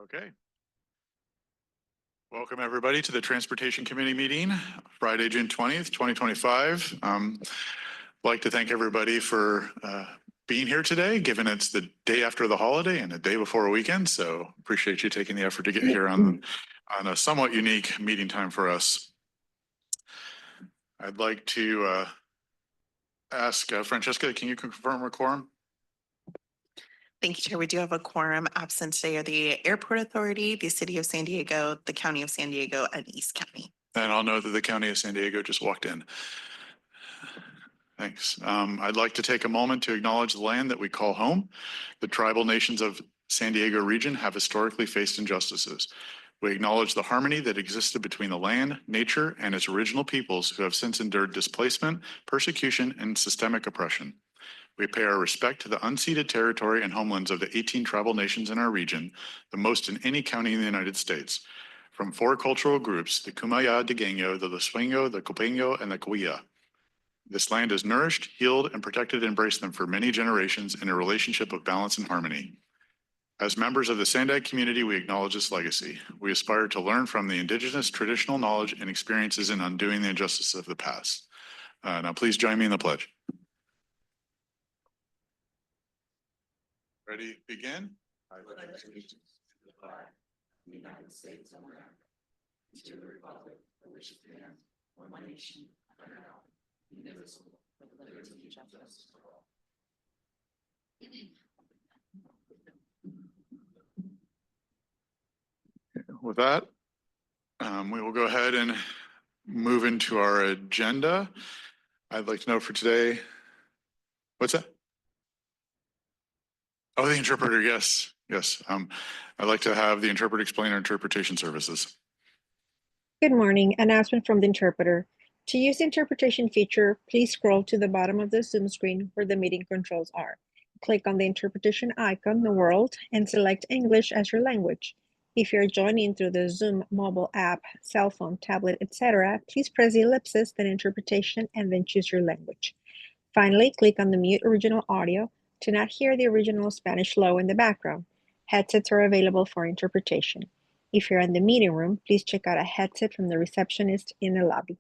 Okay. Welcome everybody to the Transportation Committee meeting, Friday, June 20th, 2025. I'd like to thank everybody for being here today, given it's the day after the holiday and the day before a weekend. So appreciate you taking the effort to get here on a somewhat unique meeting time for us. I'd like to ask Francesca, can you confirm a quorum? Thank you, Chair. We do have a quorum. Absent today are the Airport Authority, the City of San Diego, the County of San Diego, and East County. And I'll note that the County of San Diego just walked in. Thanks. I'd like to take a moment to acknowledge the land that we call home. The tribal nations of San Diego region have historically faced injustices. We acknowledge the harmony that existed between the land, nature, and its original peoples who have since endured displacement, persecution, and systemic oppression. We pay our respect to the unceded territory and homelands of the 18 tribal nations in our region, the most in any county in the United States. From 4 cultural groups, the Kumaya, the Gueño, the Lusweño, the Copeño, and the Cahuilla. This land has nourished, healed, and protected and embraced them for many generations in a relationship of balance and harmony. As members of the SANDAG community, we acknowledge this legacy. We aspire to learn from the indigenous traditional knowledge and experiences in undoing the injustices of the past. Now please join me in the pledge. Ready, begin? I pledge allegiance to the flag of the United States of America, to the republic for which it stands, one nation, under God, indivisible, with liberty and justice for all. With that, we will go ahead and move into our agenda. I'd like to know for today, what's that? Oh, the interpreter, yes, yes. I'd like to have the interpreter explain our interpretation services. Good morning, announcement from the interpreter. To use the interpretation feature, please scroll to the bottom of the Zoom screen where the meeting controls are. Click on the interpretation icon, the world, and select English as your language. If you're joining through the Zoom mobile app, cell phone, tablet, etc., please press the ellipsis, then interpretation, and then choose your language. Finally, click on the mute original audio to not hear the original Spanish flow in the background. Headsets are available for interpretation. If you're in the meeting room, please check out a headset from the receptionist in the lobby.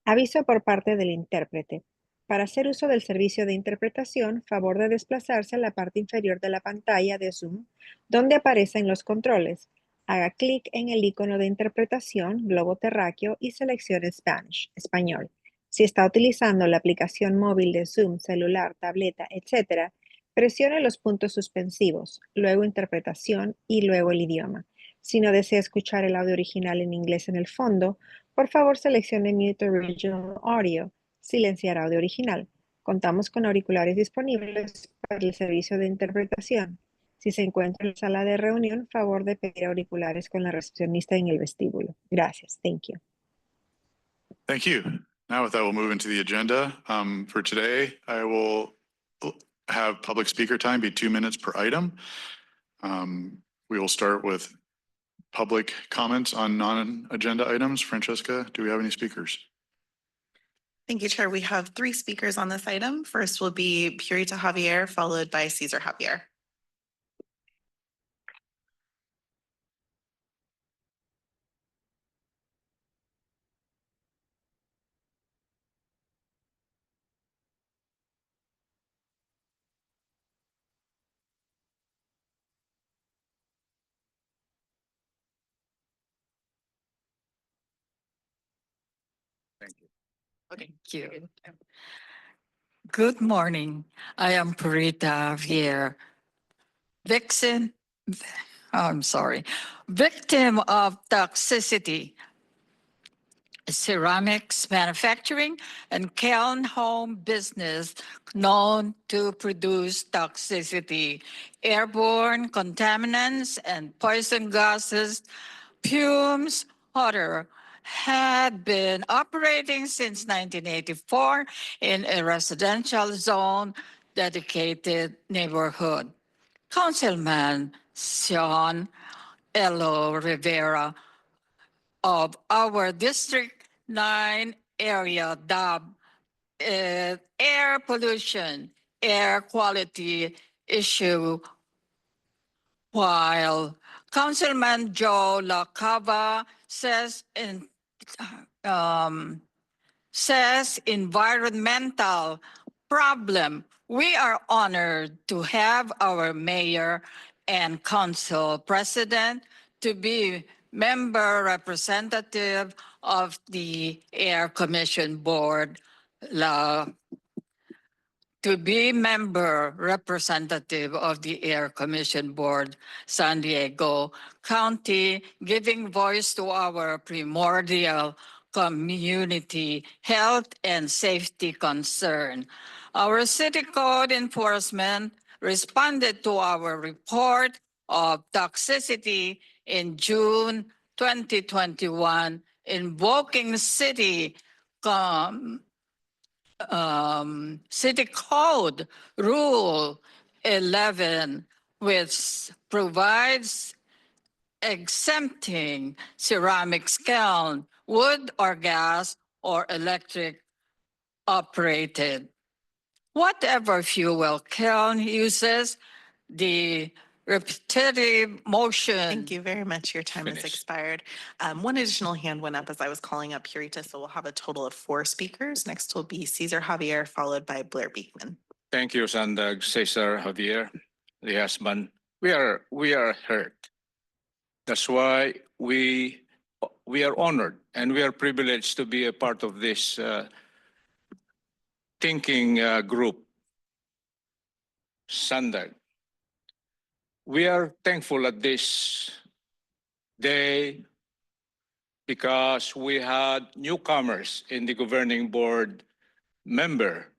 Aviso por parte del intérprete. Para hacer uso del servicio de interpretación, favor de desplazarse a la parte inferior de la pantalla de Zoom, donde aparecen los controles. Haga clic en el icono de interpretación, globo terráqueo, y seleccione Spanish, español. Si está utilizando la aplicación móvil de Zoom, celular, tableta, etc., presione los puntos suspensivos, luego interpretación y luego el idioma. Si no desea escuchar el audio original en inglés en el fondo, por favor seleccione Mute Original Audio, silenciar audio original. Contamos con auriculares disponibles para el servicio de interpretación. Si se encuentra en la sala de reunión, favor de pedir auriculares con la recepcionista en el vestíbulo. Gracias. Thank you. Thank you. Now with that, we'll move into the agenda. For today, I will have public speaker time be 2 minutes per item. We will start with public comments on non-agenda items. Francesca, do we have any speakers? Thank you, Chair. We have 3 speakers on this item. First will be Purita Javier, followed by Cesar Javier. Thank you. Okay. Thank you. Good morning. I am Purita Javier, victim of toxicity, ceramics manufacturing, and kiln home business known to produce toxicity, airborne contaminants, and poison gases, fumes, odor, had been operating since 1984 in a residential zone dedicated neighborhood. Councilman Sean Elo Rivera of our District 9 area dubbed air pollution, air quality issue while Councilman Joe LaCava says environmental problem. We are honored to have our mayor and council president to be member representative of the Air Commission Board, to be member representative of the Air Commission Board, San Diego County, giving voice to our primordial community health and safety concern. Our city code enforcement responded to our report of toxicity in June 2021, invoking city Code Rule 11, which provides exempting ceramic kiln, wood or gas or electric operated. Whatever fuel kiln uses, the repetitive motion. Thank you very much. Your time has Finished. expired. One additional hand went up as I was calling up Purita, so we'll have a total of 4 speakers. Next will be Cesar Javier, followed by Blair Beekman. Thank you, SANDAG, Cesar Javier, the husband. We are hurt. That's why we are honored and we are privileged to be a part of this thinking group, SANDAG. We are thankful at this day because we had newcomers in the governing board member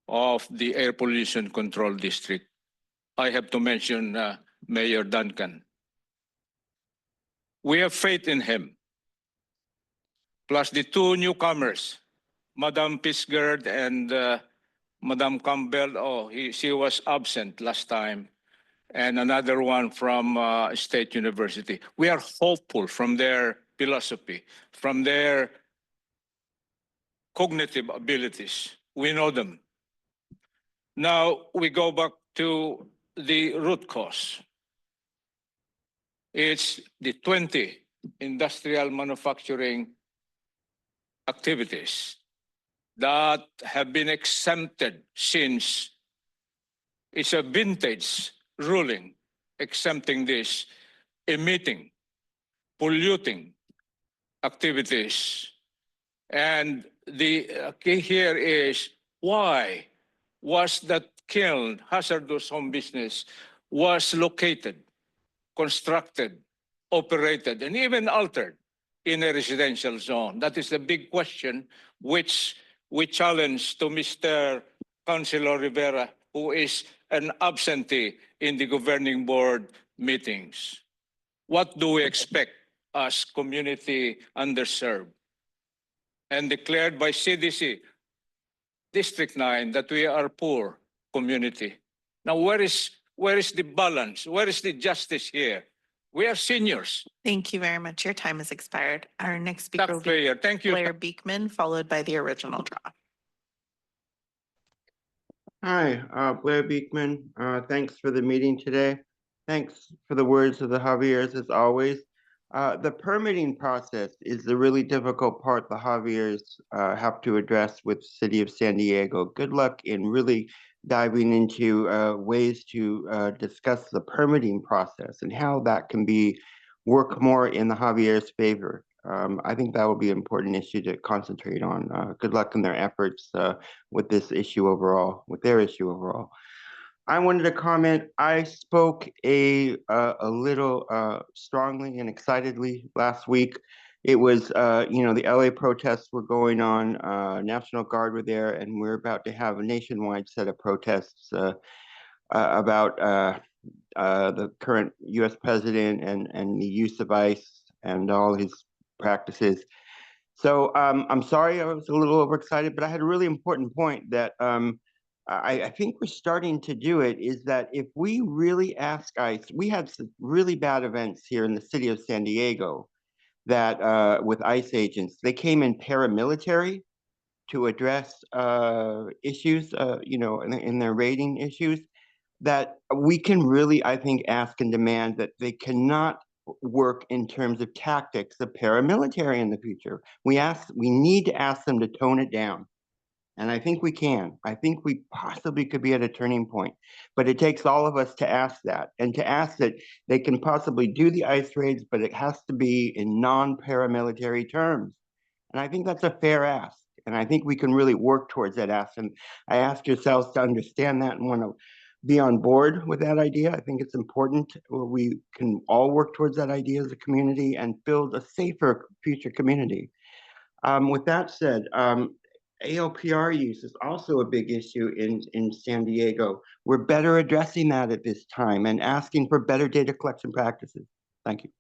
of the Air Pollution Control District. I have to mention Mayor Duncan. We have faith in him. Plus the 2 newcomers, Madam Pisgard and Madam Campbell. She was absent last time. And another one from State University. We are hopeful from their philosophy, from their cognitive abilities. We know them. Now we go back to the root cause. It's the 20 industrial manufacturing activities that have been exempted since it's a vintage ruling exempting this emitting, polluting activities. And the key here is why was that kiln, hazardous home business, was located, constructed, operated, and even altered in a residential zone? That is the big question which we challenge to Mr. Councilor Rivera, who is an absentee in the governing board meetings. What do we expect as community underserved? And declared by CDC, District 9, that we are poor community. Now, where is the balance? Where is the justice here? We are seniors. Thank you very much. Your time has expired. Our next speaker will be Taxpayer. Thank you. Blair Beekman, followed by the original draw. Hi, Blair Beekman. Thanks for the meeting today. Thanks for the words of the Javiers as always. The permitting process is the really difficult part the Javiers have to address with the City of San Diego. Good luck in really diving into ways to discuss the permitting process and how that can work more in the Javiers' favor. I think that will be an important issue to concentrate on. Good luck in their efforts with this issue overall, with their issue overall. I wanted to comment. I spoke a little strongly and excitedly last week. It was, the LA protests were going on. National Guard were there, and we're about to have a nationwide set of protests about the current U.S. president and the use of ICE and all his practices. So I'm sorry I was a little overexcited, but I had a really important point that I think we're starting to do it, is that if we really ask ICE, we had some really bad events here in the city of San Diego that with ICE agents, they came in paramilitary to address issues, in their raiding issues. that we can really, I think, ask and demand that they cannot work in terms of tactics of paramilitary in the future. We need to ask them to tone it down. And I think we can. I think we possibly could be at a turning point. But it takes all of us to ask that, and to ask that they can possibly do the ICE raids, but it has to be in non-paramilitary terms. And I think that's a fair ask. And I think we can really work towards that ask. And I ask yourselves to understand that and want to be on board with that idea. I think it's important we can all work towards that idea as a community and build a safer future community. With that said, ALPR use is also a big issue in San Diego. We're better addressing that at this time and asking for better data collection practices. Thank you.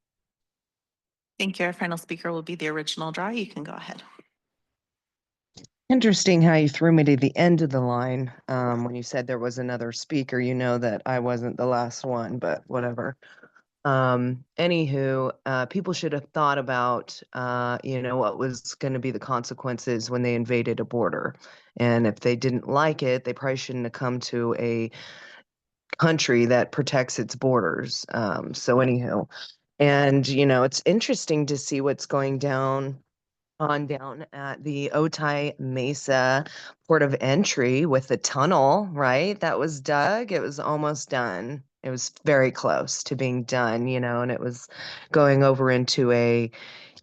Thank you. Our final speaker will be the original draw. You can go ahead. Interesting how you threw me to the end of the line when you said there was another speaker. You know that I wasn't the last one, but whatever. Anywho, people should have thought about, what was going to be the consequences when they invaded a border. And if they didn't like it, they probably shouldn't have come to a country that protects its borders. Anywho, and, it's interesting to see what's going down at the Otay Mesa port of entry with the tunnel, right? That was dug. It was almost done. It was very close to being done, and it was going over into a,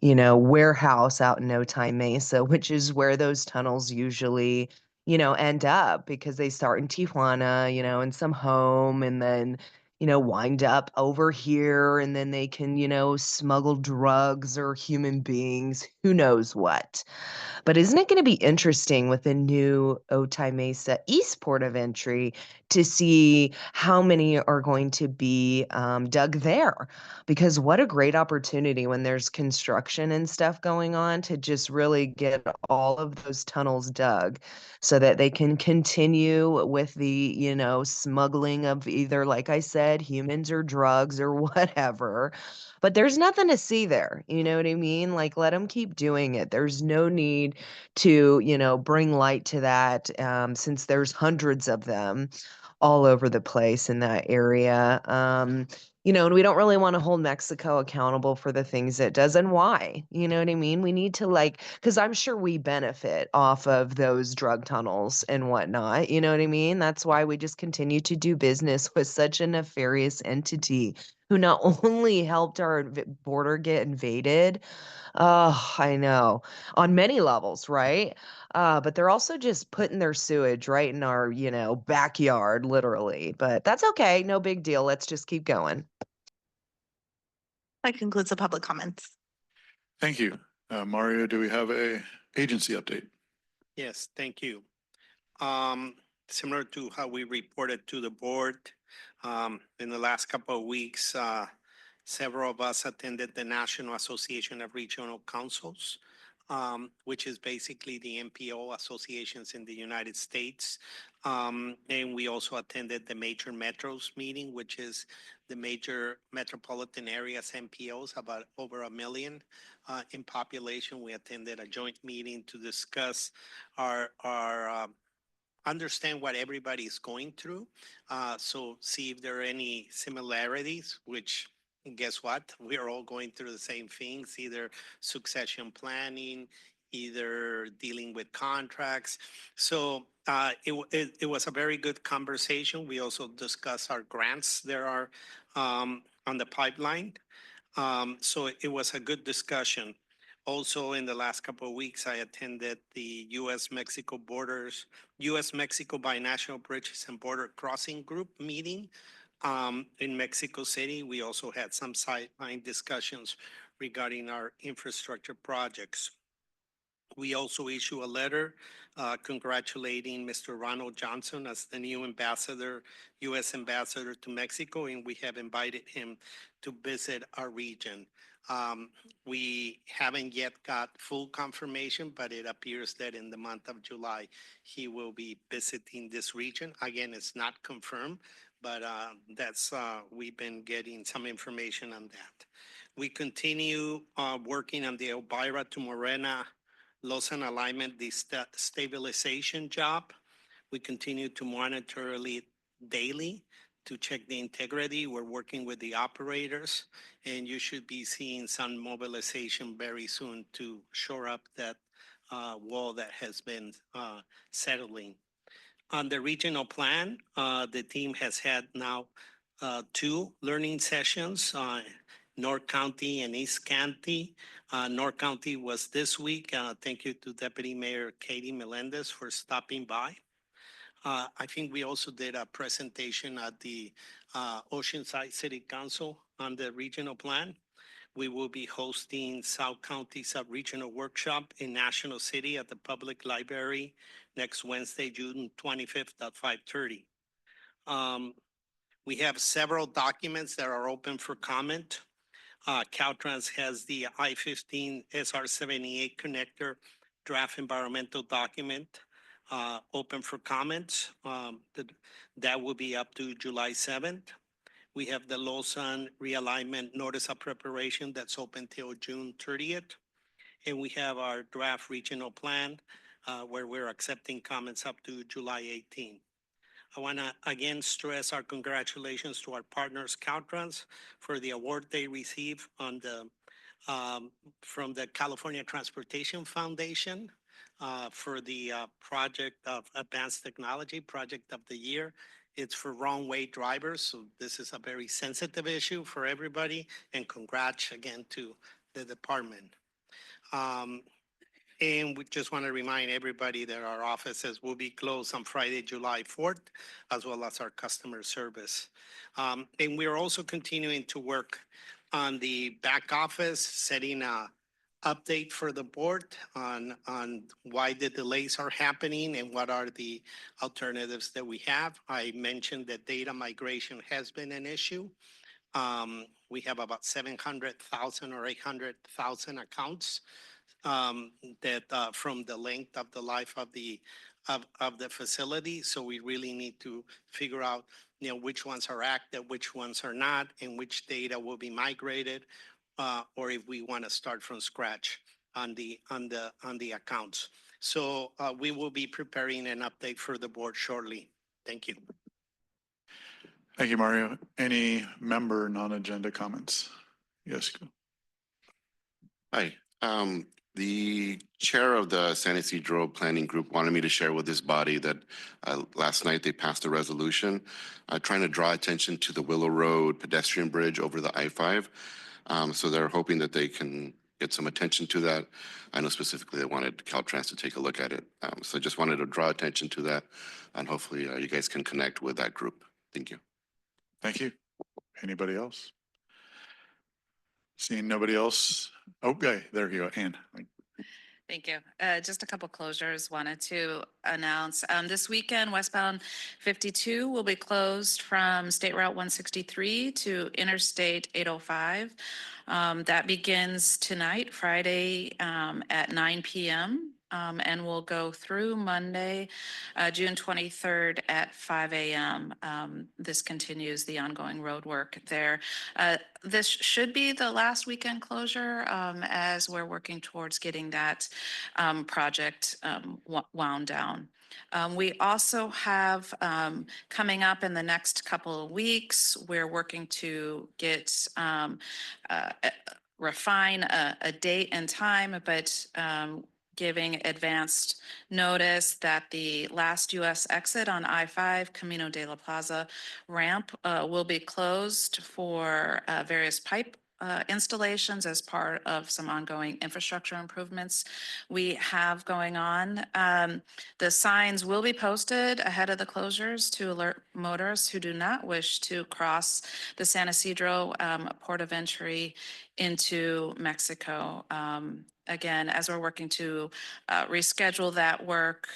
warehouse out in Otay Mesa, which is where those tunnels usually, end up because they start in Tijuana, in some home and then wind up over here and then they can, smuggle drugs or human beings, who knows what. But isn't it going to be interesting with the new Otay Mesa East port of entry to see how many are going to be dug there? Because what a great opportunity when there's construction and stuff going on to just really get all of those tunnels dug so that they can continue with the, smuggling of either, like I said, humans or drugs or whatever. But there's nothing to see there. You know what I mean? Like, let them keep doing it. There's no need to, bring light to that since there's hundreds of them all over the place in that area. And we don't really want to hold Mexico accountable for the things it does and why. You know what I mean? We need to because I'm sure we benefit off of those drug tunnels and whatnot. You know what I mean? That's why we just continue to do business with such a nefarious entity who not only helped our border get invaded, I know, on many levels, right? But they're also just putting their sewage right in our, backyard, literally. But that's okay. No big deal. Let's just keep going. That concludes the public comments. Thank you. Mario, do we have a agency update? Yes, thank you. Similar to how we reported to the board, in the last couple of weeks, several of us attended the National Association of Regional Councils, which is basically the NPO associations in the United States. And we also attended the Major Metros meeting, which is the major metropolitan areas NPOs, about over 1 million in population. We attended a joint meeting to discuss our understand what everybody is going through. So see if there are any similarities, which guess what? We're all going through the same things, either succession planning, either dealing with contracts. So it was a very good conversation. We also discussed our grants there are on the pipeline. So it was a good discussion. Also, in the last couple of weeks, I attended the U.S.-Mexico Binational Bridges and Border Crossing Group meeting in Mexico City. We also had some sideline discussions regarding our infrastructure projects. We also issue a letter congratulating Mr. Ronald Johnson as the new U.S. ambassador to Mexico, and we have invited him to visit our region. We haven't yet got full confirmation, but it appears that in the month of July, he will be visiting this region. Again, it's not confirmed, but we've been getting some information on that. We continue working on the Elvira to Morena loss and alignment stabilization job. We continue to monitor it daily to check the integrity. We're working with the operators, and you should be seeing some mobilization very soon to shore up that wall that has been settling. On the regional plan, the team has had now 2 learning sessions, North County and East County. North County was this week. Thank you to Deputy Mayor Katie Melendez for stopping by. I think we also did a presentation at the Oceanside City Council on the regional plan. We will be hosting South County Sub-Regional Workshop in National City at the Public Library next Wednesday, June 25th at 5:30. We have several documents that are open for comment. Caltrans has the I-15 SR-78 connector draft environmental document open for comments. That will be up to July 7th. We have the Lausanne realignment notice of preparation that's open till June 30th. And we have our draft regional plan where we're accepting comments up to July 18th. I want to again stress our congratulations to our partners, Caltrans, for the award they received on the from the California Transportation Foundation for the project of advanced technology, project of the year. It's for wrong way drivers, so this is a very sensitive issue for everybody, and congrats again to the department. And we just want to remind everybody that our offices will be closed on Friday, July 4th, as well as our customer service. And we're also continuing to work on the back office, setting a update for the board on why the delays are happening and what are the alternatives that we have. I mentioned that data migration has been an issue. We have about 700,000 or 800,000 accounts that from the length of the life of the facility. So we really need to figure out, which ones are active, which ones are not, and which data will be migrated, or if we want to start from scratch on the accounts. So we will be preparing an update for the board shortly. Thank you. Thank you, Mario. Any member non-agenda comments? Yes. Hi. The chair of the San Isidro Planning Group wanted me to share with this body that last night they passed a resolution trying to draw attention to the Willow Road pedestrian bridge over the I-5. So they're hoping that they can get some attention to that. I know specifically they wanted Caltrans to take a look at it. So I just wanted to draw attention to that, and hopefully you guys can connect with that group. Thank you. Thank you. Anybody else? Seeing nobody else? Okay, there you go, Ann. Thank you. Just a couple closures. Wanted to announce this weekend, westbound 52 will be closed from State Route 163 to Interstate 805. That begins tonight, Friday at 9 p.m. And will go through Monday, June 23rd at 5 a.m. This continues the ongoing road work there. This should be the last weekend closure as we're working towards getting that project wound down. We also have coming up in the next couple of weeks, we're working to get refine a date and time, but giving advanced notice that the last U.S. exit on I-5 Camino de la Plaza ramp will be closed for various pipe installations as part of some ongoing infrastructure improvements we have going on. The signs will be posted ahead of the closures to alert motorists who do not wish to cross the San Isidro port of entry into Mexico. Again, as we're working to reschedule that work,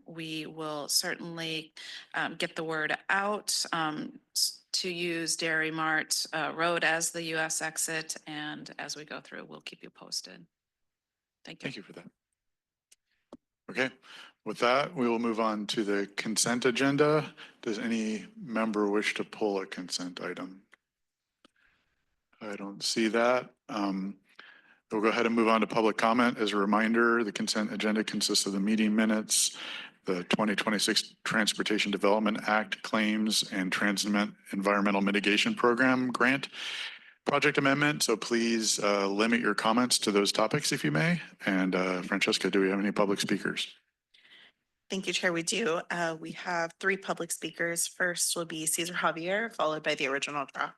we will certainly get the word out to use Dairy Mart Road as the U.S. exit. And as we go through, we'll keep you posted. Thank you. Thank you for that. Okay, with that, we will move on to the consent agenda. Does any member wish to pull a consent item? I don't see that. We'll go ahead and move on to public comment. As a reminder, the consent agenda consists of the meeting minutes, the 2026 Transportation Development Act Claims and Transmit Environmental Mitigation Program Grant project amendment. So please limit your comments to those topics if you may. And Francesca, do we have any public speakers? Thank you, Chair. We do. We have 3 public speakers. First will be Cesar Javier, followed by the original draw.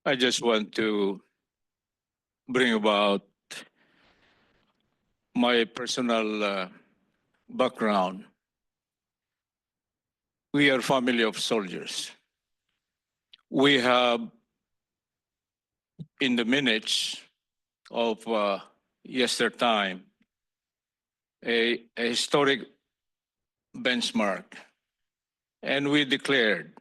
I just want to bring about my personal background. We are family of soldiers. We have in the minutes of yestertime a historic benchmark, and we declared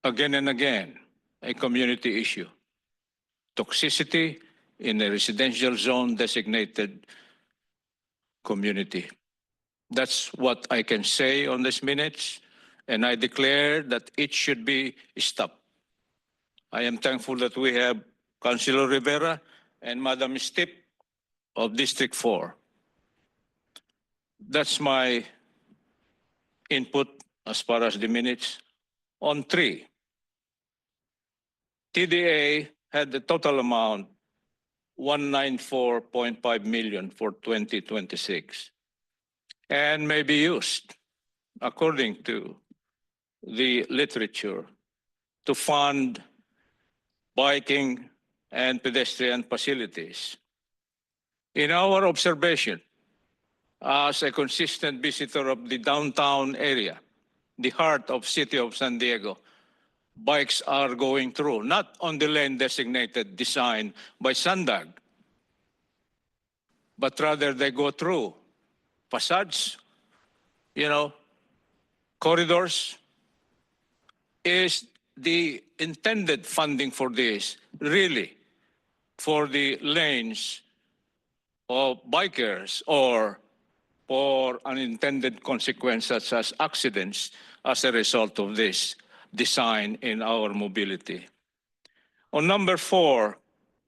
again and again a community issue, toxicity in a residential zone designated community. That's what I can say on this minutes, and I declare that it should be stopped. I am thankful that we have Councilor Rivera and Madam Stip of District 4. That's my input as far as the minutes. On 3, TDA had the total amount 194.5 million for 2026 and may be used according to the literature to fund biking and pedestrian facilities. In our observation, as a consistent visitor of the downtown area, the heart of city of San Diego, bikes are going through, not on the lane designated designed by SANDAG, but rather they go through facades, corridors. Is the intended funding for this really for the lanes of bikers or for unintended consequences such as accidents as a result of this design in our mobility? On number 4,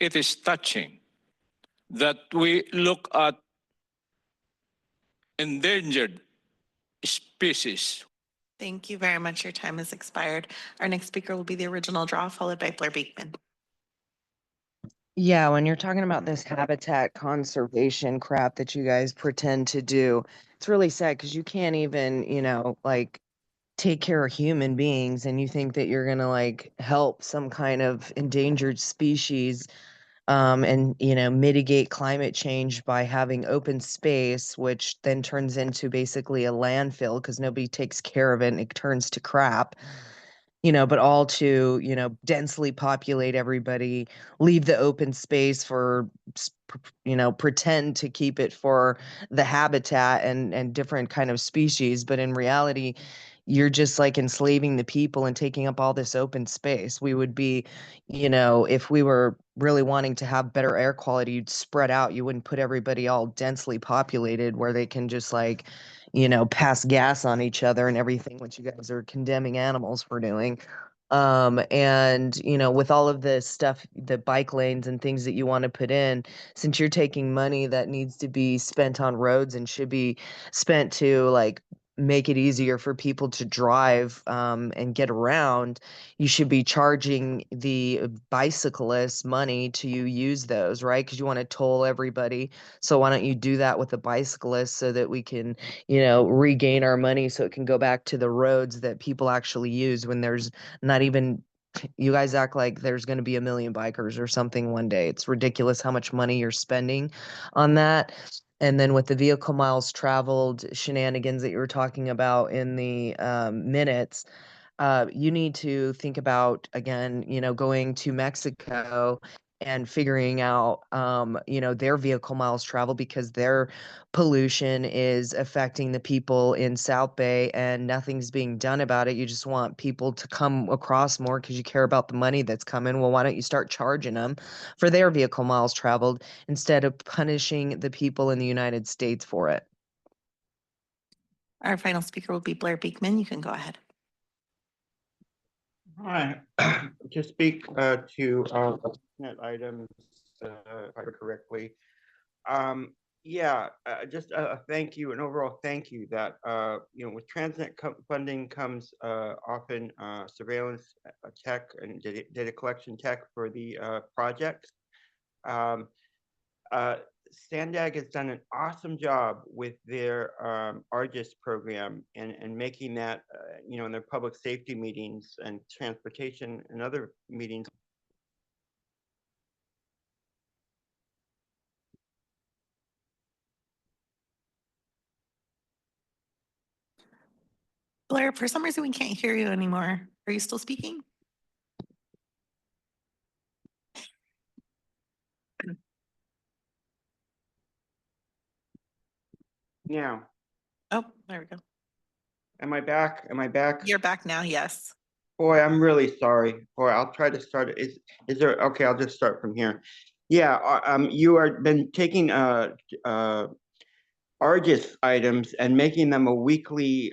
it is touching that we look at endangered species. Thank you very much. Your time has expired. Our next speaker will be the original draw, followed by Blair Beekman. Yeah, when you're talking about this habitat conservation crap that you guys pretend to do, it's really sad because you can't even, take care of human beings and you think that you're gonna help some kind of endangered species and mitigate climate change by having open space, which then turns into basically a landfill because nobody takes care of it and it turns to crap. But all to, densely populate everybody, leave the open space for, pretend to keep it for the habitat and different kind of species. But in reality, you're just enslaving the people and taking up all this open space. We would be, if we were really wanting to have better air quality, you'd spread out. You wouldn't put everybody all densely populated where they can just pass gas on each other and everything, which you guys are condemning animals for doing. And with all of this stuff, the bike lanes and things that you want to put in, since you're taking money that needs to be spent on roads and should be spent to make it easier for people to drive and get around, you should be charging the bicyclists money to use those, right? Because you want to toll everybody. So why don't you do that with the bicyclists so that we can, regain our money so it can go back to the roads that people actually use when there's not even, you guys act like there's going to be 1 million bikers or something one day. It's ridiculous how much money you're spending on that. And then with the vehicle miles traveled shenanigans that you were talking about in the minutes, you need to think about, again, going to Mexico and figuring out, their vehicle miles traveled because their pollution is affecting the people in South Bay and nothing's being done about it. You just want people to come across more because you care about the money that's coming. Well, why don't you start charging them for their vehicle miles traveled instead of punishing the people in the United States for it? Our final speaker will be Blair Beekman. You can go ahead. Hi, to speak to items, if I heard correctly. Yeah, just a thank you, an overall thank you that, with Transnet funding comes often surveillance tech and data collection tech for the projects. SANDAG has done an awesome job with their ARGIS program and making that, in their public safety meetings and transportation and other meetings. Blair, for some reason, we can't hear you anymore. Are you still speaking? Now, Oh, there we go. am I back? Am I back? You're back now, yes. Boy, I'm really sorry. Boy, I'll try to start it. Is there, okay, I'll just start from here. Yeah, you are been taking ARGIS items and making them a weekly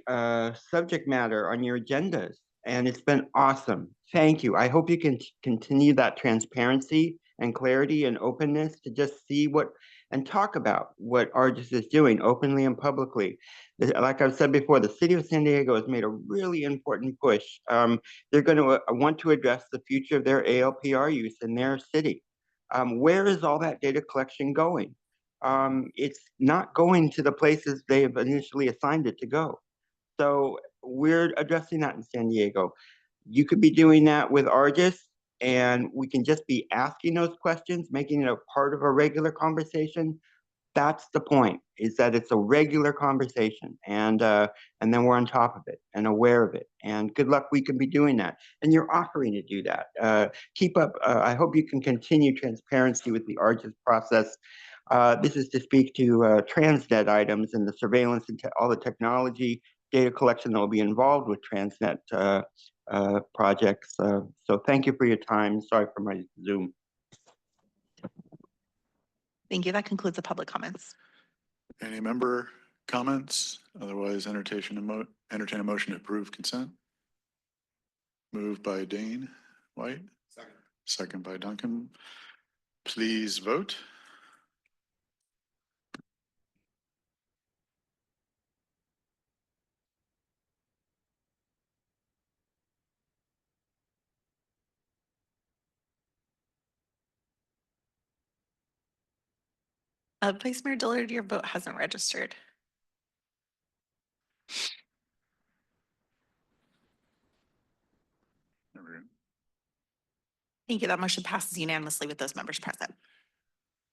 subject matter on your agendas. And it's been awesome. Thank you. I hope you can continue that transparency and clarity and openness to just see what and talk about what ARGIS is doing openly and publicly. Like I've said before, the city of San Diego has made a really important push. They're going to want to address the future of their ALPR use in their city. Where is all that data collection going? It's not going to the places they have initially assigned it to go. So we're addressing that in San Diego. You could be doing that with ARGIS, and we can just be asking those questions, making it a part of a regular conversation. That's the point, is that it's a regular conversation, and then we're on top of it and aware of it. And good luck, we can be doing that. And you're offering to do that. Keep up. I hope you can continue transparency with the ARGIS process. This is to speak to Transnet items and the surveillance and all the technology data collection that will be involved with Transnet projects. So thank you for your time. Sorry for my Zoom. Thank you. That concludes the public comments. Any member comments? Otherwise, entertain a motion to approve consent. Moved by Dane White. Second by Duncan. Please vote. Vice Mayor Dillard, your vote hasn't registered. There we go. Thank you. That motion passes unanimously with those members present.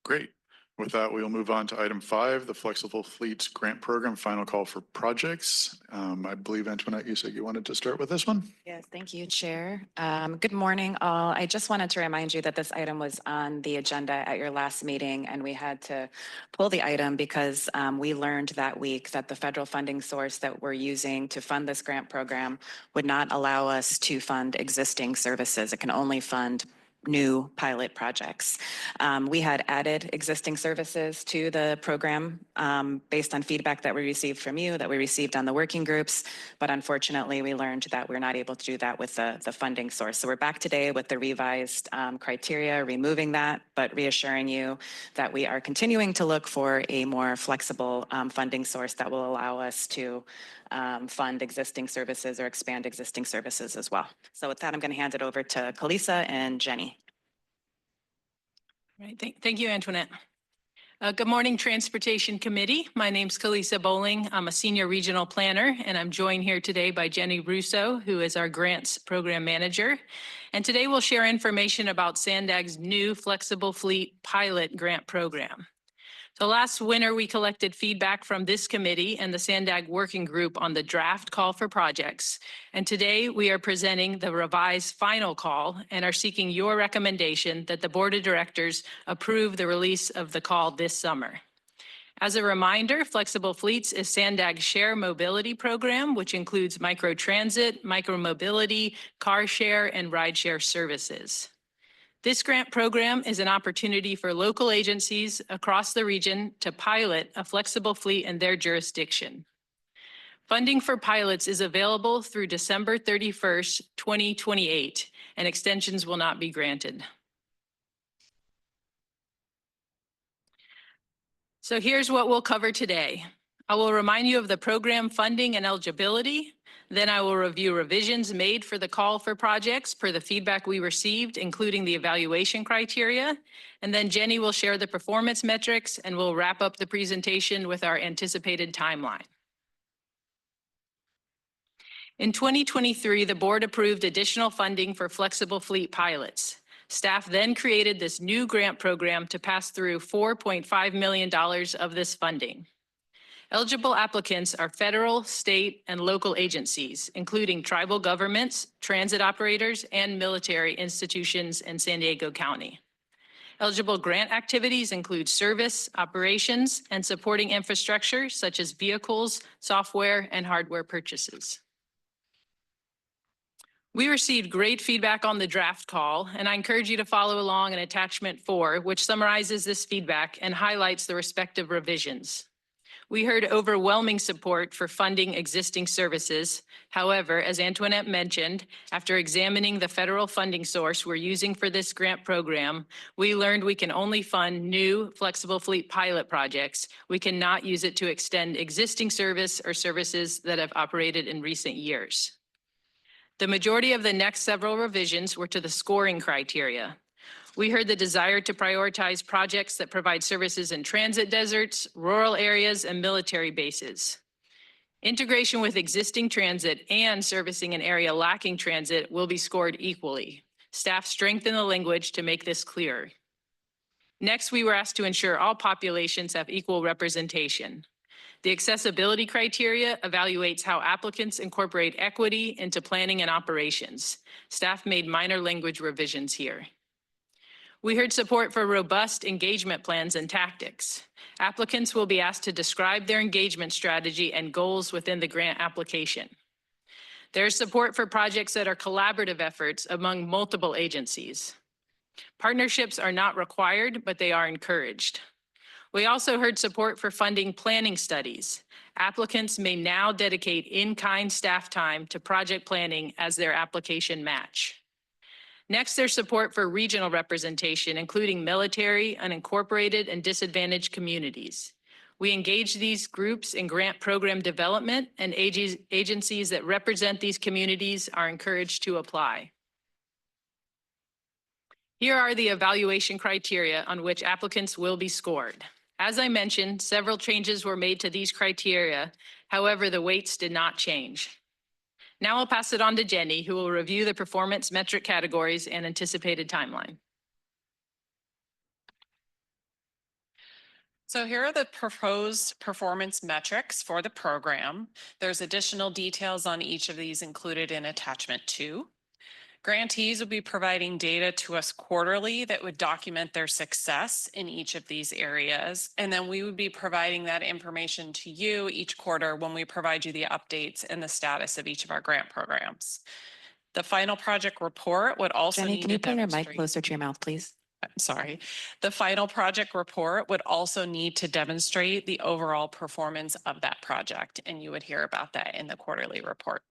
Great. With that, we will move on to item 5, the Flexible Fleets Grant Program, final call for projects. I believe, Antoinette, you said you wanted to start with this one? Yes, thank you, Chair. Good morning, all. I just wanted to remind you that this item was on the agenda at your last meeting, and we had to pull the item because we learned that week that the federal funding source that we're using to fund this grant program would not allow us to fund existing services. It can only fund new pilot projects. We had added existing services to the program based on feedback that we received from you, that we received on the working groups, but unfortunately we learned that we're not able to do that with the funding source. So we're back today with the revised criteria, removing that, but reassuring you that we are continuing to look for a more flexible funding source that will allow us to fund existing services or expand existing services as well. So with that, I'm going to hand it over to Kalisa and Jenny. Right. Thank you, Antoinette. Good morning, Transportation Committee. My name's Kalisa Bowling. I'm a senior regional planner, and I'm joined here today by Jenny Russo, who is our grants program manager. And today we'll share information about SANDAG's new flexible fleet pilot grant program. So last winter, we collected feedback from this committee and the SANDAG working group on the draft call for projects. And today we are presenting the revised final call and are seeking your recommendation that the board of directors approve the release of the call this summer. As a reminder, Flexible Fleets is SANDAG's share mobility program, which includes microtransit, micromobility, car share, and rideshare services. This grant program is an opportunity for local agencies across the region to pilot a flexible fleet in their jurisdiction. Funding for pilots is available through December 31st, 2028, and extensions will not be granted. So here's what we'll cover today. I will remind you of the program funding and eligibility. Then I will review revisions made for the call for projects per the feedback we received, including the evaluation criteria. And then Jenny will share the performance metrics and we'll wrap up the presentation with our anticipated timeline. In 2023, the board approved additional funding for flexible fleet pilots. Staff then created this new grant program to pass through $4.5 million of this funding. Eligible applicants are federal, state, and local agencies, including tribal governments, transit operators, and military institutions in San Diego County. Eligible grant activities include service, operations, and supporting infrastructure such as vehicles, software, and hardware purchases. We received great feedback on the draft call, and I encourage you to follow along in attachment 4, which summarizes this feedback and highlights the respective revisions. We heard overwhelming support for funding existing services. However, as Antoinette mentioned, after examining the federal funding source we're using for this grant program, we learned we can only fund new flexible fleet pilot projects. We cannot use it to extend existing service or services that have operated in recent years. The majority of the next several revisions were to the scoring criteria. We heard the desire to prioritize projects that provide services in transit deserts, rural areas, and military bases. Integration with existing transit and servicing an area lacking transit will be scored equally. Staff strengthened the language to make this clear. Next, we were asked to ensure all populations have equal representation. The accessibility criteria evaluates how applicants incorporate equity into planning and operations. Staff made minor language revisions here. We heard support for robust engagement plans and tactics. Applicants will be asked to describe their engagement strategy and goals within the grant application. There's support for projects that are collaborative efforts among multiple agencies. Partnerships are not required, but they are encouraged. We also heard support for funding planning studies. Applicants may now dedicate in-kind staff time to project planning as their application match. Next, there's support for regional representation, including military, unincorporated, and disadvantaged communities. We engage these groups in grant program development, and agencies that represent these communities are encouraged to apply. Here are the evaluation criteria on which applicants will be scored. As I mentioned, several changes were made to these criteria. However, the weights did not change. Now I'll pass it on to Jenny, who will review the performance metric categories and anticipated timeline. So here are the proposed performance metrics for the program. There's additional details on each of these included in attachment 2. Grantees will be providing data to us quarterly that would document their success in each of these areas. And then we would be providing that information to you each quarter when we provide you the updates and the status of each of our grant programs. The final project report would also Jenny, need can to you put your mic demonstrate- closer to your mouth, please? Sorry. The final project report would also need to demonstrate the overall performance of that project, and you would hear about that in the quarterly report.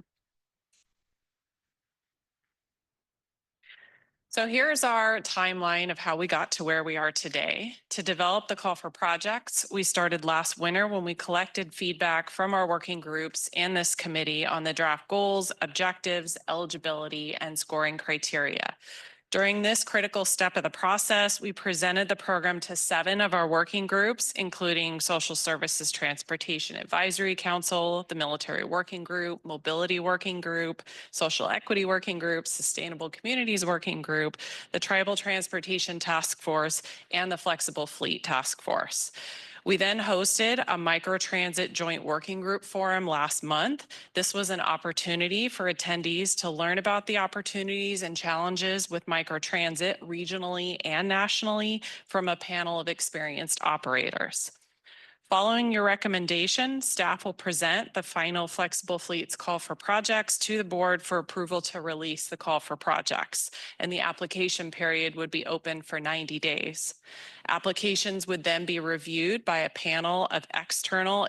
So here's our timeline of how we got to where we are today. To develop the call for projects, we started last winter when we collected feedback from our working groups and this committee on the draft goals, objectives, eligibility, and scoring criteria. During this critical step of the process, we presented the program to 7 of our working groups, including Social Services Transportation Advisory Council, the Military Working Group, Mobility Working Group, Social Equity Working Group, Sustainable Communities Working Group, the Tribal Transportation Task Force, and the Flexible Fleet Task Force. We then hosted a microtransit joint working group forum last month. This was an opportunity for attendees to learn about the opportunities and challenges with microtransit regionally and nationally from a panel of experienced operators. Following your recommendation, staff will present the final Flexible Fleets call for projects to the board for approval to release the call for projects. And the application period would be open for 90 days. Applications would then be reviewed by a panel of external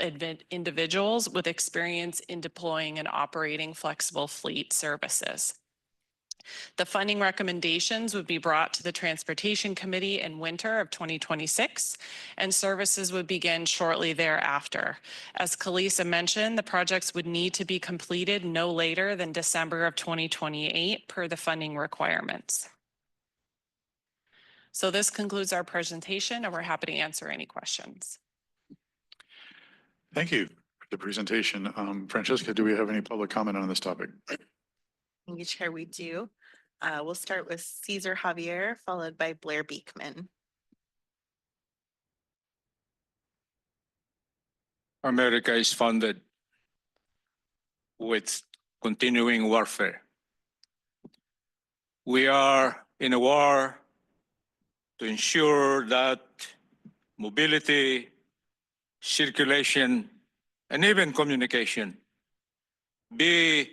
individuals with experience in deploying and operating flexible fleet services. The funding recommendations would be brought to the Transportation Committee in winter of 2026, and services would begin shortly thereafter. As Kalisa mentioned, the projects would need to be completed no later than December of 2028 per the funding requirements. So this concludes our presentation, and we're happy to answer any questions. Thank you for the presentation. Francesca, do we have any public comment on this topic? Thank you, Chair. We do. We'll start with Cesar Javier, followed by Blair Beekman. America is funded with continuing warfare. We are in a war to ensure that mobility, circulation, and even communication be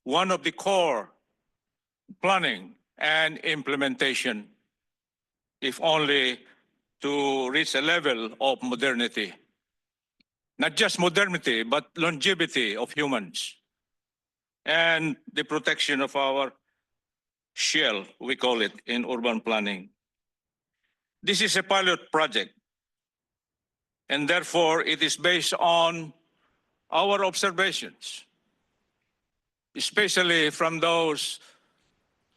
one of the core planning and implementation, if only to reach a level of modernity. Not just modernity, but longevity of humans and the protection of our shell, we call it in urban planning. This is a pilot project, and therefore it is based on our observations, especially from those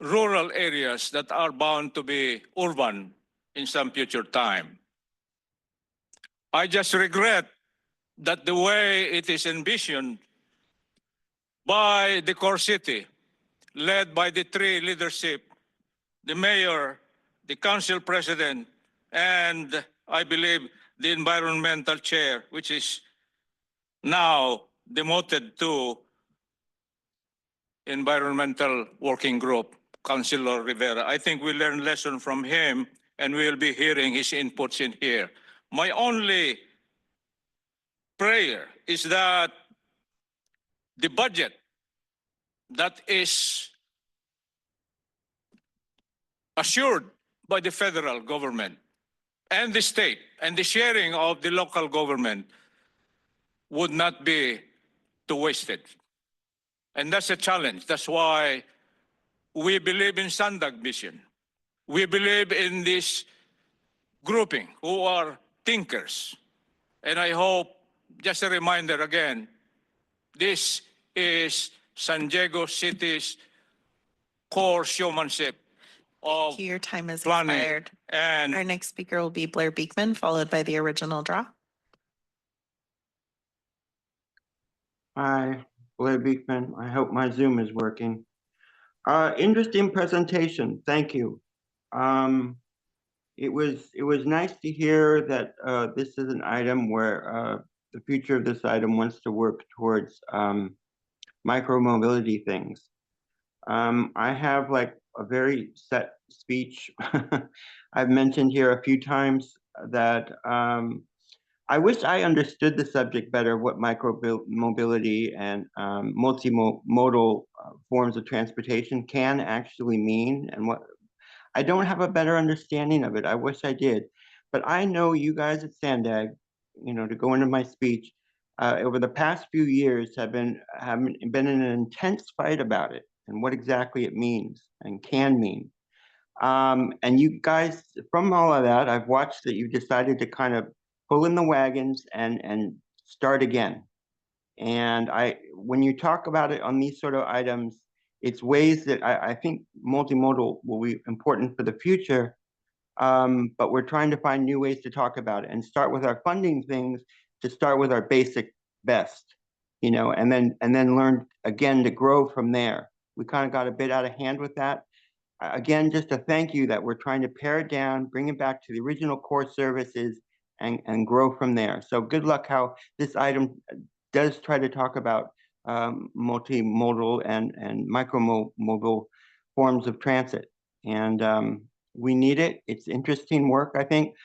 rural areas that are bound to be urban in some future time. I just regret that the way it is envisioned by the core city, led by the three leadership, the mayor, the council president, and I believe the environmental chair, which is now demoted to environmental working group, Councilor Rivera. I think we learned lesson from him, and we'll be hearing his inputs in here. My only prayer is that the budget that is assured by the federal government and the state and the sharing of the local government would not be too wasted. And that's a challenge. That's why we believe in SANDAG mission. We believe in this grouping who are thinkers. And I hope, just a reminder again, this is San Diego City's core showmanship of Your time has planning expired. and Our next speaker will be Blair Beekman, followed by the original draw. Hi, Blair Beekman. I hope my Zoom is working. Interesting presentation. Thank you. It was nice to hear that this is an item where the future of this item wants to work towards micro-mobility things. I have like a very set speech. I've mentioned here a few times that I wish I understood the subject better, what micro-mobility and multimodal forms of transportation can actually mean, and what I don't have a better understanding of it. I wish I did. But I know you guys at SANDAG, you know, to go into my speech, over the past few years have been in an intense fight about it and what exactly it means and can mean. And you guys, from all of that, I've watched that you've decided to kind of pull in the wagons and start again. And when you talk about it on these sort of items, it's ways that I think multimodal will be important for the future, but we're trying to find new ways to talk about it and start with our funding things, to start with our basic best, you know, and then learn again to grow from there. We kind of got a bit out of hand with that. Again, just a thank you that we're trying to pare it down, bring it back to the original core services and grow from there. So good luck how this item does try to talk about multimodal and micromodal forms of transit. And we need it. It's interesting work, I think.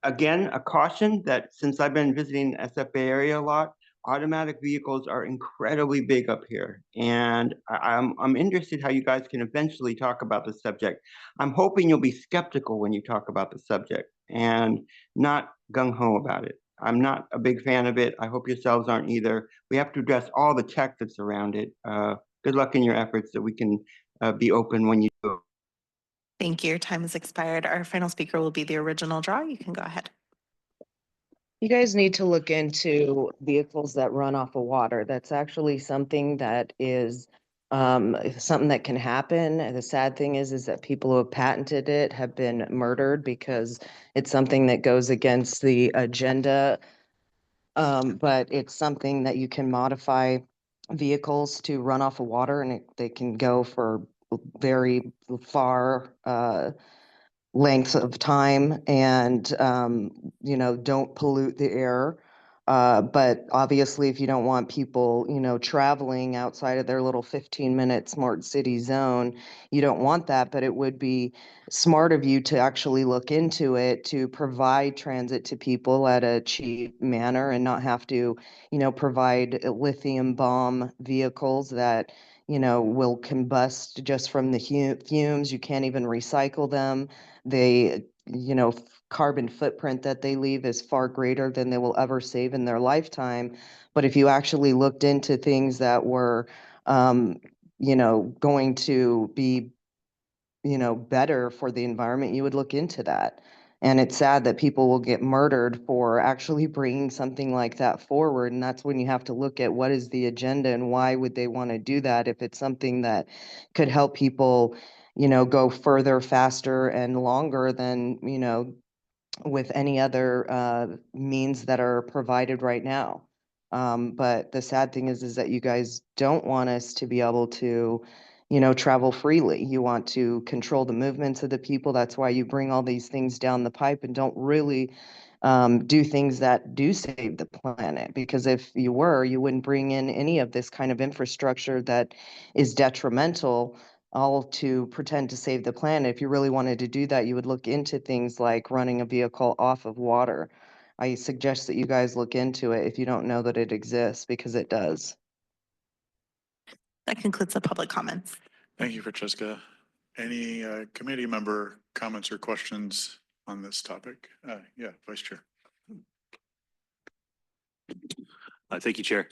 again, a caution that since I've been visiting the SFA area a lot, automatic vehicles are incredibly big up here. And I'm interested how you guys can eventually talk about the subject. I'm hoping you'll be skeptical when you talk about the subject and not gung-ho about it. I'm not a big fan of it. I hope yourselves aren't either. We have to address all the tech that's around it. Good luck in your efforts that we can be open when you do it. Thank you. Your time has expired. Our final speaker will be the original draw. You can go ahead. You guys need to look into vehicles that run off of water. That's actually something that is something that can happen. And the sad thing is that people who have patented it have been murdered because it's something that goes against the agenda. But it's something that you can modify vehicles to run off of water, and they can go for very far lengths of time and, don't pollute the air. But obviously, if you don't want people, traveling outside of their little 15-minute smart city zone, you don't want that. But it would be smart of you to actually look into it to provide transit to people at a cheap manner and not have to, provide lithium bomb vehicles that, will combust just from the fumes. You can't even recycle them. They, carbon footprint that they leave is far greater than they will ever save in their lifetime. But if you actually looked into things that were, going to be, better for the environment, you would look into that. And it's sad that people will get murdered for actually bringing something like that forward. And that's when you have to look at what is the agenda and why would they want to do that if it's something that could help people, go further, faster, and longer than, with any other means that are provided right now. But the sad thing is that you guys don't want us to be able to, travel freely. You want to control the movements of the people. That's why you bring all these things down the pipe and don't really do things that do save the planet. Because if you were, you wouldn't bring in any of this kind of infrastructure that is detrimental, all to pretend to save the planet. If you really wanted to do that, you would look into things like running a vehicle off of water. I suggest that you guys look into it if you don't know that it exists, because it does. That concludes the public comments. Thank you, Francesca. Any committee member comments or questions on this topic? Yeah, Vice Chair. Thank you, Chair.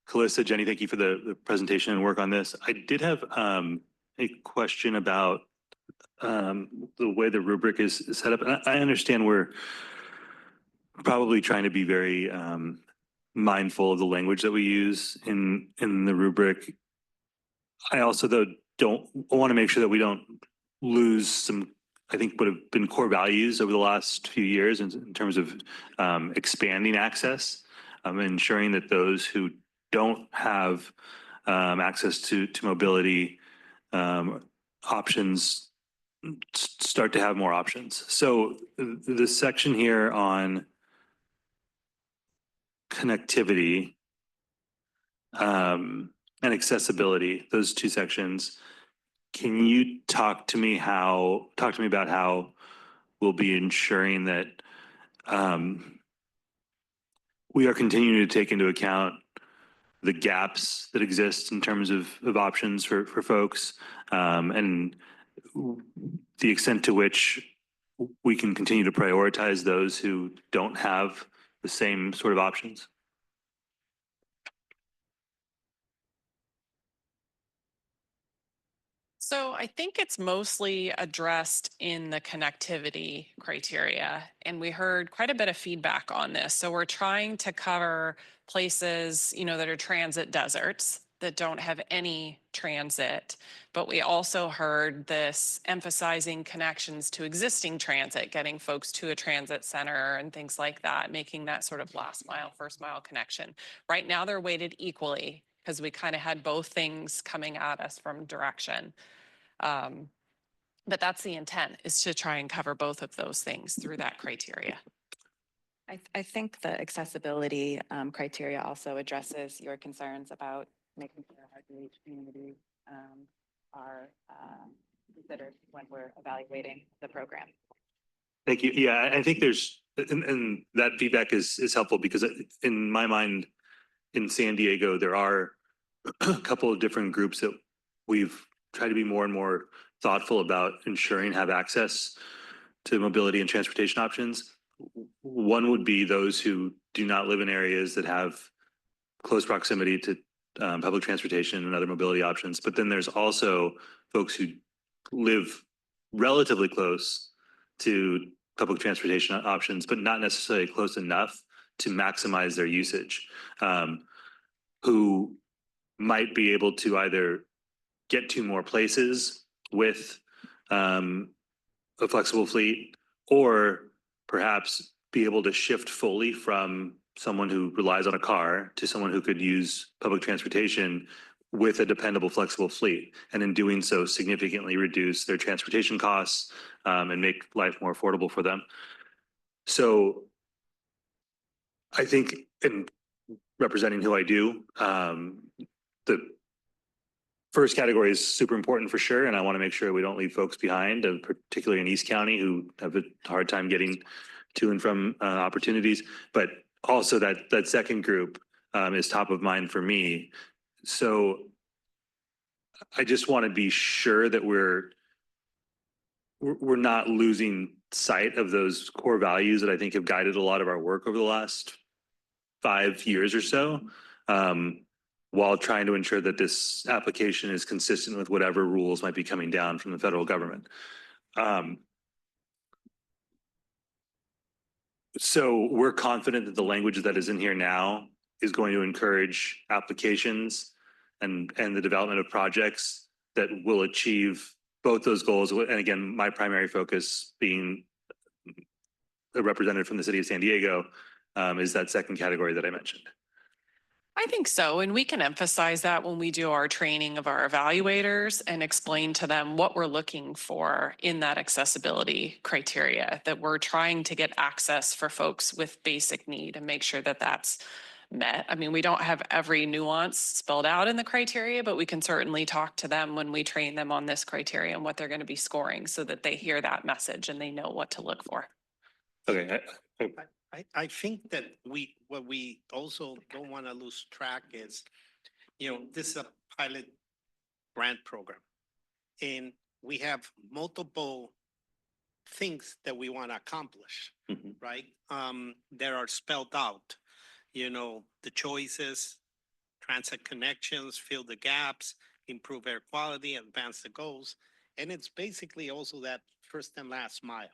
Calista, Jenny, thank you for the presentation and work on this. I did have a question about the way the rubric is set up. And I understand we're probably trying to be very mindful of the language that we use in the rubric. I also, though, want to make sure that we don't lose some, I think, would have been core values over the last few years in terms of expanding access, ensuring that those who don't have access to mobility options start to have more options. So the section here on connectivity and accessibility, those two sections, can you talk to me about how we'll be ensuring that we are continuing to take into account the gaps that exist in terms of options for folks, and the extent to which we can continue to prioritize those who don't have the same sort of options? So I think it's mostly addressed in the connectivity criteria, and we heard quite a bit of feedback on this. So we're trying to cover places, that are transit deserts that don't have any transit, but we also heard this emphasizing connections to existing transit, getting folks to a transit center and things like that, making that sort of last mile, first mile connection. Right now they're weighted equally because we kind of had both things coming at us from direction. But that's the intent, is to try and cover both of those things through that criteria. I think the accessibility criteria also addresses your concerns about making sure hard to reach communities are considered when we're evaluating the program. Thank you. Yeah, I think there's, and that feedback is helpful because in my mind, in San Diego, there are a couple of different groups that we've tried to be more and more thoughtful about ensuring have access to mobility and transportation options. One would be those who do not live in areas that have close proximity to public transportation and other mobility options. But then there's also folks who live relatively close to public transportation options, but not necessarily close enough to maximize their usage, who might be able to either get to more places with a flexible fleet, or perhaps be able to shift fully from someone who relies on a car to someone who could use public transportation with a dependable, flexible fleet, and in doing so, significantly reduce their transportation costs and make life more affordable for them. So I think in representing who I do, the first category is super important for sure, and I want to make sure we don't leave folks behind, and particularly in East County who have a hard time getting to and from opportunities. But also that second group is top of mind for me. So I just want to be sure that we're not losing sight of those core values that I think have guided a lot of our work over the last 5 years or so, while trying to ensure that this application is consistent with whatever rules might be coming down from the federal government. So we're confident that the language that is in here now is going to encourage applications and the development of projects that will achieve both those goals. And again, my primary focus being a representative from the city of San Diego is that second category that I mentioned. I think so. And we can emphasize that when we do our training of our evaluators and explain to them what we're looking for in that accessibility criteria, that we're trying to get access for folks with basic need and make sure that that's met. I mean, we don't have every nuance spelled out in the criteria, but we can certainly talk to them when we train them on this criteria and what they're going to be scoring so that they hear that message and they know what to look for. Okay. I think that what we also don't want to lose track is, this is a pilot grant program, and we have multiple things that we want to accomplish, right? That are spelled out, the choices, transit connections, fill the gaps, improve air quality, advance the goals. And it's basically also that first and last mile.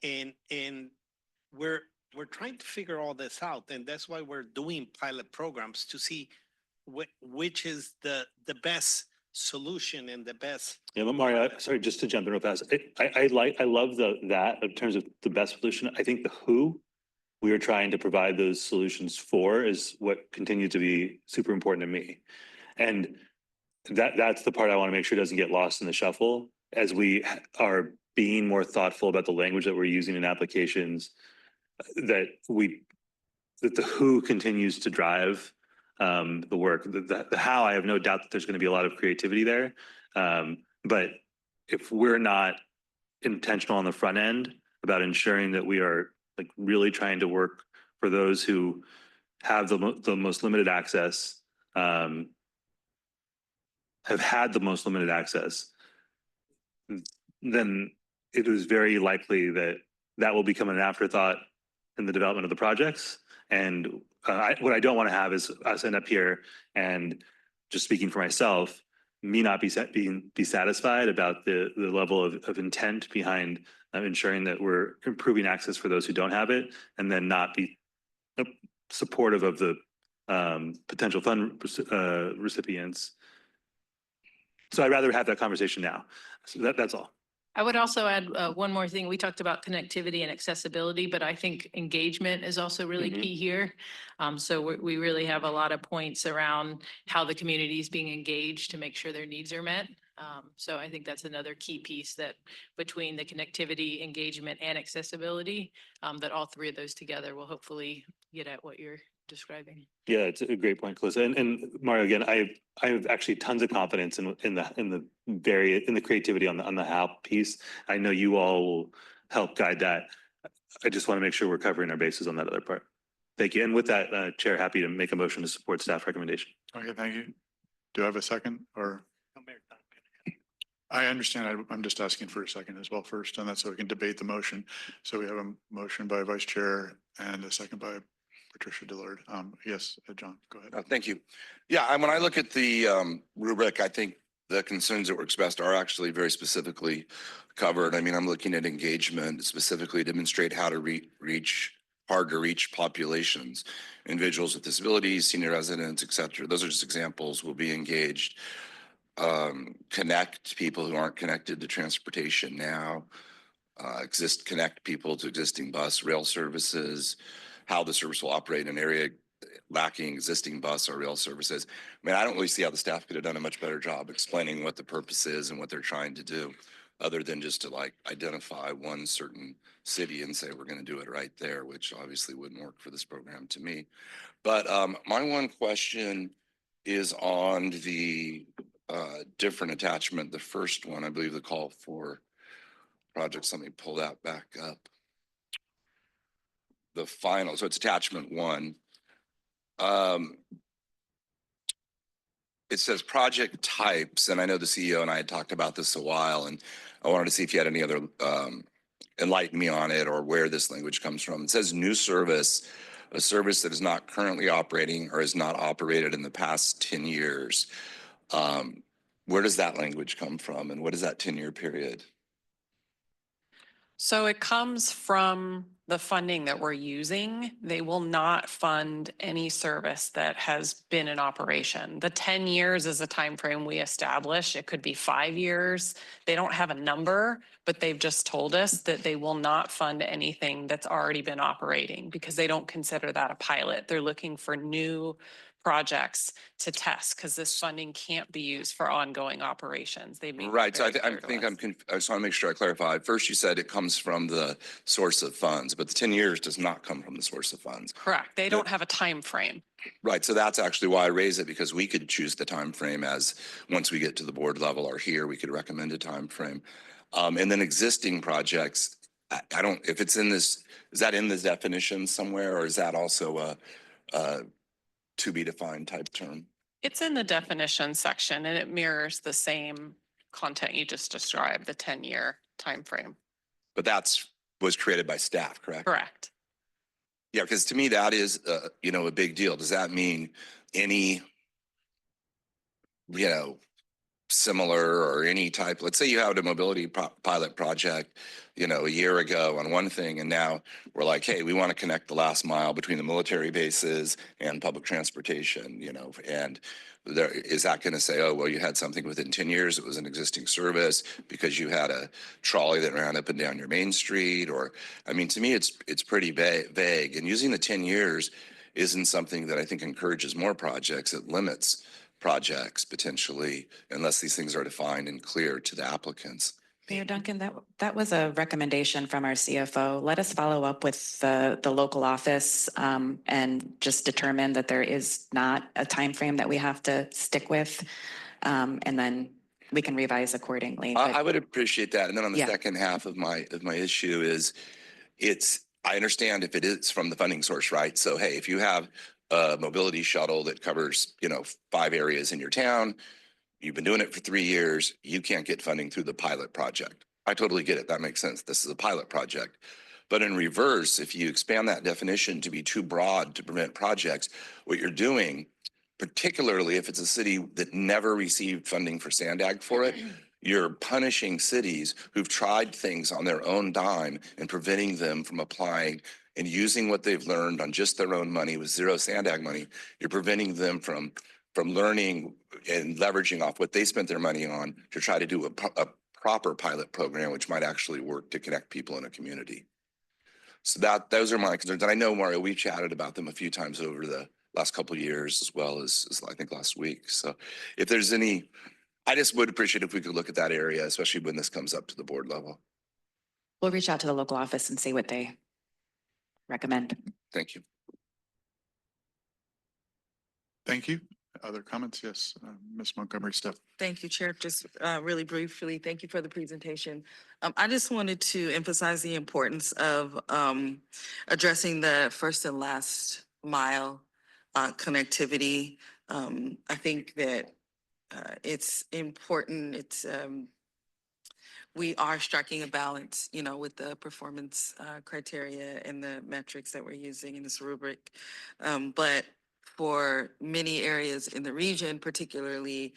And we're trying to figure all this out, and that's why we're doing pilot programs to see which is the best solution and the best. Yeah, but Mario, sorry, just to jump in real fast. I love that in terms of the best solution. I think the who we are trying to provide those solutions for is what continues to be super important to me, and that's the part I want to make sure doesn't get lost in the shuffle as we are being more thoughtful about the language that we're using in applications. That the who continues to drive the work. The how, I have no doubt that there's going to be a lot of creativity there. But if we're not intentional on the front end about ensuring that we are really trying to work for those who have the most limited access, have had the most limited access, then it is very likely that will become an afterthought in the development of the projects. And what I don't want to have is us end up here and, just speaking for myself, me not be satisfied about the level of intent behind ensuring that we're improving access for those who don't have it, and then not be supportive of the potential fund recipients. So I'd rather have that conversation now. So that's all. I would also add one more thing. We talked about connectivity and accessibility, but I think engagement is also really key here. So we really have a lot of points around how the community is being engaged to make sure their needs are met. So I think that's another key piece, that between the connectivity, engagement, and accessibility, that all three of those together will hopefully get at what you're describing. Yeah, it's a great point, Calissa. And Mario, again, I have actually tons of confidence in the creativity on the how piece. I know you all will help guide that. I just want to make sure we're covering our bases on that other part. Thank you. And with that, Chair, happy to make a motion to support staff recommendation. Okay, thank you. Do I have a second or? I understand. I'm just asking for a second as well first, and that's so we can debate the motion. So we have a motion by Vice Chair and a second by Patricia Dillard. Yes, John, go ahead. Thank you. Yeah, when I look at the rubric, I think the concerns that were expressed are actually very specifically covered. I mean, I'm looking at engagement, specifically demonstrate how to reach hard to reach populations, individuals with disabilities, senior residents, et cetera. Those are just examples. Will be engaged. Connect people who aren't connected to transportation now. Connect people to existing bus rail services, how the service will operate in an area lacking existing bus or rail services. I mean, I don't really see how the staff could have done a much better job explaining what the purpose is and what they're trying to do, other than just to like identify one certain city and say, we're going to do it right there, which obviously wouldn't work for this program to me. But my one question is on the different attachment. The first one, I believe the call for projects. Let me pull that back up. The final, so it's attachment 1. It says project types, and I know the CEO and I had talked about this a while, and I wanted to see if you had any other enlighten me on it or where this language comes from. It says new service, a service that is not currently operating or has not operated in the past 10 years. Where does that language come from, and what is that 10-year period? So it comes from the funding that we're using. They will not fund any service that has been in operation. The 10 years is a time frame we establish. It could be 5 years. They don't have a number, but they've just told us that they will not fund anything that's already been operating because they don't consider that a pilot. They're looking for new projects to test because this funding can't be used for ongoing operations. They make Right. So I just want to make sure I clarify. First, you said it comes from the source of funds, but the 10 years does not come from the source of funds. Correct. They don't have a time frame. Right. So that's actually why I raise it, because we could choose the time frame as once we get to the board level or here, we could recommend a time frame. And then existing projects, I don't, if it's in this, is that in this definition somewhere, or is that also a to be defined type term? It's in the definition section and it mirrors the same content you just described, the 10-year time frame. But was created by staff, correct? Correct. Yeah, because to me that is a big deal. Does that mean any similar or any type? Let's say you had a mobility pilot project a year ago on one thing, and now we're like, hey, we want to connect the last mile between the military bases and public transportation, and is that going to say, oh, well, you had something within 10 years, it was an existing service because you had a trolley that ran up and down your main street? Or, I mean, to me, it's pretty vague, and using the 10 years isn't something that I think encourages more projects. It limits projects potentially, unless these things are defined and clear to the applicants. Mayor Duncan, that was a recommendation from our CFO. Let us follow up with the local office and just determine that there is not a time frame that we have to stick with, and then we can revise accordingly. I would appreciate that. And then on the Yeah. second half of my issue is, I understand if it is from the funding source, right? So hey, if you have a mobility shuttle that covers 5 areas in your town, you've been doing it for 3 years, you can't get funding through the pilot project. I totally get it. That makes sense. This is a pilot project. But in reverse, if you expand that definition to be too broad to prevent projects, what you're doing, particularly if it's a city that never received funding for SANDAG for it, you're punishing cities who've tried things on their own dime and preventing them from applying and using what they've learned on just their own money with zero SANDAG money. You're preventing them from learning and leveraging off what they spent their money on to try to do a proper pilot program, which might actually work to connect people in a community. So those are my concerns. And I know, Mario, we chatted about them a few times over the last couple of years, as well as I think last week. So if there's any, I just would appreciate if we could look at that area, especially when this comes up to the board level. We'll reach out to the local office and see what they recommend. Thank you. Thank you. Other comments? Yes, Ms. Montgomery Steph. Thank you, Chair. Just really briefly, thank you for the presentation. I just wanted to emphasize the importance of addressing the first and last mile connectivity. I think that it's important. We are striking a balance, you know, with the performance criteria and the metrics that we're using in this rubric. But for many areas in the region, particularly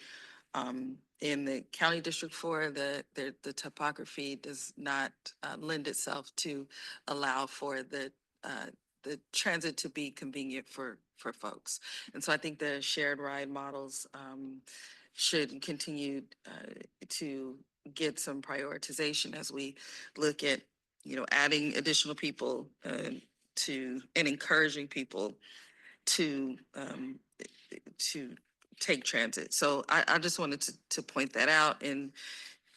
in the County District 4, the topography does not lend itself to allow for the transit to be convenient for folks. And so I think the shared ride models should continue to get some prioritization as we look at, you know, adding additional people to and encouraging people to take transit. So I just wanted to point that out. And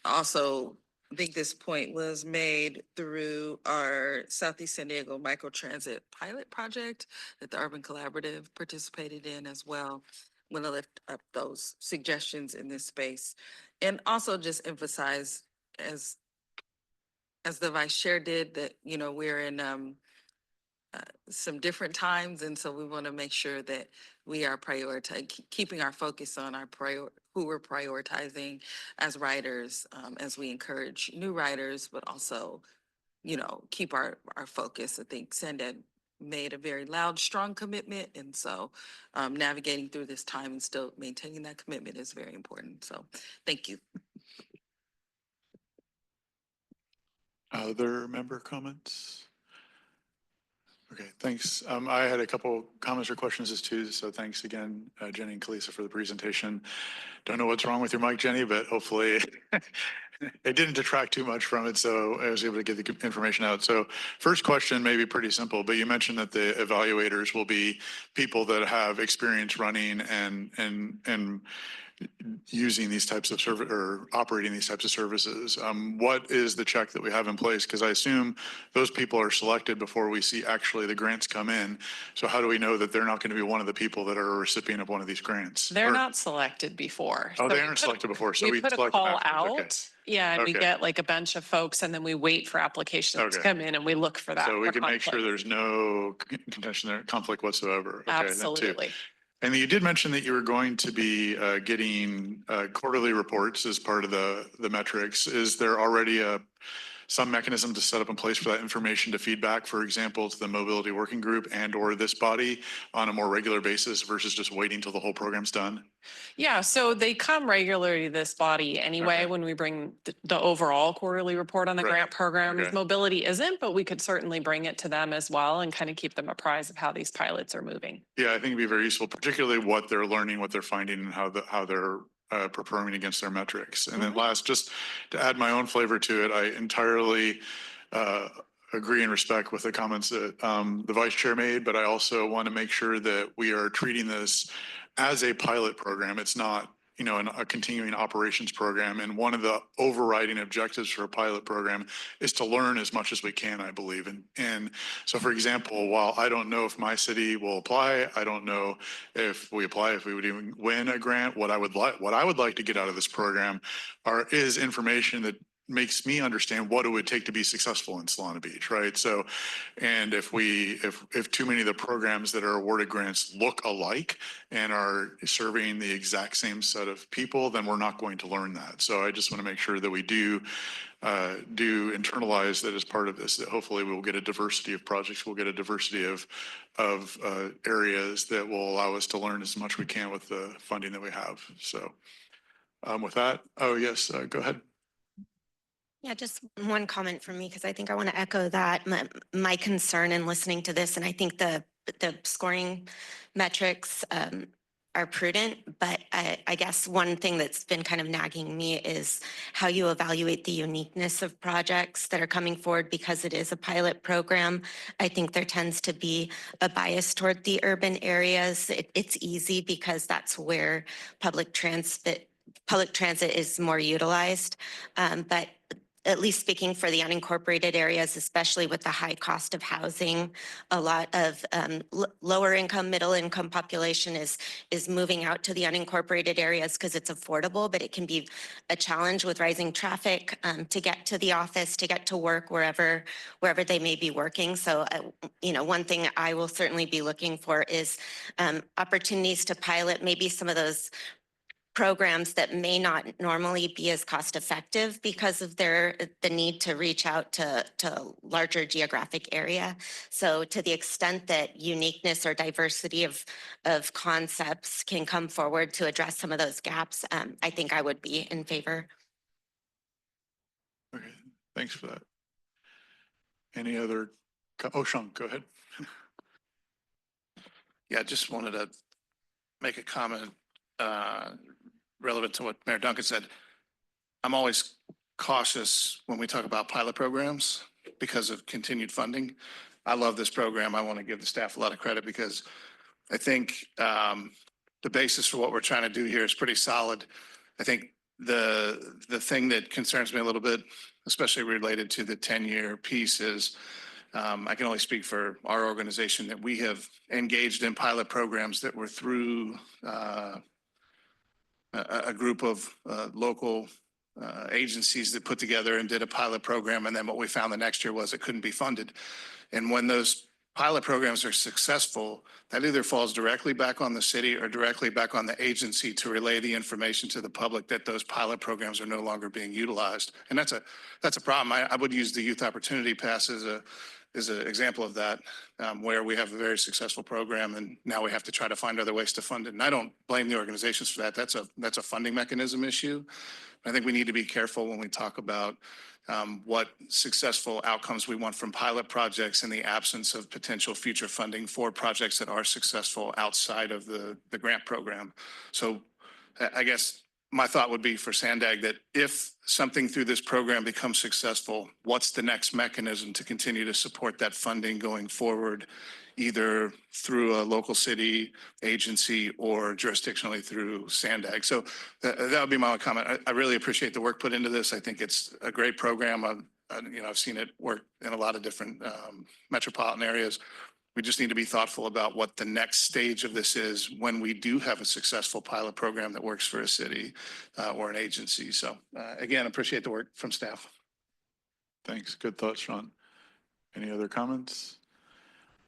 also, I think this point was made through our Southeast San Diego microtransit pilot project that the Urban Collaborative participated in as well. I'm gonna lift up those suggestions in this space. And also just emphasize, as the Vice Chair did, that, you know, we're in some different times, and so we want to make sure that we are keeping our focus on our who we're prioritizing as writers, as we encourage new writers, but also, you know, keep our focus. I think SANDAG made a very loud, strong commitment, and so navigating through this time and still maintaining that commitment is very important. So thank you. Other member comments? Okay, thanks. I had a couple comments or questions as too, so thanks again, Jenny and Kalisa, for the presentation. Don't know what's wrong with your mic, Jenny, but hopefully it didn't detract too much from it, so I was able to get the information out. So first question may be pretty simple, but you mentioned that the evaluators will be people that have experience running and using these types of service or operating these types of services. What is the check that we have in place? Because I assume those people are selected before we see actually the grants come in. So how do we know that they're not going to be one of the people that are a recipient of one of these grants? They're not selected before. Oh, So they aren't selected before. So we put a select call them afterwards. out. Okay. Yeah, and we Okay. get like a bunch of folks, and then we wait for applications to Okay. come in, and we look for that. So we for can make sure conflict. there's no contention there, conflict whatsoever. Okay, that too. Absolutely. And you did mention that you were going to be getting quarterly reports as part of the metrics. Is there already some mechanism to set up in place for that information to feedback, for example, to the mobility working group and or this body on a more regular basis versus just waiting till the whole program's done? Yeah, so they come regularly to this body anyway when we bring the overall quarterly report on the grant program. Okay. Mobility isn't, but we could certainly bring it to them as well and kind of keep them apprised of how these pilots are moving. Yeah, I think it'd be very useful, particularly what they're learning, what they're finding, and how they're performing against their metrics. And then last, just to add my own flavor to it, I entirely agree and respect with the comments that the vice chair made, but I also want to make sure that we are treating this as a pilot program. It's not, you know, a continuing operations program. And one of the overriding objectives for a pilot program is to learn as much as we can, I believe. And so, for example, while I don't know if my city will apply, I don't know if we apply, if we would even win a grant, what I would like to get out of this program is information that makes me understand what it would take to be successful in Solana Beach, right? So, and if too many of the programs that are awarded grants look alike and are serving the exact same set of people, then we're not going to learn that. So I just want to make sure that we do internalize that as part of this, that hopefully we'll get a diversity of projects, we'll get a diversity of areas that will allow us to learn as much we can with the funding that we have. So with that, oh yes, go ahead. Yeah, just one comment from me, because I think I want to echo that my concern in listening to this, and I think the scoring metrics are prudent, but I guess one thing that's been kind of nagging me is how you evaluate the uniqueness of projects that are coming forward, because it is a pilot program. I think there tends to be a bias toward the urban areas. It's easy because that's where public transit is more utilized, but at least speaking for the unincorporated areas, especially with the high cost of housing, a lot of lower income, middle income population is moving out to the unincorporated areas because it's affordable, but it can be a challenge with rising traffic to get to the office, to get to work wherever they may be working. So, one thing I will certainly be looking for is opportunities to pilot maybe some of those programs that may not normally be as cost effective because of the need to reach out to larger geographic area. So to the extent that uniqueness or diversity of concepts can come forward to address some of those gaps, I think I would be in favor. Okay, thanks for that. Any other, Sean, go ahead. Yeah, I just wanted to make a comment relevant to what Mayor Duncan said. I'm always cautious when we talk about pilot programs because of continued funding. I love this program. I want to give the staff a lot of credit because I think the basis for what we're trying to do here is pretty solid. I think the thing that concerns me a little bit, especially related to the 10-year piece, is I can only speak for our organization that we have engaged in pilot programs that were through a group of local agencies that put together and did a pilot program. And then what we found the next year was it couldn't be funded. And when those pilot programs are successful, that either falls directly back on the city or directly back on the agency to relay the information to the public that those pilot programs are no longer being utilized. And that's a problem. I would use the Youth Opportunity Pass as an example of that, where we have a very successful program and now we have to try to find other ways to fund it. And I don't blame the organizations for that. That's a funding mechanism issue. I think we need to be careful when we talk about what successful outcomes we want from pilot projects in the absence of potential future funding for projects that are successful outside of the grant program. So I guess my thought would be for SANDAG that if something through this program becomes successful, what's the next mechanism to continue to support that funding going forward, either through a local city agency or jurisdictionally through SANDAG? So that would be my comment. I really appreciate the work put into this. I think it's a great program. I've seen it work in a lot of different metropolitan areas. We just need to be thoughtful about what the next stage of this is when we do have a successful pilot program that works for a city or an agency. So again, appreciate the work from staff. Thanks. Good thoughts, Sean. Any other comments?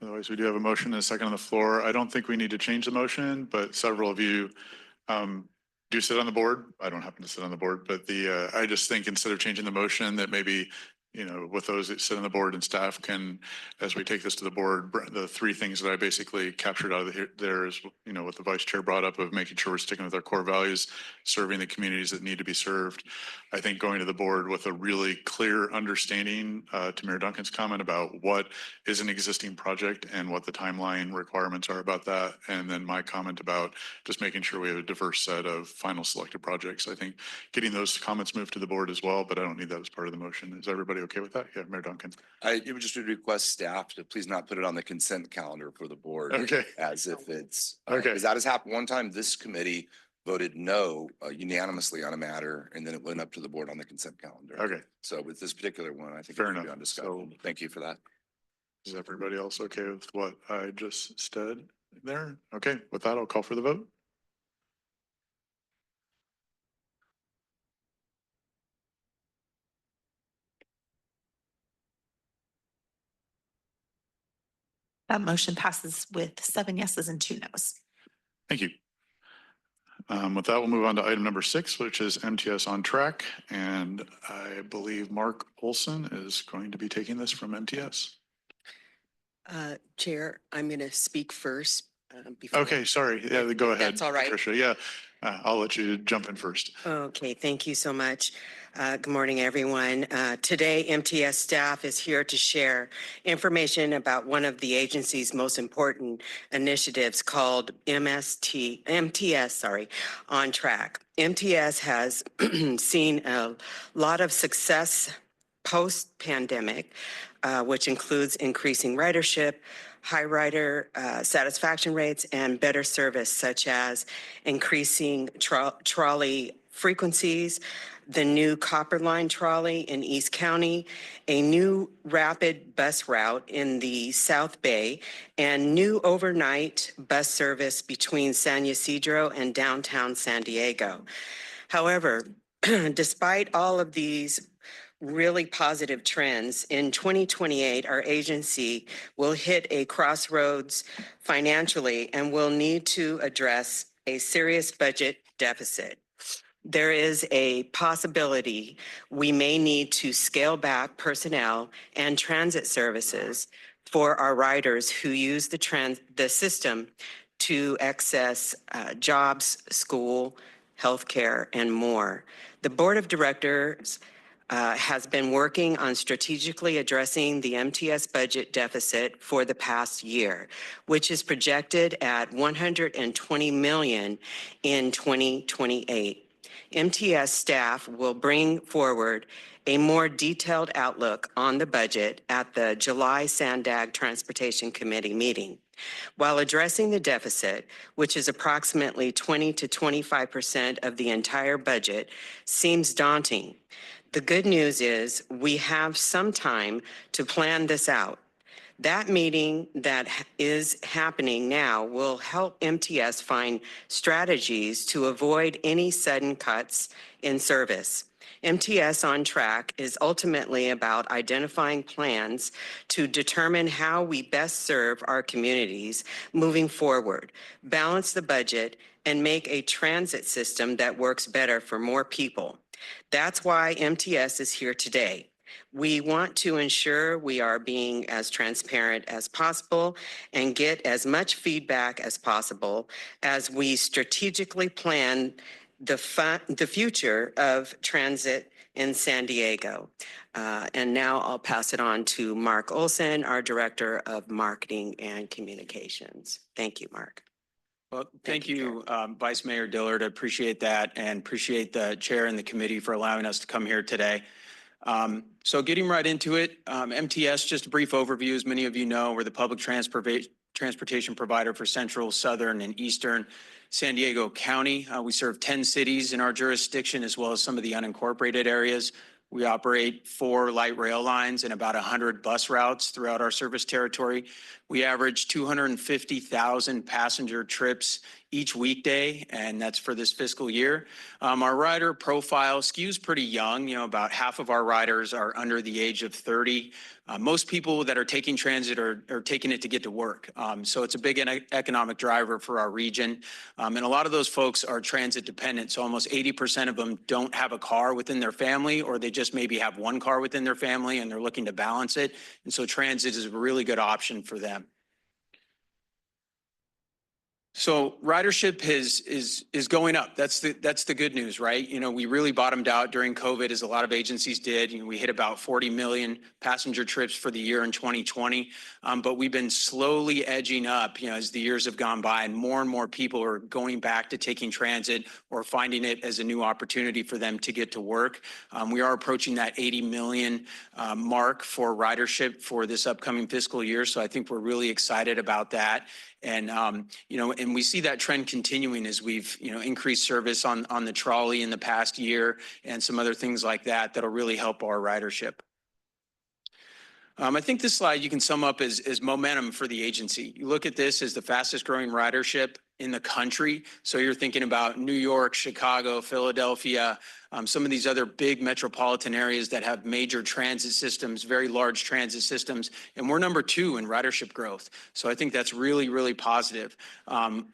Otherwise, we do have a motion and a second on the floor. I don't think we need to change the motion, but several of you do sit on the board. I don't happen to sit on the board, but I just think instead of changing the motion that maybe with those that sit on the board and staff can, as we take this to the board, the three things that I basically captured out of there is, what the vice chair brought up of making sure we're sticking with our core values, serving the communities that need to be served. I think going to the board with a really clear understanding to Mayor Duncan's comment about what is an existing project and what the timeline requirements are about that. And then my comment about just making sure we have a diverse set of final selected projects. I think getting those comments moved to the board as well, but I don't need that as part of the motion. Is everybody okay with that? Yeah, Mayor Duncan. I would just request staff to please not put it on the consent calendar for the board. Okay. As if it's, okay. Because that has happened one time. This committee voted no unanimously on a matter, and then it went up to the board on the consent calendar. Okay. So with this particular one, I think fair it enough. Be on discussion. So, thank you for that. Is everybody else okay with what I just said there? Okay, with that, I'll call for the vote. That motion passes with 7 yeses and 2 nos. Thank you. With that, we'll move on to item number 6, which is MTS on track. And I believe Mark Olson is going to be taking this from MTS. Chair, I'm going to speak first. Okay, sorry. Yeah, go ahead. That's all right. Patricia. Yeah, I'll let you jump in first. Okay, thank you so much. Good morning, everyone. Today, MTS staff is here to share information about one of the agency's most important initiatives called MTS on track. MTS has seen a lot of success post-pandemic, which includes increasing ridership, high rider satisfaction rates, and better service, such as increasing trolley frequencies, the new Copper Line trolley in East County, a new rapid bus route in the South Bay, and new overnight bus service between San Ysidro and downtown San Diego. However, despite all of these really positive trends, in 2028, our agency will hit a crossroads financially and will need to address a serious budget deficit. There is a possibility we may need to scale back personnel and transit services for our riders who use the system to access jobs, school, healthcare, and more. The Board of Directors has been working on strategically addressing the MTS budget deficit for the past year, which is projected at $120 million in 2028. MTS staff will bring forward a more detailed outlook on the budget at the July SANDAG Transportation Committee meeting. While addressing the deficit, which is approximately 20 to 25% of the entire budget, seems daunting, the good news is we have some time to plan this out. That meeting that is happening now will help MTS find strategies to avoid any sudden cuts in service. MTS on Track is ultimately about identifying plans to determine how we best serve our communities moving forward, balance the budget, and make a transit system that works better for more people. That's why MTS is here today. We want to ensure we are being as transparent as possible and get as much feedback as possible as we strategically plan the future of transit in San Diego. And now I'll pass it on to Mark Olson, our Director of Marketing and Communications. Thank you, Mark. Well, thank you, Vice Mayor Dillard. I appreciate that and appreciate the chair and the committee for allowing us to come here today. So getting right into it, MTS, just a brief overview. As many of you know, we're the public transportation provider for Central, Southern, and Eastern San Diego County. We serve 10 cities in our jurisdiction, as well as some of the unincorporated areas. We operate 4 light rail lines and about 100 bus routes throughout our service territory. We average 250,000 passenger trips each weekday, and that's for this fiscal year. Our rider profile skews pretty young. You know, about half of our riders are under the age of 30. Most people that are taking transit are taking it to get to work. So it's a big economic driver for our region. And a lot of those folks are transit dependent. So almost 80% of them don't have a car within their family, or they just maybe have one car within their family and they're looking to balance it. And so transit is a really good option for them. So ridership is going up. That's the good news, right? You know, we really bottomed out during COVID, as a lot of agencies did. You know, we hit about 40 million passenger trips for the year in 2020, but we've been slowly edging up, you know, as the years have gone by, and more people are going back to taking transit or finding it as a new opportunity for them to get to work. We are approaching that 80 million mark for ridership for this upcoming fiscal year, so I think we're really excited about that. And, you know, and we see that trend continuing as we've, you know, increased service on the trolley in the past year and some other things like that that'll really help our ridership. I think this slide you can sum up as momentum for the agency. You look at this as the fastest growing ridership in the country. So you're thinking about New York, Chicago, Philadelphia, some of these other big metropolitan areas that have major transit systems, very large transit systems, and we're number 2 in ridership growth. So I think that's really, really positive,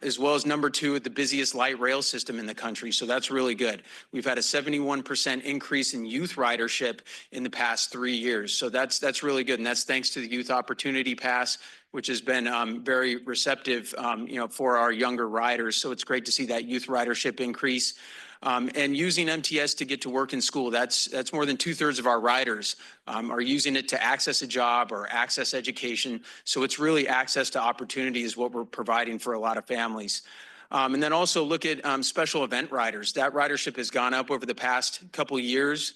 as well as number 2 at the busiest light rail system in the country. So that's really good. We've had a 71% increase in youth ridership in the past 3 years. So that's really good. And that's thanks to the Youth Opportunity Pass, which has been very receptive, you know, for our younger riders. So it's great to see that youth ridership increase. And using MTS to get to work in school, that's more than 2/3 of our riders are using it to access a job or access education. So it's really access to opportunity is what we're providing for a lot of families. And then also look at special event riders. That ridership has gone up over the past couple of years.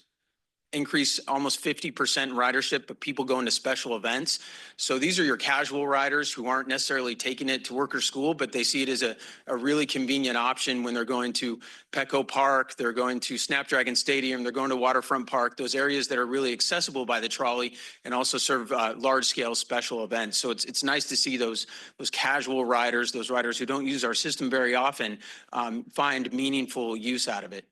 increase almost 50% ridership of people going to special events. So these are your casual riders who aren't necessarily taking it to work or school, but they see it as a really convenient option when they're going to Petco Park, they're going to Snapdragon Stadium, they're going to Waterfront Park, those areas that are really accessible by the trolley and also serve large-scale special events. So it's nice to see those casual riders, those riders who don't use our system very often, find meaningful use out of it.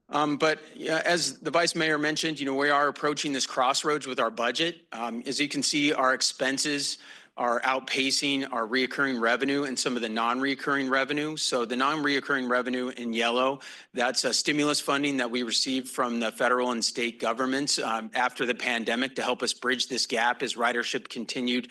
But as the Vice Mayor mentioned, we are approaching this crossroads with our budget. As you can see, our expenses are outpacing our reoccurring revenue and some of the non-reoccurring revenue. So the non-reoccurring revenue in yellow, that's a stimulus funding that we received from the federal and state governments after the pandemic to help us bridge this gap as ridership continued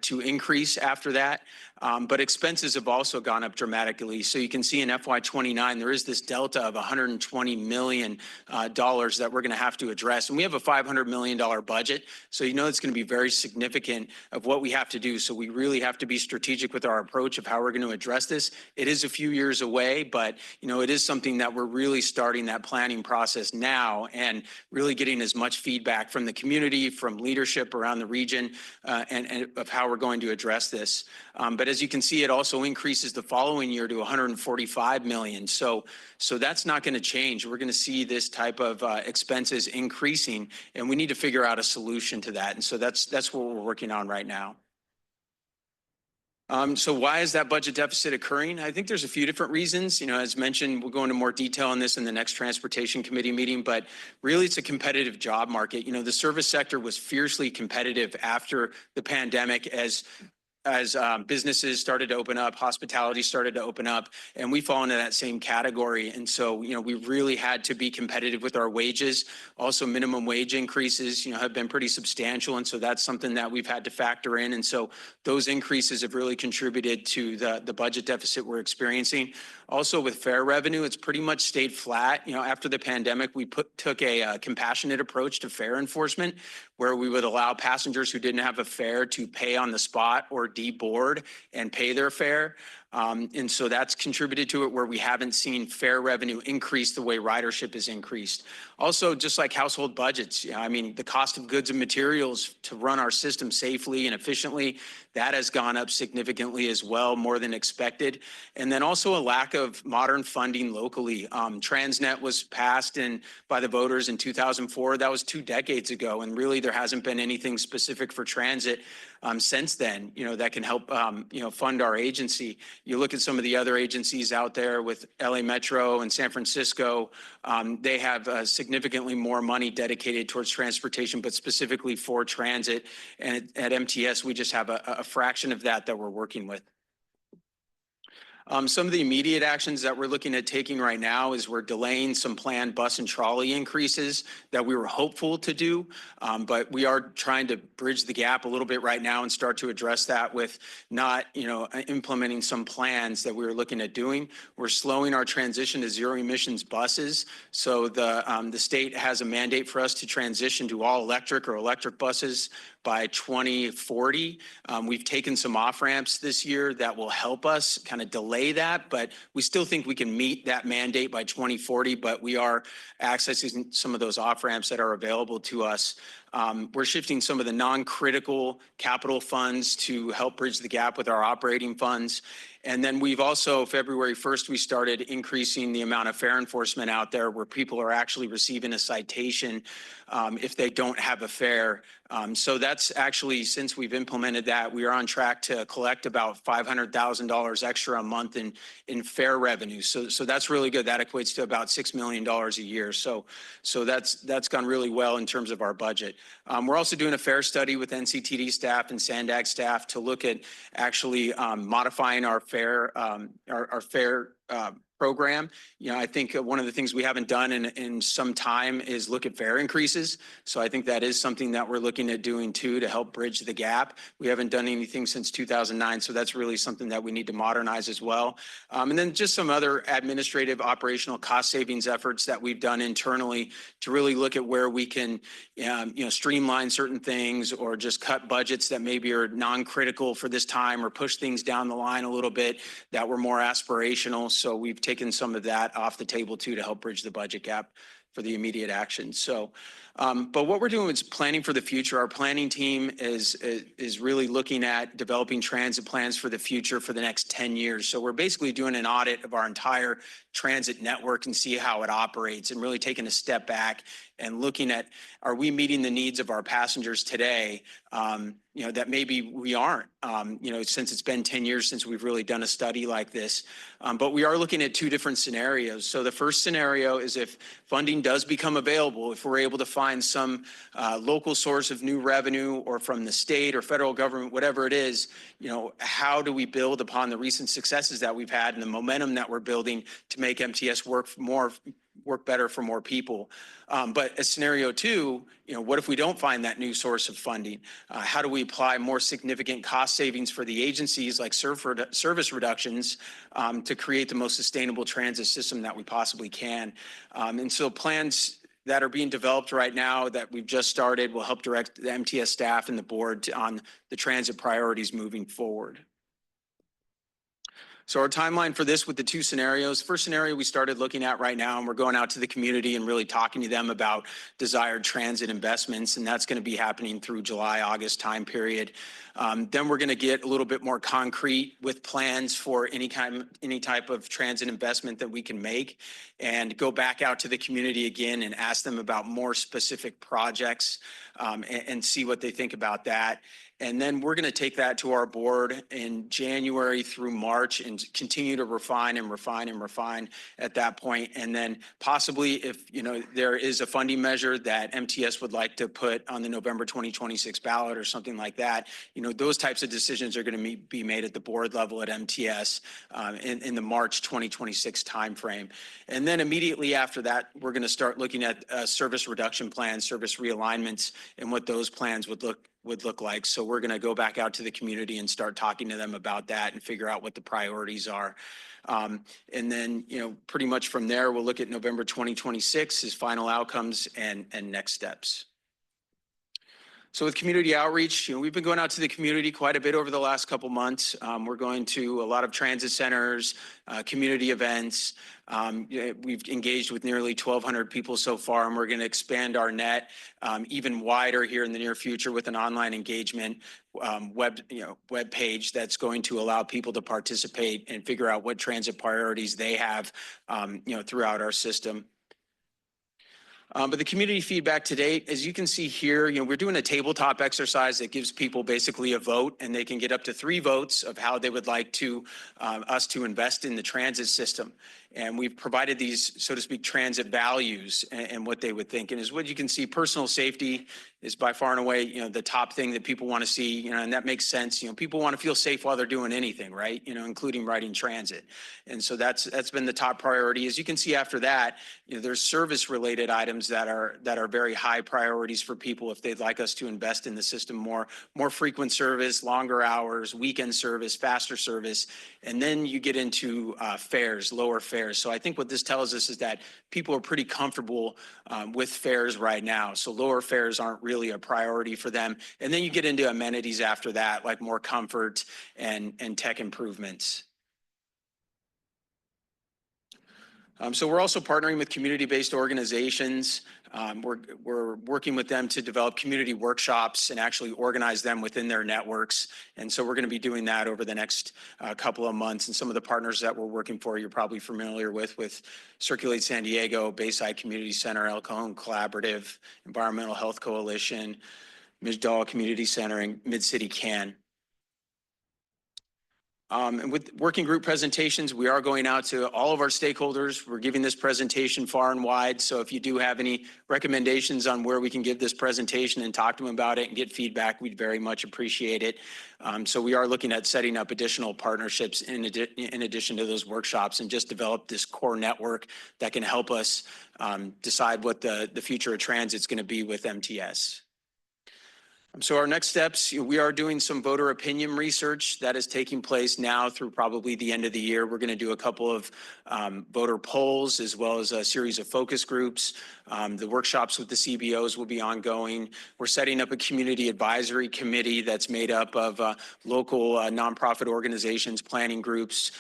to increase after that. But expenses have also gone up dramatically. So you can see in FY29, there is this delta of $120 million that we're going to have to address. And we have a $500 million budget. So it's going to be very significant of what we have to do. So we really have to be strategic with our approach of how we're going to address this. It is a few years away, but it is something that we're really starting that planning process now and really getting as much feedback from the community, from leadership around the region, and of how we're going to address this. But as you can see, it also increases the following year to $145 million. So that's not going to change. We're going to see this type of expenses increasing, and we need to figure out a solution to that. And so that's what we're working on right now. So why is that budget deficit occurring? I think there's a few different reasons. As mentioned, we'll go into more detail on this in the next Transportation Committee meeting, but really it's a competitive job market. The service sector was fiercely competitive after the pandemic as businesses started to open up, hospitality started to open up, and we fall into that same category. And so, we really had to be competitive with our wages. Also, minimum wage increases, have been pretty substantial. And so that's something that we've had to factor in. And so those increases have really contributed to the budget deficit we're experiencing. Also with fare revenue, it's pretty much stayed flat. After the pandemic, we took a compassionate approach to fare enforcement, where we would allow passengers who didn't have a fare to pay on the spot or deboard and pay their fare. And so that's contributed to it, where we haven't seen fare revenue increase the way ridership has increased. Also, just like household budgets, the cost of goods and materials to run our system safely and efficiently, that has gone up significantly as well, more than expected. And then also a lack of modern funding locally. Transnet was passed by the voters in 2004. That was 2 decades ago. And really, there hasn't been anything specific for transit since then, that can help, fund our agency. You look at some of the other agencies out there with LA Metro and San Francisco, they have significantly more money dedicated towards transportation, but specifically for transit. And at MTS, we just have a fraction of that we're working with. Some of the immediate actions that we're looking at taking right now is we're delaying some planned bus and trolley increases that we were hopeful to do, but we are trying to bridge the gap a little bit right now and start to address that with not, implementing some plans that we were looking at doing. We're slowing our transition to zero emissions buses. So the state has a mandate for us to transition to all electric or electric buses by 2040. We've taken some off ramps this year that will help us kind of delay that, but we still think we can meet that mandate by 2040, but we are accessing some of those off ramps that are available to us. We're shifting some of the non-critical capital funds to help bridge the gap with our operating funds. And then we've also, February 1st, we started increasing the amount of fare enforcement out there, where people are actually receiving a citation if they don't have a fare. So that's actually, since we've implemented that, we are on track to collect about $500,000 extra a month in fare revenue. So that's really good. That equates to about $6 million a year. So that's gone really well in terms of our budget. We're also doing a fare study with NCTD staff and SANDAG staff to look at actually modifying our fare program. I think one of the things we haven't done in some time is look at fare increases. So I think that is something that we're looking at doing too, to help bridge the gap. We haven't done anything since 2009. So that's really something that we need to modernize as well. And then just some other administrative operational cost savings efforts that we've done internally to really look at where we can, streamline certain things, or just cut budgets that maybe are non-critical for this time, or push things down the line a little bit that were more aspirational. So we've taken some of that off the table too to help bridge the budget gap for the immediate action. So, but what we're doing is planning for the future. Our planning team is really looking at developing transit plans for the future for the next 10 years. So we're basically doing an audit of our entire transit network and see how it operates, and really taking a step back and looking at, are we meeting the needs of our passengers today? You know, that maybe we aren't, you know, since it's been 10 years since we've really done a study like this. But we are looking at two different scenarios. So the first scenario is if funding does become available, if we're able to find some local source of new revenue, or from the state or federal government, whatever it is, you know, how do we build upon the recent successes that we've had and the momentum that we're building to make MTS work better for more people? But as scenario two, you know, what if we don't find that new source of funding? How do we apply more significant cost savings for the agencies, like service reductions, to create the most sustainable transit system that we possibly can? And so plans that are being developed right now that we've just started will help direct the MTS staff and the board on the transit priorities moving forward. So our timeline for this with the two scenarios, first scenario we started looking at right now, and we're going out to the community and really talking to them about desired transit investments, and that's going to be happening through July, August time period. Then we're going to get a little bit more concrete with plans for any type of transit investment that we can make, and go back out to the community again and ask them about more specific projects, and see what they think about that. And then we're going to take that to our board in January through March and continue to refine and refine and refine at that point. And then possibly, if you know there is a funding measure that MTS would like to put on the November 2026 ballot or something like that, you know, those types of decisions are going to be made at the board level at MTS in the March 2026 timeframe. And then immediately after that, we're going to start looking at service reduction plans, service realignments, and what those plans would look like. So we're going to go back out to the community and start talking to them about that and figure out what the priorities are. And then, you know, pretty much from there, we'll look at November 2026 as final outcomes and next steps. So with community outreach, you know, we've been going out to the community quite a bit over the last couple months. We're going to a lot of transit centers, community events. We've engaged with nearly 1,200 people so far, and we're going to expand our net even wider here in the near future with an online engagement web page that's going to allow people to participate and figure out what transit priorities they have, you know, throughout our system. But the community feedback to date, as you can see here, you know, we're doing a tabletop exercise that gives people basically a vote, and they can get up to 3 votes of how they would like to us to invest in the transit system. And we've provided these, so to speak, transit values and what they would think. And as what you can see, personal safety is by far and away, you know, the top thing that people want to see, you know, and that makes sense. You know, people want to feel safe while they're doing anything, right? You know, including riding transit. And so that's been the top priority. As you can see after that, you know, there's service related items that are very high priorities for people if they'd like us to invest in the system more frequent service, longer hours, weekend service, faster service. And then you get into fares, lower fares. So I think what this tells us is that people are pretty comfortable with fares right now. So lower fares aren't really a priority for them. And then you get into amenities after that, like more comfort and tech improvements. So we're also partnering with community-based organizations. We're working with them to develop community workshops and actually organize them within their networks. And so we're going to be doing that over the next couple of months. And some of the partners that we're working for, you're probably familiar with Circulate San Diego, Bayside Community Center, El Cajon Collaborative, Environmental Health Coalition, Mijdal Community Center, and Mid-City CAN. And with working group presentations, we are going out to all of our stakeholders. We're giving this presentation far and wide. So if you do have any recommendations on where we can give this presentation and talk to them about it and get feedback, we'd very much appreciate it. So we are looking at setting up additional partnerships in addition to those workshops, and just develop this core network that can help us decide what the future of transit is going to be with MTS. So our next steps, we are doing some voter opinion research that is taking place now through probably the end of the year. We're going to do a couple of voter polls as well as a series of focus groups. The workshops with the CBOs will be ongoing. We're setting up a community advisory committee that's made up of local nonprofit organizations, planning groups,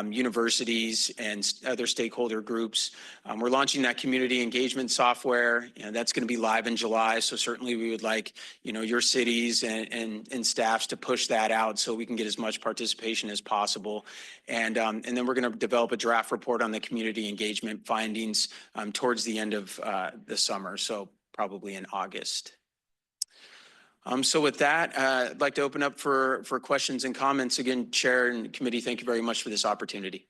universities, and other stakeholder groups. We're launching that community engagement software, and that's going to be live in July. So certainly we would like, your cities and staffs to push that out so we can get as much participation as possible. And then we're going to develop a draft report on the community engagement findings towards the end of the summer, so probably in August. So with that, I'd like to open up for questions and comments. Again, Chair and Committee, thank you very much for this opportunity.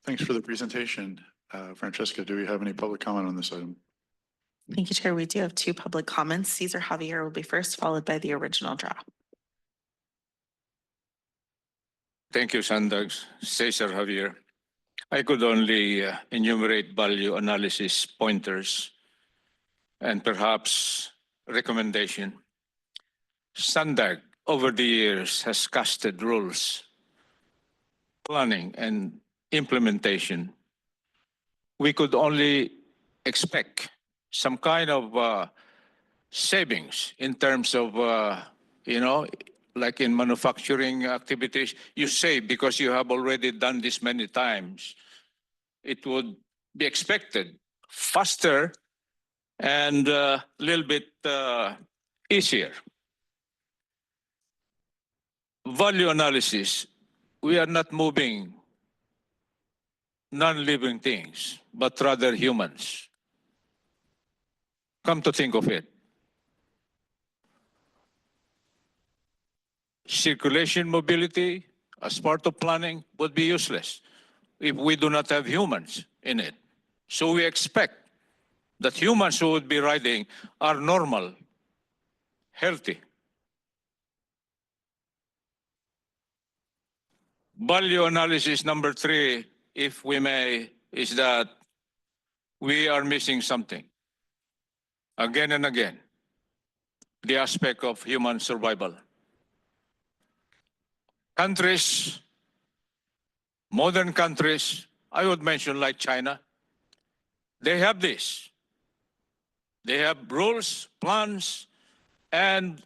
Thanks for the presentation. Francesca, do we have any public comment on this item? Thank you, Chair. We do have 2 public comments. Cesar Javier will be first, followed by the original draft. Thank you, SANDAG. Cesar Javier. I could only enumerate value analysis pointers and perhaps recommendation. SANDAG over the years has casted rules, planning and implementation. We could only expect some kind of savings in terms of, like in manufacturing activities, you save because you have already done this many times. It would be expected faster and a little bit easier. Value analysis, we are not moving non-living things, but rather humans. Come to think of it, circulation mobility as part of planning would be useless if we do not have humans in it. So we expect that humans who would be riding are normal, healthy. Value analysis number 3, if we may, is that we are missing something. Again and again, the aspect of human survival. Countries, modern countries, I would mention like China, they have this. They have rules, plans, and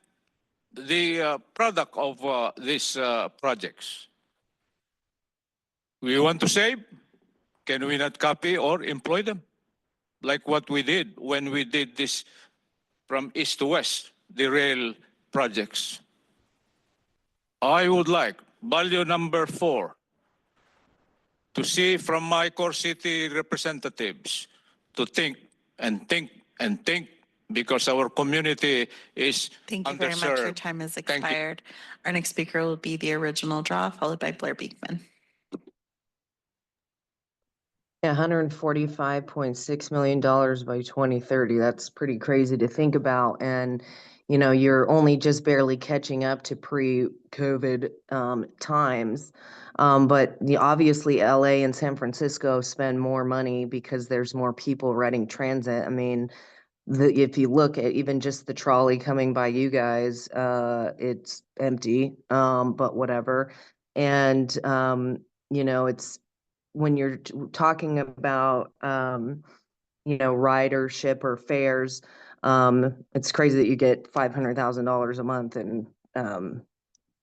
the product of these projects. We want to save, can we not copy or employ them? Like what we did when we did this from east to west, the rail projects. I would like value number 4 to see from my core city representatives to think and think and think because our community is Thank you very much. Your underserved. time has expired. Our next speaker will be the original draw, followed by Blair Beekman. $145.6 million by 2030. That's pretty crazy to think about. And, you're only just barely catching up to pre-COVID times. But obviously LA and San Francisco spend more money because there's more people riding transit. I mean, if you look at even just the trolley coming by you guys, it's empty, but whatever. And, it's when you're talking about, ridership or fares, it's crazy that you get $500,000 a month in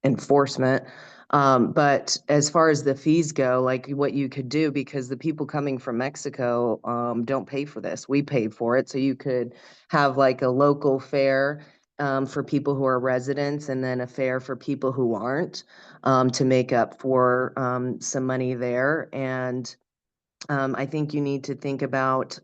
enforcement. But as far as the fees go, like what you could do, because the people coming from Mexico don't pay for this, we pay for it. So you could have like a local fare for people who are residents and then a fare for people who aren't to make up for some money there. And I think you need to think about,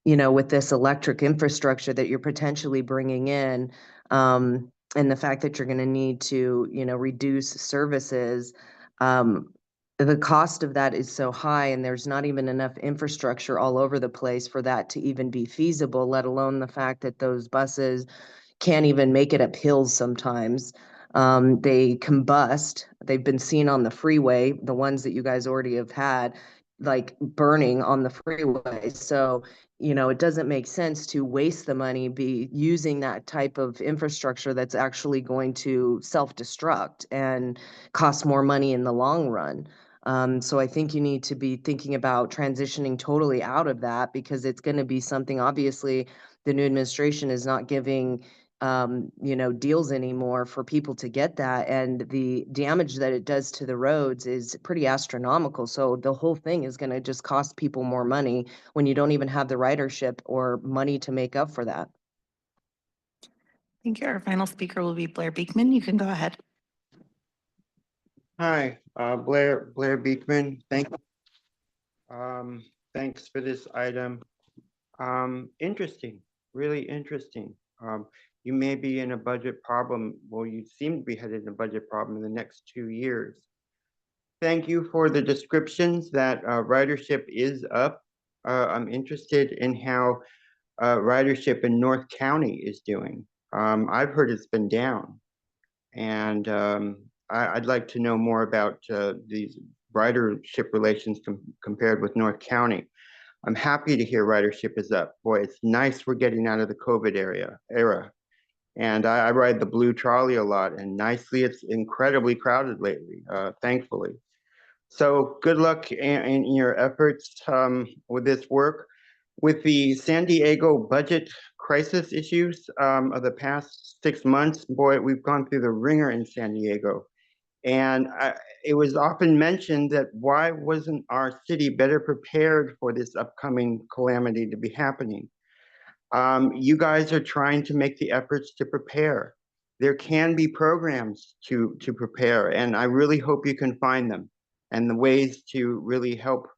with this electric infrastructure that you're potentially bringing in, and the fact that you're going to need to, reduce services, the cost of that is so high, and there's not even enough infrastructure all over the place for that to even be feasible, let alone the fact that those buses can't even make it up hills sometimes. They combust. They've been seen on the freeway, the ones that you guys already have had, like burning on the freeway. So, you know, it doesn't make sense to waste the money be using that type of infrastructure that's actually going to self-destruct and cost more money in the long run. So I think you need to be thinking about transitioning totally out of that, because it's going to be something, obviously, the new administration is not giving you know, deals anymore for people to get that. And the damage that it does to the roads is pretty astronomical. So the whole thing is going to just cost people more money when you don't even have the ridership or money to make up for that. Thank you. Our final speaker will be Blair Beekman. You can go ahead. Hi, Blair Beekman. Thanks for this item. Interesting, really interesting. You may be in a budget problem. Well, you seem to be headed in a budget problem in the next 2 years. Thank you for the descriptions that ridership is up. I'm interested in how ridership in North County is doing. I've heard it's been down. And I'd like to know more about these ridership relations compared with North County. I'm happy to hear ridership is up. Boy, it's nice we're getting out of the COVID era. And I ride the blue trolley a lot, and nicely, it's incredibly crowded lately, thankfully. So good luck in your efforts with this work. With the San Diego budget crisis issues of the past 6 months, boy, we've gone through the ringer in San Diego. And it was often mentioned that why wasn't our city better prepared for this upcoming calamity to be happening? You guys are trying to make the efforts to prepare. There can be programs to prepare, and I really hope you can find them and the ways to really help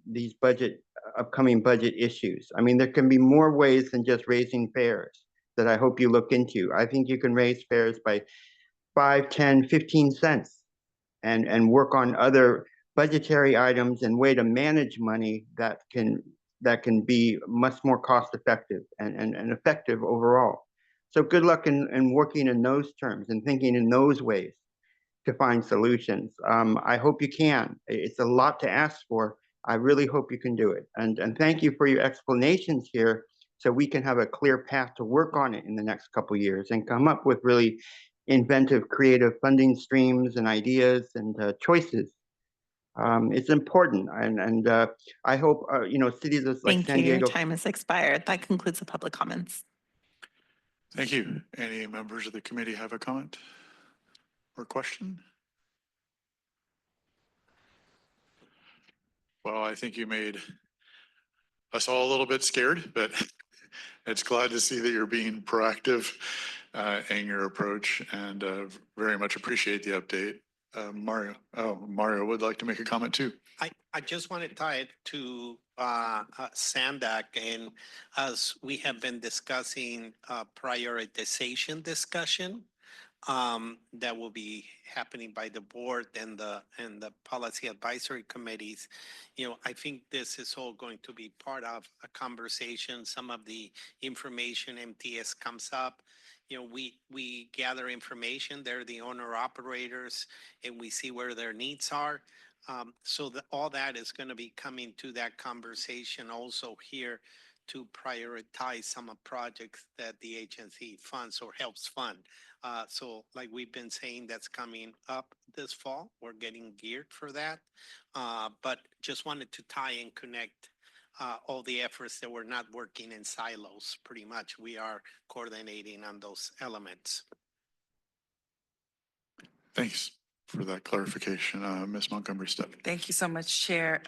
these upcoming budget issues. I mean, there can be more ways than just raising fares that I hope you look into. I think you can raise fares by 5, 10, 15 cents and work on other budgetary items and way to manage money that can be much more cost effective and effective overall. So good luck in working in those terms and thinking in those ways to find solutions. I hope you can. It's a lot to ask for. I really hope you can do it. And thank you for your explanations here, so we can have a clear path to work on it in the next couple of years and come up with really inventive, creative funding streams and ideas and choices. It's important, and I hope cities like San Diego. Your time has expired. That concludes the public comments. Thank you. Any members of the committee have a comment or question? Well, I think you made us all a little bit scared, but it's glad to see that you're being proactive in your approach, and very much appreciate the update. Mario would like to make a comment too. I just want to tie it to SANDAG, and as we have been discussing prioritization discussion that will be happening by the board and the policy advisory committees. I think this is all going to be part of a conversation. Some of the information MTS comes up. We gather information. They're the owner operators, and we see where their needs are. So all that is going to be coming to that conversation also here to prioritize some of projects that the agency funds or helps fund. So like we've been saying, that's coming up this fall. We're getting geared for that. But just wanted to tie and connect all the efforts that we're not working in silos. Pretty much we are coordinating on those elements. Thanks for that clarification, Ms. Montgomery-Stepp. Thank you so much, Chair.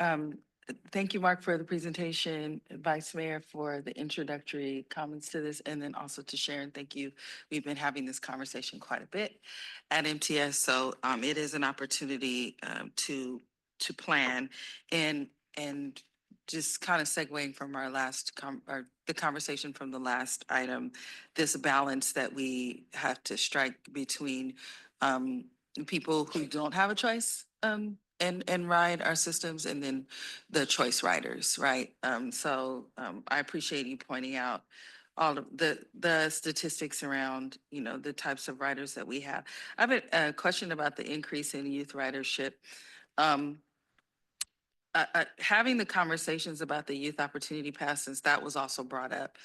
Thank you, Mark, for the presentation, Vice Mayor for the introductory comments to this, and then also to Sharon. Thank you. We've been having this conversation quite a bit at MTS, so it is an opportunity to plan and just kind of segueing from our last the conversation from the last item, this balance that we have to strike between people who don't have a choice and ride our systems, and then the choice riders, right? So I appreciate you pointing out all of the statistics around, the types of riders that we have. I have a question about the increase in youth ridership. having the conversations about the youth opportunity pass, since that was also brought up,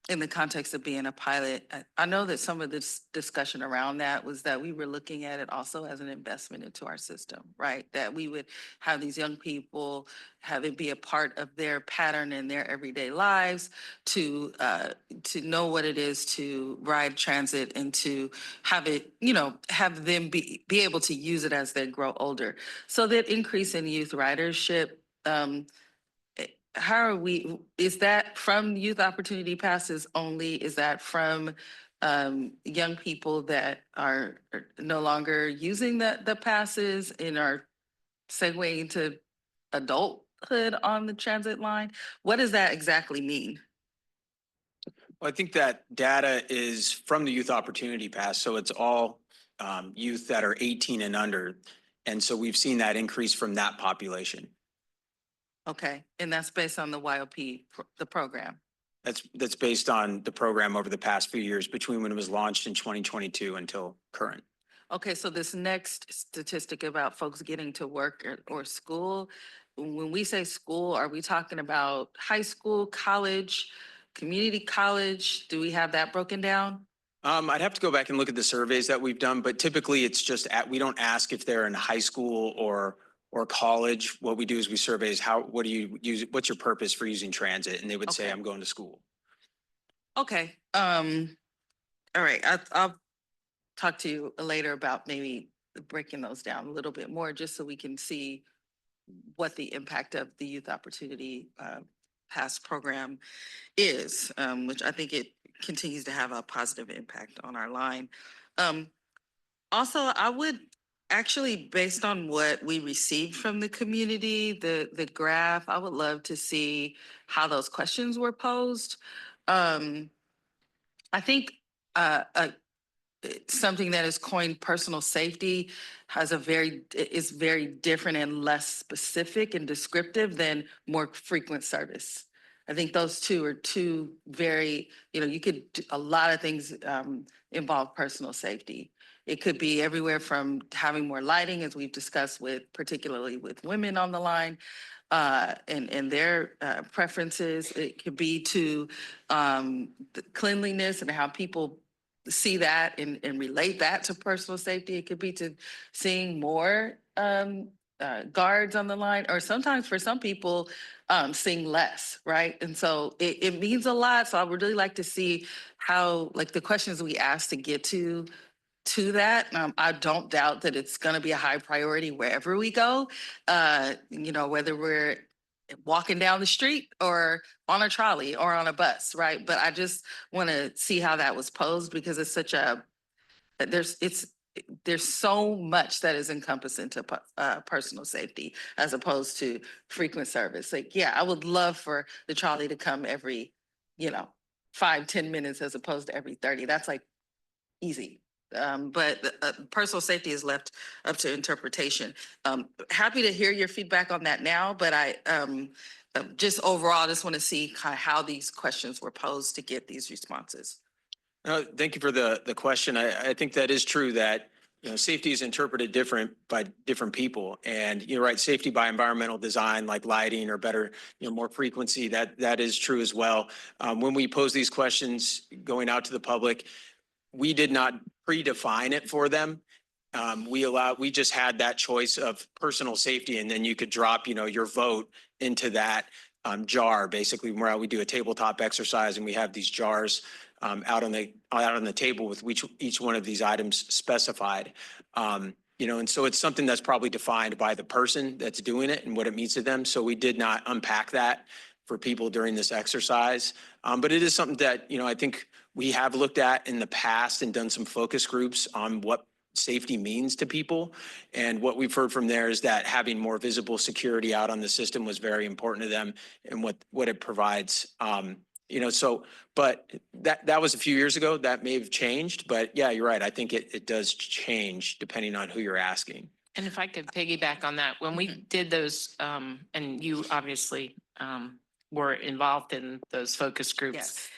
in the context of being a pilot, I know that some of this discussion around that was that we were looking at it also as an investment into our system, right? That we would have these young people, have it be a part of their pattern in their everyday lives to know what it is to ride transit and to have it, have them be able to use it as they grow older. So that increase in youth ridership, how are we, is that from youth opportunity passes only? Is that from young people that are no longer using the passes and are segueing to adulthood on the transit line? What does that exactly mean? Well, I think that data is from the Youth Opportunity Pass, so it's all youth that are 18 and under. And so we've seen that increase from that population. Okay, and that's based on the YOP, the program? That's based on the program over the past few years between when it was launched in 2022 until current. Okay, so this next statistic about folks getting to work or school, when we say school, are we talking about high school, college, community college? Do we have that broken down? I'd have to go back and look at the surveys that we've done, but typically it's just we don't ask if they're in high school or college. What we do is we survey is what do you use? What's your purpose for using transit? And they would say, I'm going to school. Okay. All right. I'll talk to you later about maybe breaking those down a little bit more, just so we can see what the impact of the Youth Opportunity Pass program is, which I think it continues to have a positive impact on our line. Also, I would actually, based on what we received from the community, the graph, I would love to see how those questions were posed. I think something that is coined personal safety is very different and less specific and descriptive than more frequent service. I think those two are two very, you could do a lot of things involve personal safety. It could be everywhere from having more lighting, as we've discussed particularly with women on the line, and their preferences. It could be to the cleanliness and how people see that and relate that to personal safety. It could be to seeing more guards on the line, or sometimes for some people, seeing less, right? And so it means a lot. So I would really like to see how, like, the questions we ask to get to that. I don't doubt that it's going to be a high priority wherever we go, whether we're walking down the street or on a trolley or on a bus, right? But I just want to see how that was posed, because it's such there's so much that is encompassed into personal safety as opposed to frequent service. Like, yeah, I would love for the trolley to come every, 5-10 minutes as opposed to every 30. That's like easy. But personal safety is left up to interpretation. Happy to hear your feedback on that now, but I just overall just want to see kind of how these questions were posed to get these responses. Thank you for the question. I think that is true that safety is interpreted different by different people, and you're right. Safety by environmental design, like lighting or better, more frequency. That is true as well. When we pose these questions going out to the public, we did not predefine it for them. We just had that choice of personal safety, and then you could drop, your vote into that jar. Basically, where we do a tabletop exercise, and we have these jars out on the table with each one of these items specified. And so it's something that's probably defined by the person that's doing it and what it means to them. So we did not unpack that for people during this exercise. But it is something that, I think we have looked at in the past and done some focus groups on what safety means to people. And what we've heard from there is that having more visible security out on the system was very important to them and what it provides. But that was a few years ago. That may have changed, but yeah, you're right. I think it does change depending on who you're asking. And if I could piggyback on that, when we did those, and you obviously were involved in those focus groups. Yes.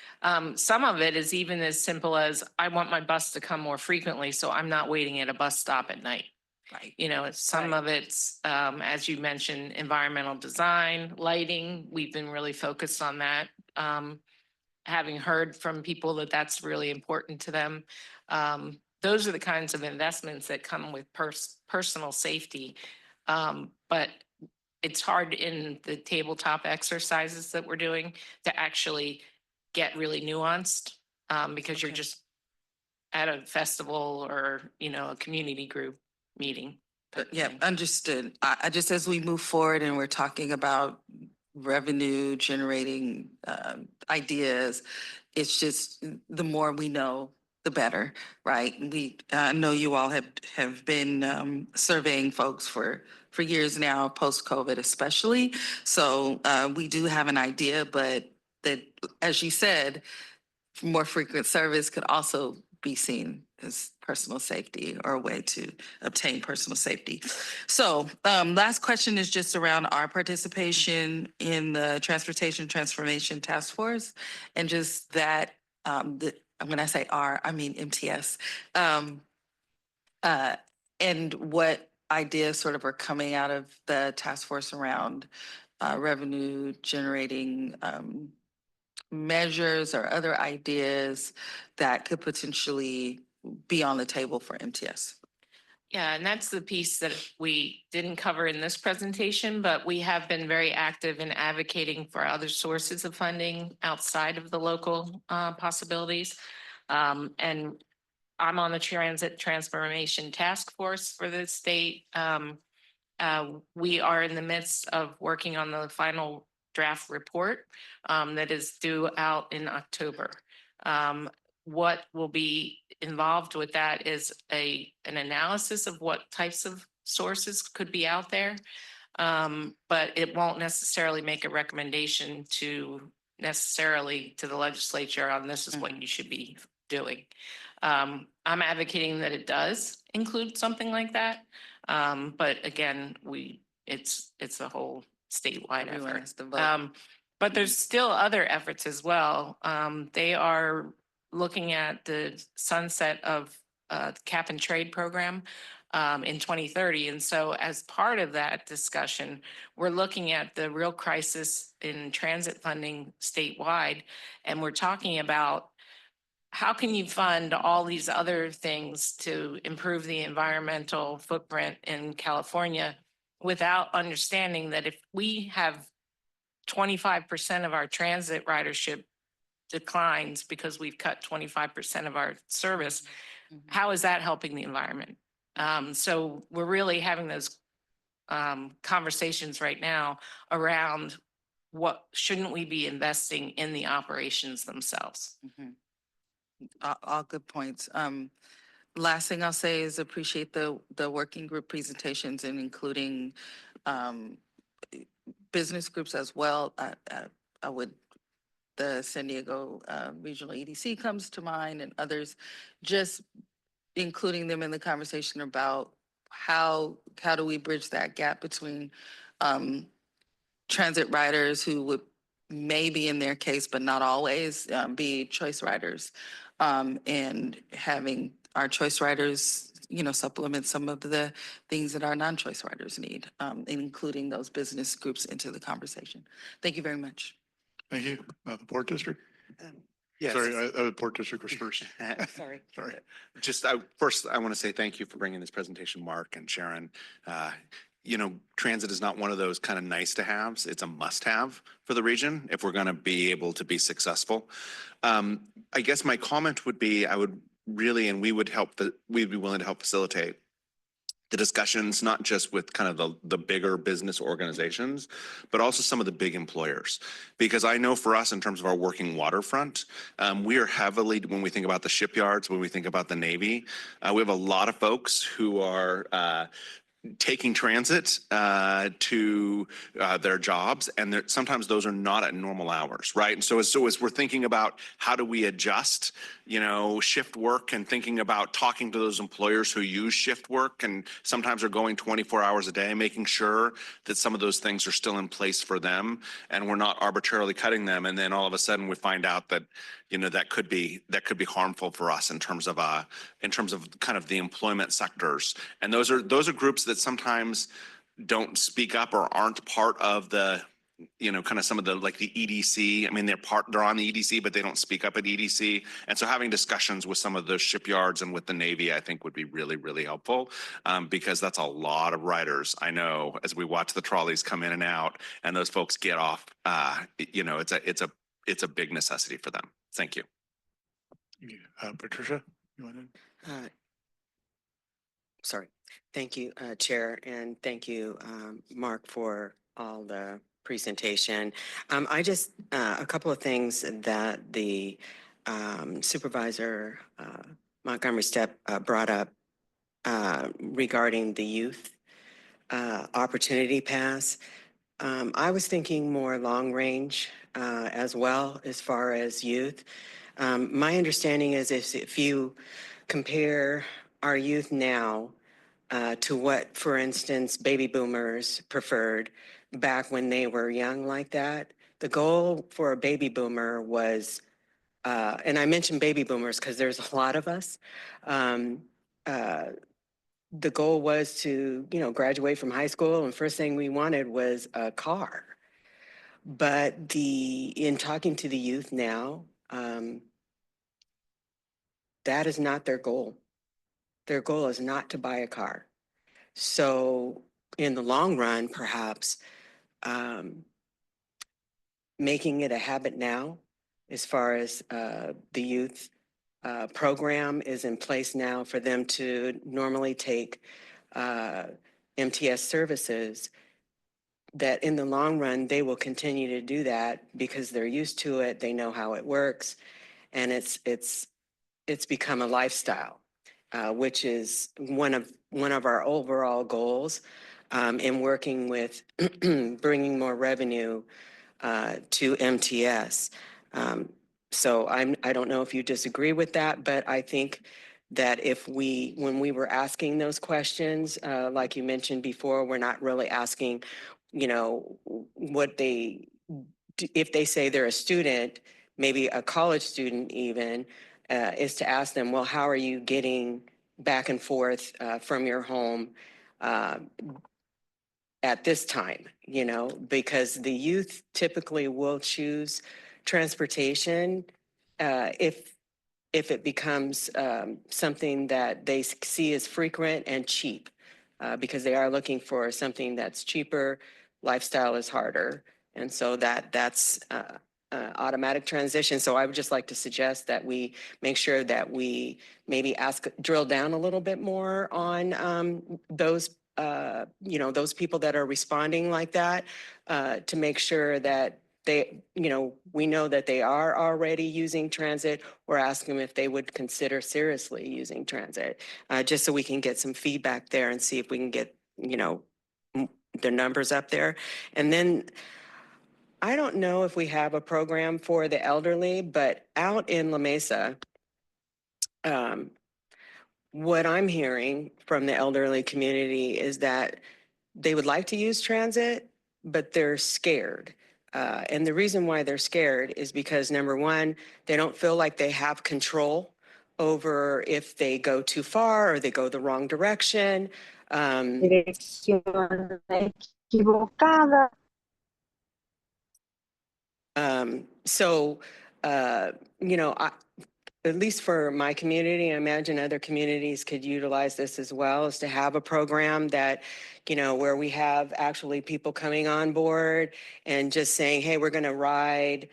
Some of it is even as simple as, I want my bus to come more frequently, so I'm not waiting at a bus stop at night. Right. You know, some of it's, as you mentioned, environmental design, lighting. We've been really focused on that. Having heard from people that that's really important to them. Those are the kinds of investments that come with personal safety. But it's hard in the tabletop exercises that we're doing to actually get really nuanced, because you're just at a festival or, you know, a community group meeting. Yeah, understood. I just, as we move forward and we're talking about revenue generating ideas, it's just the more we know, the better, right? We know you all have been surveying folks for years now, post-COVID especially. So we do have an idea, but that, as you said, more frequent service could also be seen as personal safety or a way to obtain personal safety. So last question is just around our participation in the Transportation Transformation Task Force, and just that, when I say our, I mean MTS, and what ideas sort of are coming out of the task force around revenue generating measures or other ideas that could potentially be on the table for MTS. Yeah, and that's the piece that we didn't cover in this presentation, but we have been very active in advocating for other sources of funding outside of the local possibilities. And I'm on the Transit Transformation Task Force for the state. We are in the midst of working on the final draft report that is due out in October. What will be involved with that is an analysis of what types of sources could be out there, but it won't necessarily make a recommendation to the legislature on this is what you should be doing. I'm advocating that it does include something like that, but again, it's a whole statewide Everyone effort. has to vote. But there's still other efforts as well. They are looking at the sunset of cap and trade program in 2030. And so as part of that discussion, we're looking at the real crisis in transit funding statewide. And we're talking about how can you fund all these other things to improve the environmental footprint in California without understanding that if we have 25% of our transit ridership declines because we've cut 25% of our service, how is that helping the environment? So we're really having those conversations right now around what shouldn't we be investing in the operations themselves. All good points. Last thing I'll say is appreciate the working group presentations and including business groups as well. I would, the San Diego Regional EDC comes to mind and others, just including them in the conversation about how do we bridge that gap between transit riders who would maybe in their case, but not always, be choice riders, and having our choice riders, you know, supplement some of the things that our non-choice riders need, including those business groups into the conversation. Thank you very much. Thank you. The Port District. Yes. Sorry, Port District was first. Sorry. Sorry. Just first, I want to say thank you for bringing this presentation, Mark and Sharon. You know, transit is not one of those kind of nice to haves. It's a must have for the region if we're going to be able to be successful. I guess my comment would be, I would really, and we'd be willing to help facilitate the discussions, not just with kind of the bigger business organizations, but also some of the big employers. Because I know for us, in terms of our working waterfront, we are heavily, when we think about the shipyards, when we think about the Navy, we have a lot of folks who are taking transit to their jobs, and sometimes those are not at normal hours, right? And so as we're thinking about how do we adjust, you know, shift work, and thinking about talking to those employers who use shift work and sometimes are going 24 hours a day, making sure that some of those things are still in place for them and we're not arbitrarily cutting them. And then all of a sudden we find out that, that could be harmful for us in terms of kind of the employment sectors. And those are groups that sometimes don't speak up or aren't part of the, kind of some of the, like the EDC. I mean, they're on the EDC, but they don't speak up at EDC. And so having discussions with some of those shipyards and with the Navy, I think would be really, really helpful, because that's a lot of riders. I know as we watch the trolleys come in and out and those folks get off, it's a big necessity for them. Thank you. Patricia, you want to? Sorry. Thank you, Chair, and thank you, Mark, for all the presentation. I just, a couple of things that the Supervisor Montgomery Stepp brought up regarding the youth opportunity pass. I was thinking more long range as well as far as youth. My understanding is if you compare our youth now to what, for instance, baby boomers preferred back when they were young like that, the goal for a baby boomer was, and I mentioned baby boomers because there's a lot of us, the goal was to, graduate from high school, and first thing we wanted was a car. But in talking to the youth now, that is not their goal. Their goal is not to buy a car. So in the long run, perhaps making it a habit now, as far as the youth program is in place now for them to normally take MTS services, that in the long run, they will continue to do that because they're used to it, they know how it works, and it's become a lifestyle, which is one of our overall goals in working with bringing more revenue to MTS. So I don't know if you disagree with that, but I think that when we were asking those questions, like you mentioned before, we're not really asking, if they say they're a student, maybe a college student even, is to ask them, well, how are you getting back and forth from your home at this time, because the youth typically will choose transportation if it becomes something that they see as frequent and cheap, because they are looking for something that's cheaper. Lifestyle is harder, and so that's automatic transition. So I would just like to suggest that we make sure that we maybe drill down a little bit more on those those people that are responding like that, to make sure that they, we know that they are already using transit, or ask them if they would consider seriously using transit, just so we can get some feedback there and see if we can get, the numbers up there. And then I don't know if we have a program for the elderly, but out in La Mesa, what I'm hearing from the elderly community is that they would like to use transit, but they're scared. And the reason why they're scared is because, number one, they don't feel like they have control over if they go too far or they go the wrong direction. At least for my community, I imagine other communities could utilize this as well, is to have a program that, where we have actually people coming on board and just saying, hey, we're going to ride,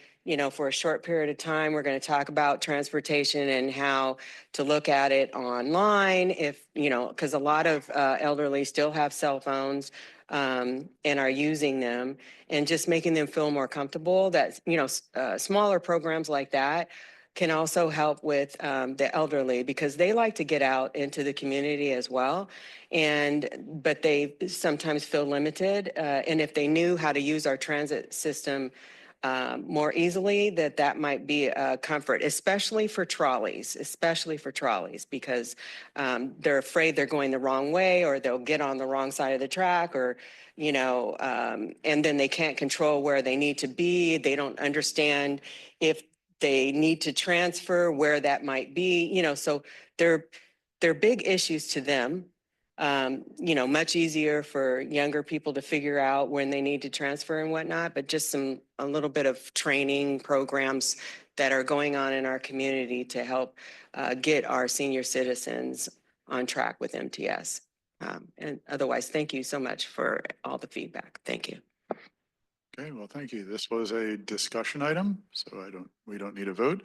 for a short period of time. We're going to talk about transportation and how to look at it online, because a lot of elderly still have cell phones and are using them, and just making them feel more comfortable that, smaller programs like that can also help with the elderly, because they like to get out into the community as well. But they sometimes feel limited. And if they knew how to use our transit system more easily, that might be a comfort, especially for trolleys, because they're afraid they're going the wrong way, or they'll get on the wrong side of the track, or, and then they can't control where they need to be. They don't understand if they need to transfer, where that might be, so they're big issues to them. Much easier for younger people to figure out when they need to transfer and whatnot, but just a little bit of training programs that are going on in our community to help get our senior citizens on track with MTS. And otherwise, thank you so much for all the feedback. Thank you. Okay, well, thank you. This was a discussion item, so we don't need a vote.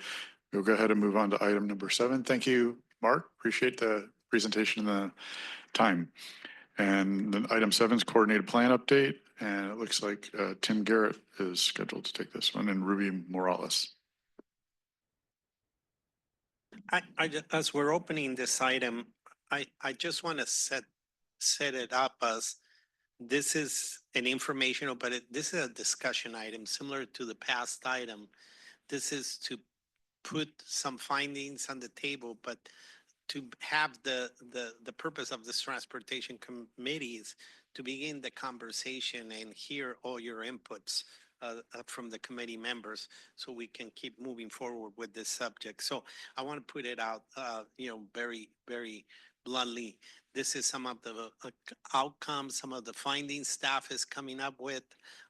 We'll go ahead and move on to item number 7. Thank you, Mark. Appreciate the presentation and the time. And then item 7 is coordinated plan update. And it looks like Tim Garrett is scheduled to take this one, and Ruby Morales. As we're opening this item, I just want to set it up as this is an informational, but this is a discussion item similar to the past item. This is to put some findings on the table, but to have the purpose of this transportation committee is to begin the conversation and hear all your inputs from the committee members so we can keep moving forward with this subject. So I want to put it out, very, very bluntly. This is some of the outcomes, some of the findings staff is coming up with,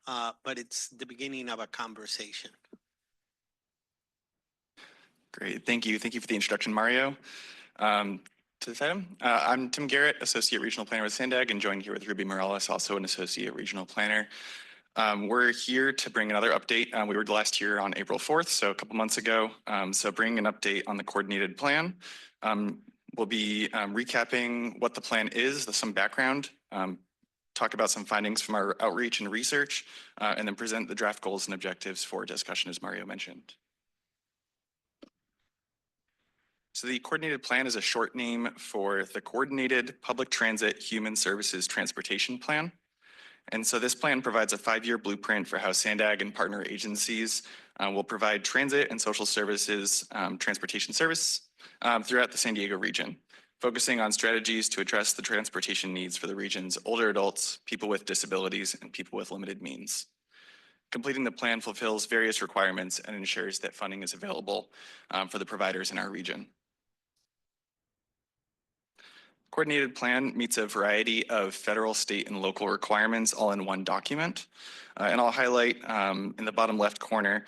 but it's the beginning of a conversation. Great, thank you. Thank you for the introduction, Mario. To this item, I'm Tim Garrett, Associate Regional Planner with SANDAG, and joined here with Ruby Morales, also an Associate Regional Planner. We're here to bring another update. We were last here on April 4th, so a couple months ago. So bringing an update on the coordinated plan. We'll be recapping what the plan is, some background, talk about some findings from our outreach and research, and then present the draft goals and objectives for discussion, as Mario mentioned. So the coordinated plan is a short name for the Coordinated Public Transit Human Services Transportation Plan. And so this plan provides a 5-year blueprint for how SANDAG and partner agencies will provide transit and social services, transportation service throughout the San Diego region, focusing on strategies to address the transportation needs for the region's older adults, people with disabilities, and people with limited means. Completing the plan fulfills various requirements and ensures that funding is available for the providers in our region. Coordinated plan meets a variety of federal, state, and local requirements all in one document. And I'll highlight in the bottom left corner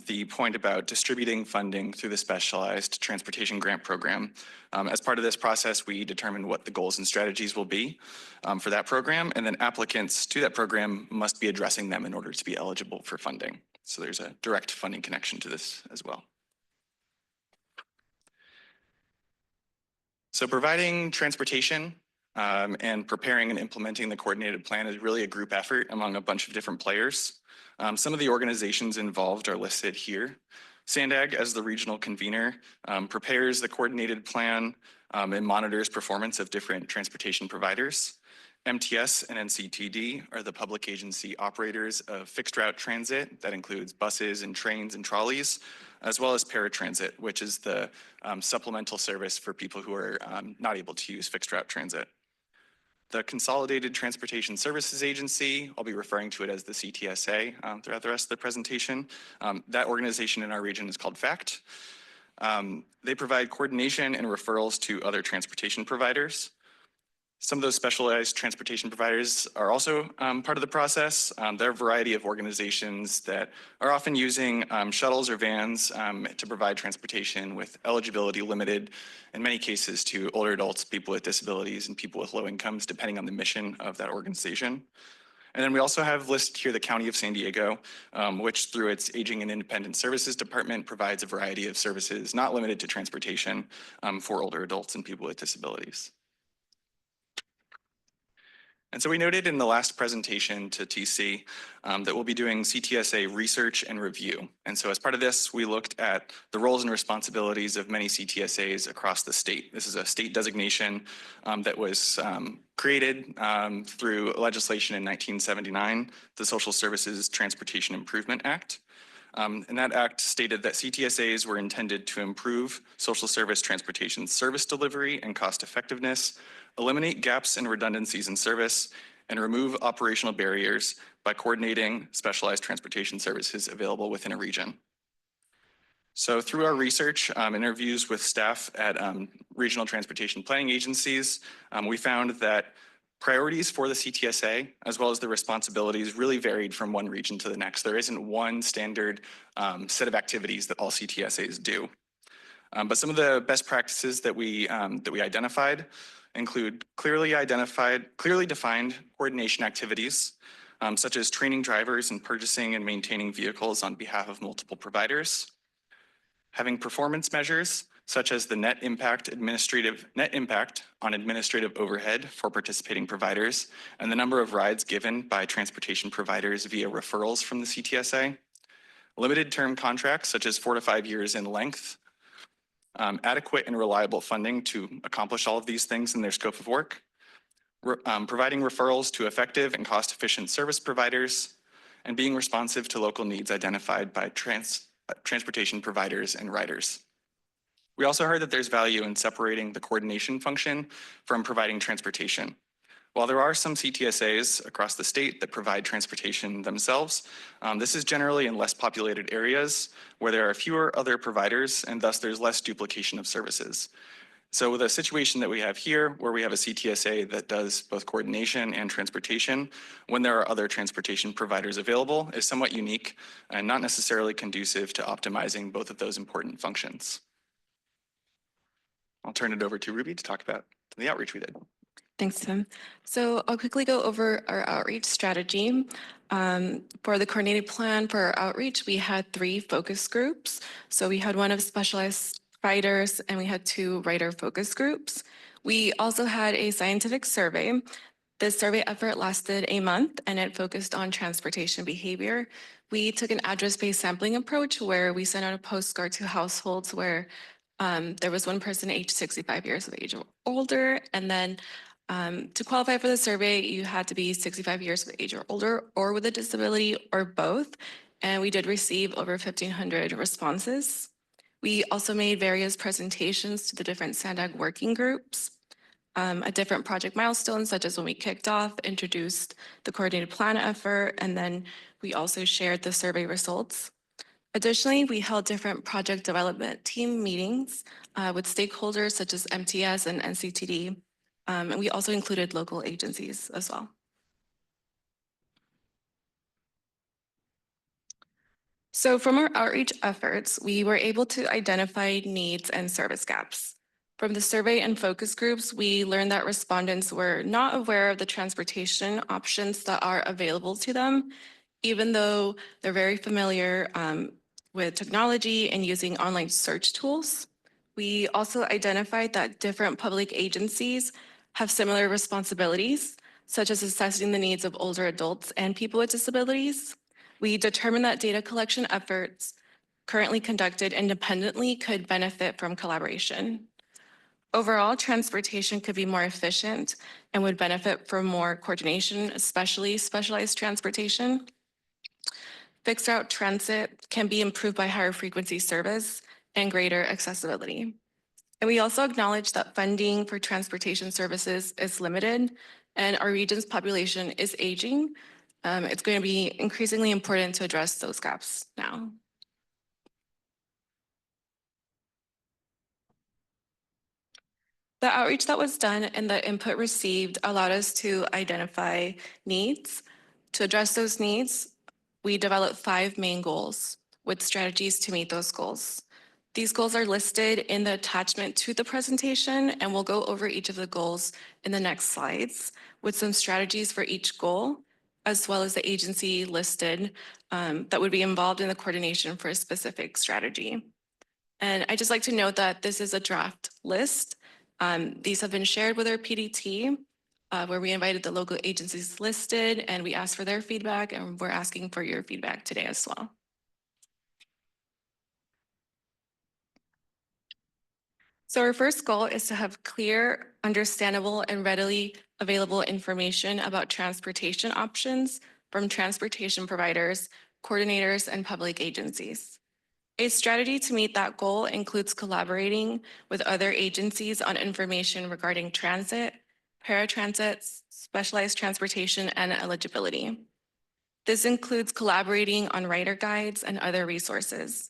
the point about distributing funding through the Specialized Transportation Grant Program. As part of this process, we determine what the goals and strategies will be for that program, and then applicants to that program must be addressing them in order to be eligible for funding. So there's a direct funding connection to this as well. So providing transportation and preparing and implementing the coordinated plan is really a group effort among a bunch of different players. Some of the organizations involved are listed here. SANDAG, as the regional convener, prepares the coordinated plan and monitors performance of different transportation providers. MTS and NCTD are the public agency operators of fixed route transit that includes buses and trains and trolleys, as well as paratransit, which is the supplemental service for people who are not able to use fixed route transit. The Consolidated Transportation Services Agency, I'll be referring to it as the CTSA throughout the rest of the presentation. That organization in our region is called FACT. They provide coordination and referrals to other transportation providers. Some of those specialized transportation providers are also part of the process. There are a variety of organizations that are often using shuttles or vans to provide transportation with eligibility limited, in many cases, to older adults, people with disabilities, and people with low incomes, depending on the mission of that organization. And then we also have listed here the County of San Diego, which through its Aging and Independent Services Department provides a variety of services not limited to transportation for older adults and people with disabilities. And so we noted in the last presentation to TC that we'll be doing CTSA research and review. And so as part of this, we looked at the roles and responsibilities of many CTSAs across the state. This is a state designation that was created through legislation in 1979, the Social Services Transportation Improvement Act. And that act stated that CTSAs were intended to improve social service transportation service delivery and cost effectiveness, eliminate gaps and redundancies in service, and remove operational barriers by coordinating specialized transportation services available within a region. So through our research, interviews with staff at regional transportation planning agencies, we found that priorities for the CTSA, as well as the responsibilities, really varied from one region to the next. There isn't one standard set of activities that all CTSAs do. But some of the best practices that we identified include clearly defined coordination activities, such as training drivers and purchasing and maintaining vehicles on behalf of multiple providers, having performance measures such as the net impact on administrative overhead for participating providers and the number of rides given by transportation providers via referrals from the CTSA, limited term contracts such as 4 to 5 years in length, adequate and reliable funding to accomplish all of these things in their scope of work, providing referrals to effective and cost-efficient service providers, and being responsive to local needs identified by transportation providers and riders. We also heard that there's value in separating the coordination function from providing transportation. While there are some CTSAs across the state that provide transportation themselves, this is generally in less populated areas where there are fewer other providers and thus there's less duplication of services. So with a situation that we have here, where we have a CTSA that does both coordination and transportation, when there are other transportation providers available, is somewhat unique and not necessarily conducive to optimizing both of those important functions. I'll turn it over to Ruby to talk about the outreach we did. Thanks, Tim. So I'll quickly go over our outreach strategy. For the coordinated plan for our outreach, we had 3 focus groups. So we had one of specialized writers and we had 2 writer focus groups. We also had a scientific survey. This survey effort lasted a month and it focused on transportation behavior. We took an address-based sampling approach where we sent out a postcard to households where there was one person aged 65 years of age or older. And then to qualify for the survey, you had to be 65 years of age or older or with a disability or both. And we did receive over 1,500 responses. We also made various presentations to the different SANDAG working groups at different project milestones, such as when we kicked off, introduced the coordinated plan effort, and then we also shared the survey results. Additionally, we held different project development team meetings with stakeholders such as MTS and NCTD, and we also included local agencies as well. So from our outreach efforts, we were able to identify needs and service gaps. From the survey and focus groups, we learned that respondents were not aware of the transportation options that are available to them, even though they're very familiar with technology and using online search tools. We also identified that different public agencies have similar responsibilities, such as assessing the needs of older adults and people with disabilities. We determined that data collection efforts currently conducted independently could benefit from collaboration. Overall, transportation could be more efficient and would benefit from more coordination, especially specialized transportation. Fixed route transit can be improved by higher frequency service and greater accessibility. And we also acknowledge that funding for transportation services is limited and our region's population is aging. It's going to be increasingly important to address those gaps now. The outreach that was done and the input received allowed us to identify needs. To address those needs, we developed 5 main goals with strategies to meet those goals. These goals are listed in the attachment to the presentation, and we'll go over each of the goals in the next slides with some strategies for each goal, as well as the agency listed that would be involved in the coordination for a specific strategy. And I'd just like to note that this is a draft list. These have been shared with our PDT, where we invited the local agencies listed and we asked for their feedback, and we're asking for your feedback today as well. So our first goal is to have clear, understandable, and readily available information about transportation options from transportation providers, coordinators, and public agencies. A strategy to meet that goal includes collaborating with other agencies on information regarding transit, paratransit, specialized transportation, and eligibility. This includes collaborating on rider guides and other resources.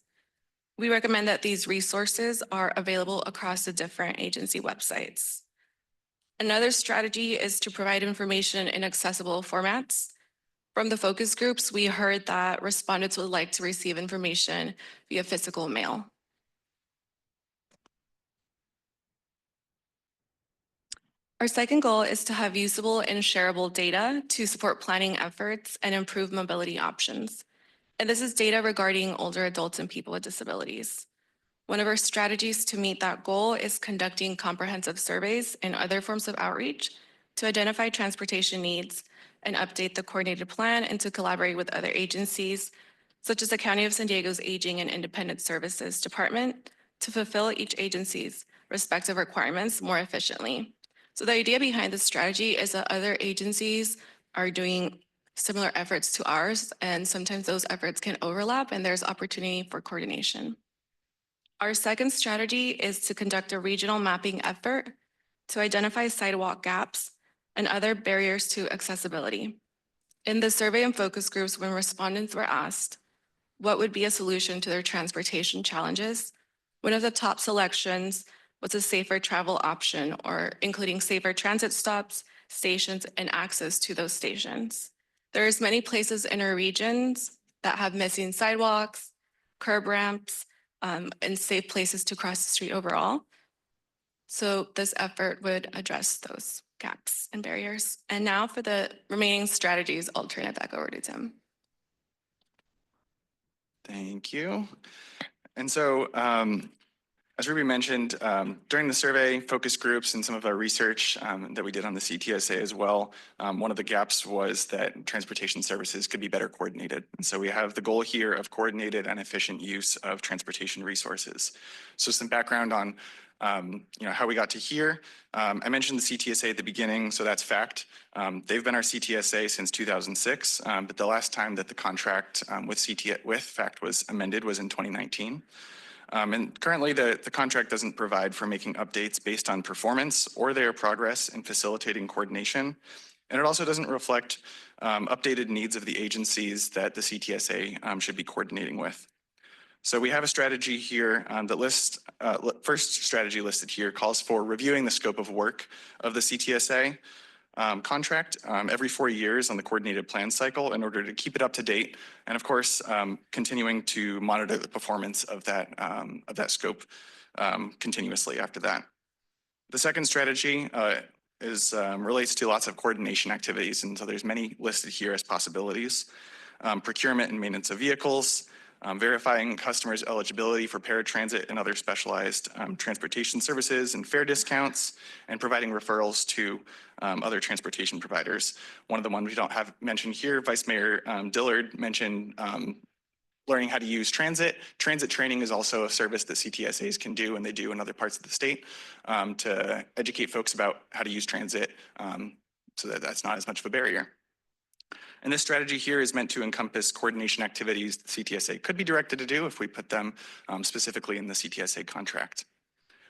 We recommend that these resources are available across the different agency websites. Another strategy is to provide information in accessible formats. From the focus groups, we heard that respondents would like to receive information via physical mail. Our second goal is to have usable and shareable data to support planning efforts and improve mobility options. And this is data regarding older adults and people with disabilities. One of our strategies to meet that goal is conducting comprehensive surveys and other forms of outreach to identify transportation needs and update the coordinated plan and to collaborate with other agencies, such as the County of San Diego's Aging and Independent Services Department, to fulfill each agency's respective requirements more efficiently. So the idea behind this strategy is that other agencies are doing similar efforts to ours, and sometimes those efforts can overlap and there's opportunity for coordination. Our second strategy is to conduct a regional mapping effort to identify sidewalk gaps and other barriers to accessibility. In the survey and focus groups, when respondents were asked what would be a solution to their transportation challenges, one of the top selections was a safer travel option, or including safer transit stops, stations, and access to those stations. There's many places in our regions that have missing sidewalks, curb ramps, and safe places to cross the street overall. So this effort would address those gaps and barriers. And now for the remaining strategies, I'll turn it back over to Tim. Thank you. And so, as Ruby mentioned, during the survey, focus groups, and some of our research that we did on the CTSA as well, one of the gaps was that transportation services could be better coordinated. And so we have the goal here of coordinated and efficient use of transportation resources. So some background on how we got to here. I mentioned the CTSA at the beginning, so that's fact. They've been our CTSA since 2006, but the last time that the contract with FACT was amended was in 2019. And currently, the contract doesn't provide for making updates based on performance or their progress in facilitating coordination. And it also doesn't reflect updated needs of the agencies that the CTSA should be coordinating with. So we have a strategy here that lists, first strategy listed here calls for reviewing the scope of work of the CTSA contract every 4 years on the coordinated plan cycle in order to keep it up to date, and of course continuing to monitor the performance of that scope continuously after that. The second strategy relates to lots of coordination activities, and so there's many listed here as possibilities. Procurement and maintenance of vehicles, verifying customers' eligibility for paratransit and other specialized transportation services and fare discounts, and providing referrals to other transportation providers. One of the ones we don't have mentioned here, Vice Mayor Dillard mentioned learning how to use transit. Transit training is also a service that CTSAs can do, and they do in other parts of the state, to educate folks about how to use transit so that that's not as much of a barrier. And this strategy here is meant to encompass coordination activities the CTSA could be directed to do if we put them specifically in the CTSA contract.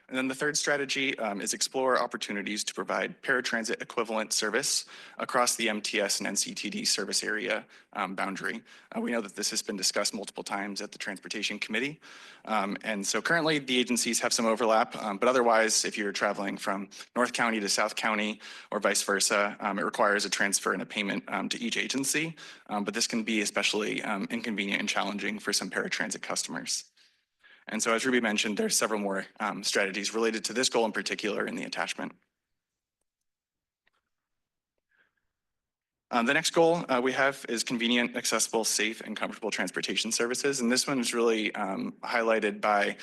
And then the third strategy is explore opportunities to provide paratransit equivalent service across the MTS and NCTD service area boundary. We know that this has been discussed multiple times at the Transportation Committee. And so currently the agencies have some overlap, but otherwise, if you're traveling from North County to South County or vice versa, it requires a transfer and a payment to each agency. But this can be especially inconvenient and challenging for some paratransit customers. And so as Ruby mentioned, there's several more strategies related to this goal in particular in the attachment. The next goal we have is convenient, accessible, safe, and comfortable transportation services. And this one is really highlighted by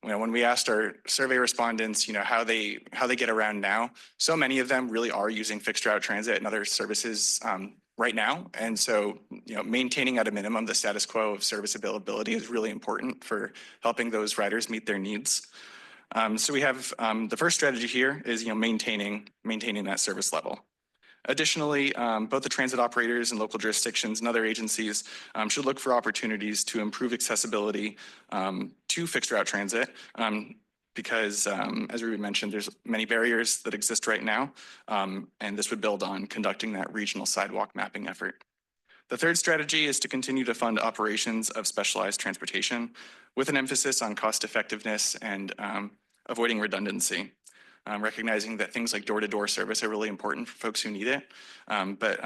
when we asked our survey respondents, how they get around now. So many of them really are using fixed route transit and other services right now. And so, maintaining at a minimum the status quo of service availability is really important for helping those riders meet their needs. So we have the first strategy here is maintaining that service level. Additionally, both the transit operators and local jurisdictions and other agencies should look for opportunities to improve accessibility to fixed route transit. Because as Ruby mentioned, there's many barriers that exist right now, and this would build on conducting that regional sidewalk mapping effort. The third strategy is to continue to fund operations of specialized transportation with an emphasis on cost effectiveness and avoiding redundancy. Recognizing that things like door-to-door service are really important for folks who need it, but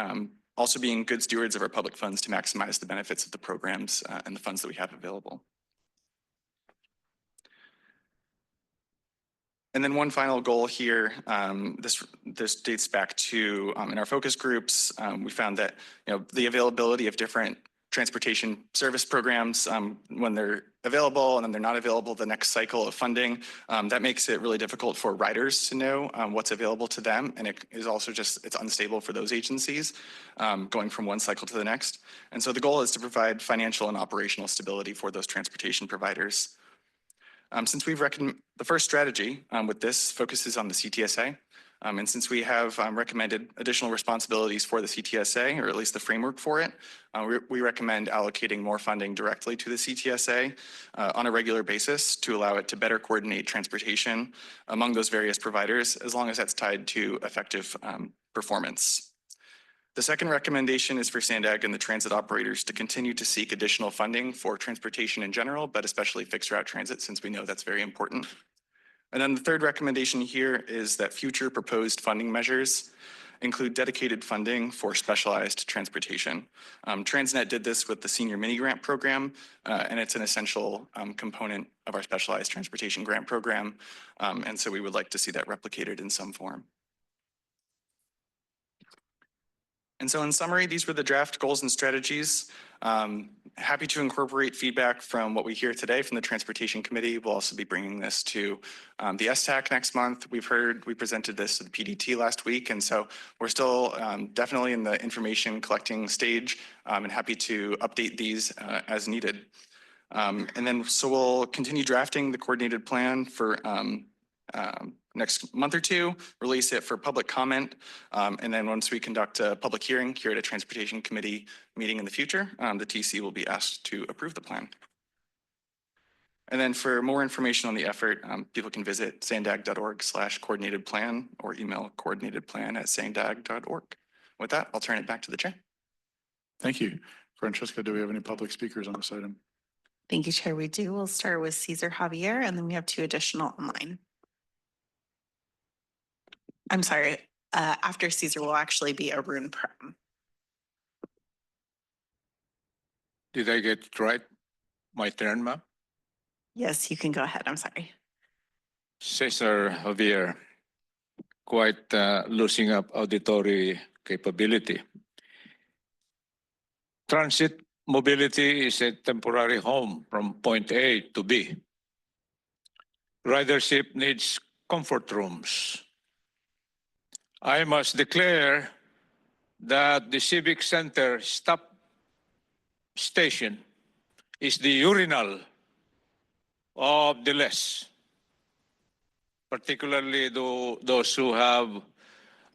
also being good stewards of our public funds to maximize the benefits of the programs and the funds that we have available. And then one final goal here, this dates back to in our focus groups, we found that the availability of different transportation service programs when they're available and then they're not available the next cycle of funding, that makes it really difficult for riders to know what's available to them, and it is also it's unstable for those agencies going from one cycle to the next. And so the goal is to provide financial and operational stability for those transportation providers. Since we've the first strategy with this focuses on the CTSA, and since we have recommended additional responsibilities for the CTSA, or at least the framework for it, we recommend allocating more funding directly to the CTSA on a regular basis to allow it to better coordinate transportation among those various providers, as long as that's tied to effective performance. The second recommendation is for SANDAG and the transit operators to continue to seek additional funding for transportation in general, but especially fixed route transit, since we know that's very important. And then the third recommendation here is that future proposed funding measures include dedicated funding for specialized transportation. Transnet did this with the Senior Mini Grant Program, and it's an essential component of our specialized transportation grant program. And so we would like to see that replicated in some form. And so in summary, these were the draft goals and strategies. Happy to incorporate feedback from what we hear today from the Transportation Committee. We'll also be bringing this to the STAC next month. We presented this to the PDT last week, and so we're still definitely in the information collecting stage, and happy to update these as needed. And then so we'll continue drafting the coordinated plan for next month or two, release it for public comment, and then once we conduct a public hearing here at a Transportation Committee meeting in the future, the TC will be asked to approve the plan. And then for more information on the effort, people can visit sandag.org/coordinated plan or email coordinatedplan@sandag.org. With that, I'll turn it back to the chair. Thank you. Francesca, do we have any public speakers on this item? Thank you, Chair. We do. We'll start with Cesar Javier, and then we have 2 additional online. I'm sorry, after Cesar will actually be Arun Prem. Did I get it right? My turn, ma'am? Yes, you can go ahead. I'm sorry. Cesar Javier, quite losing up auditory capability. Transit mobility is a temporary home from point A to B. Ridership needs comfort rooms. I must declare that the Civic Center stop station is the urinal of the less, particularly those who have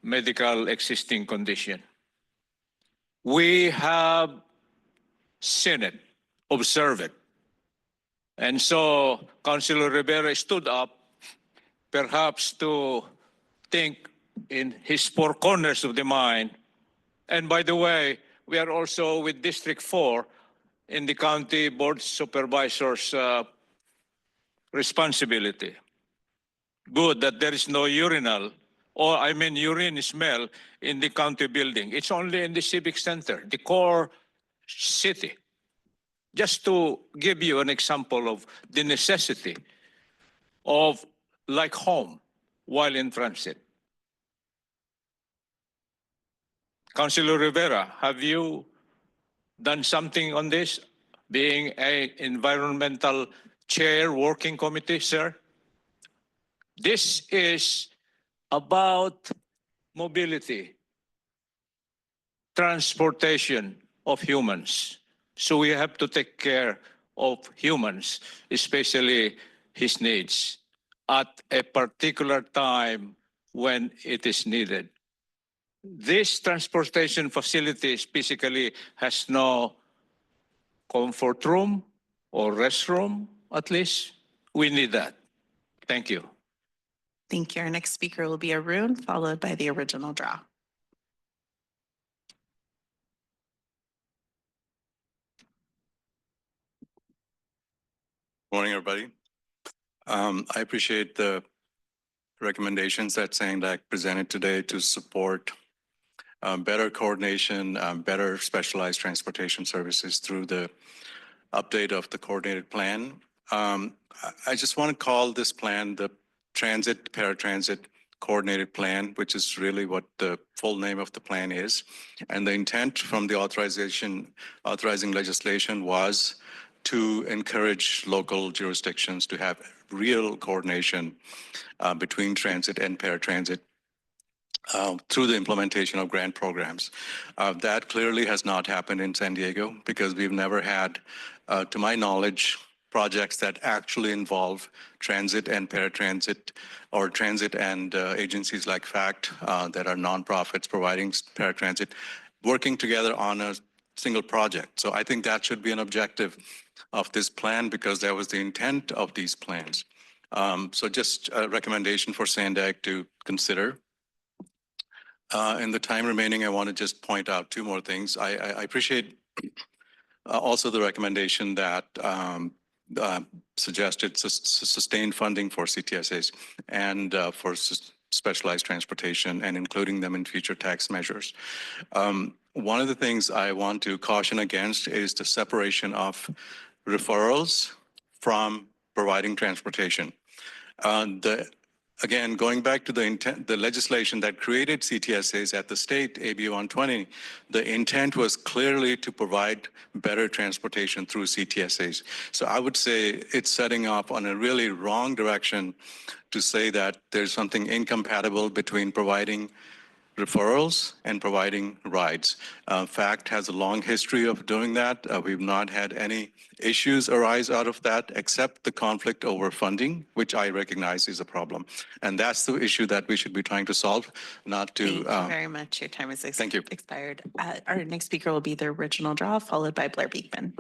medical existing condition. We have seen it, observed it. And so Councilor Rivera stood up perhaps to think in his 4 corners of the mind. And by the way, we are also with District 4 in the County Board Supervisor's responsibility. Good that there is no urinal, or I mean urine smell in the county building. It's only in the Civic Center, the core city. Just to give you an example of the necessity of like home while in transit. Councilor Rivera, have you done something on this, being an environmental chair working committee, sir? This is about mobility, transportation of humans. So we have to take care of humans, especially his needs, at a particular time when it is needed. This transportation facilities basically has no comfort room or restroom, at least. We need that. Thank you. Thank you. Our next speaker will be Arun, followed by the original draw. Morning, everybody. I appreciate the recommendations that SANDAG presented today to support better coordination, better specialized transportation services through the update of the coordinated plan. I just want to call this plan the Transit Paratransit Coordinated Plan, which is really what the full name of the plan is. And the intent from the authorizing legislation was to encourage local jurisdictions to have real coordination between transit and paratransit through the implementation of grant programs. That clearly has not happened in San Diego because we've never had, to my knowledge, projects that actually involve transit and paratransit or transit and agencies like FACT that are nonprofits providing paratransit working together on a single project. So I think that should be an objective of this plan because that was the intent of these plans. So just a recommendation for SANDAG to consider. In the time remaining, I want to just point out two more things. I appreciate also the recommendation that suggested sustained funding for CTSAs and for specialized transportation and including them in future tax measures. One of the things I want to caution against is the separation of referrals from providing transportation. Again, going back to the legislation that created CTSAs at the state, AB 120, the intent was clearly to provide better transportation through CTSAs. So I would say it's setting off on a really wrong direction to say that there's something incompatible between providing referrals and providing rides. FACT has a long history of doing that. We've not had any issues arise out of that except the conflict over funding, which I recognize is a problem. And that's the issue that we should be trying to solve, not to... Thank you very much. Your time is Thank you. expired. Our next speaker will be the original draw, followed by Blair Beekman.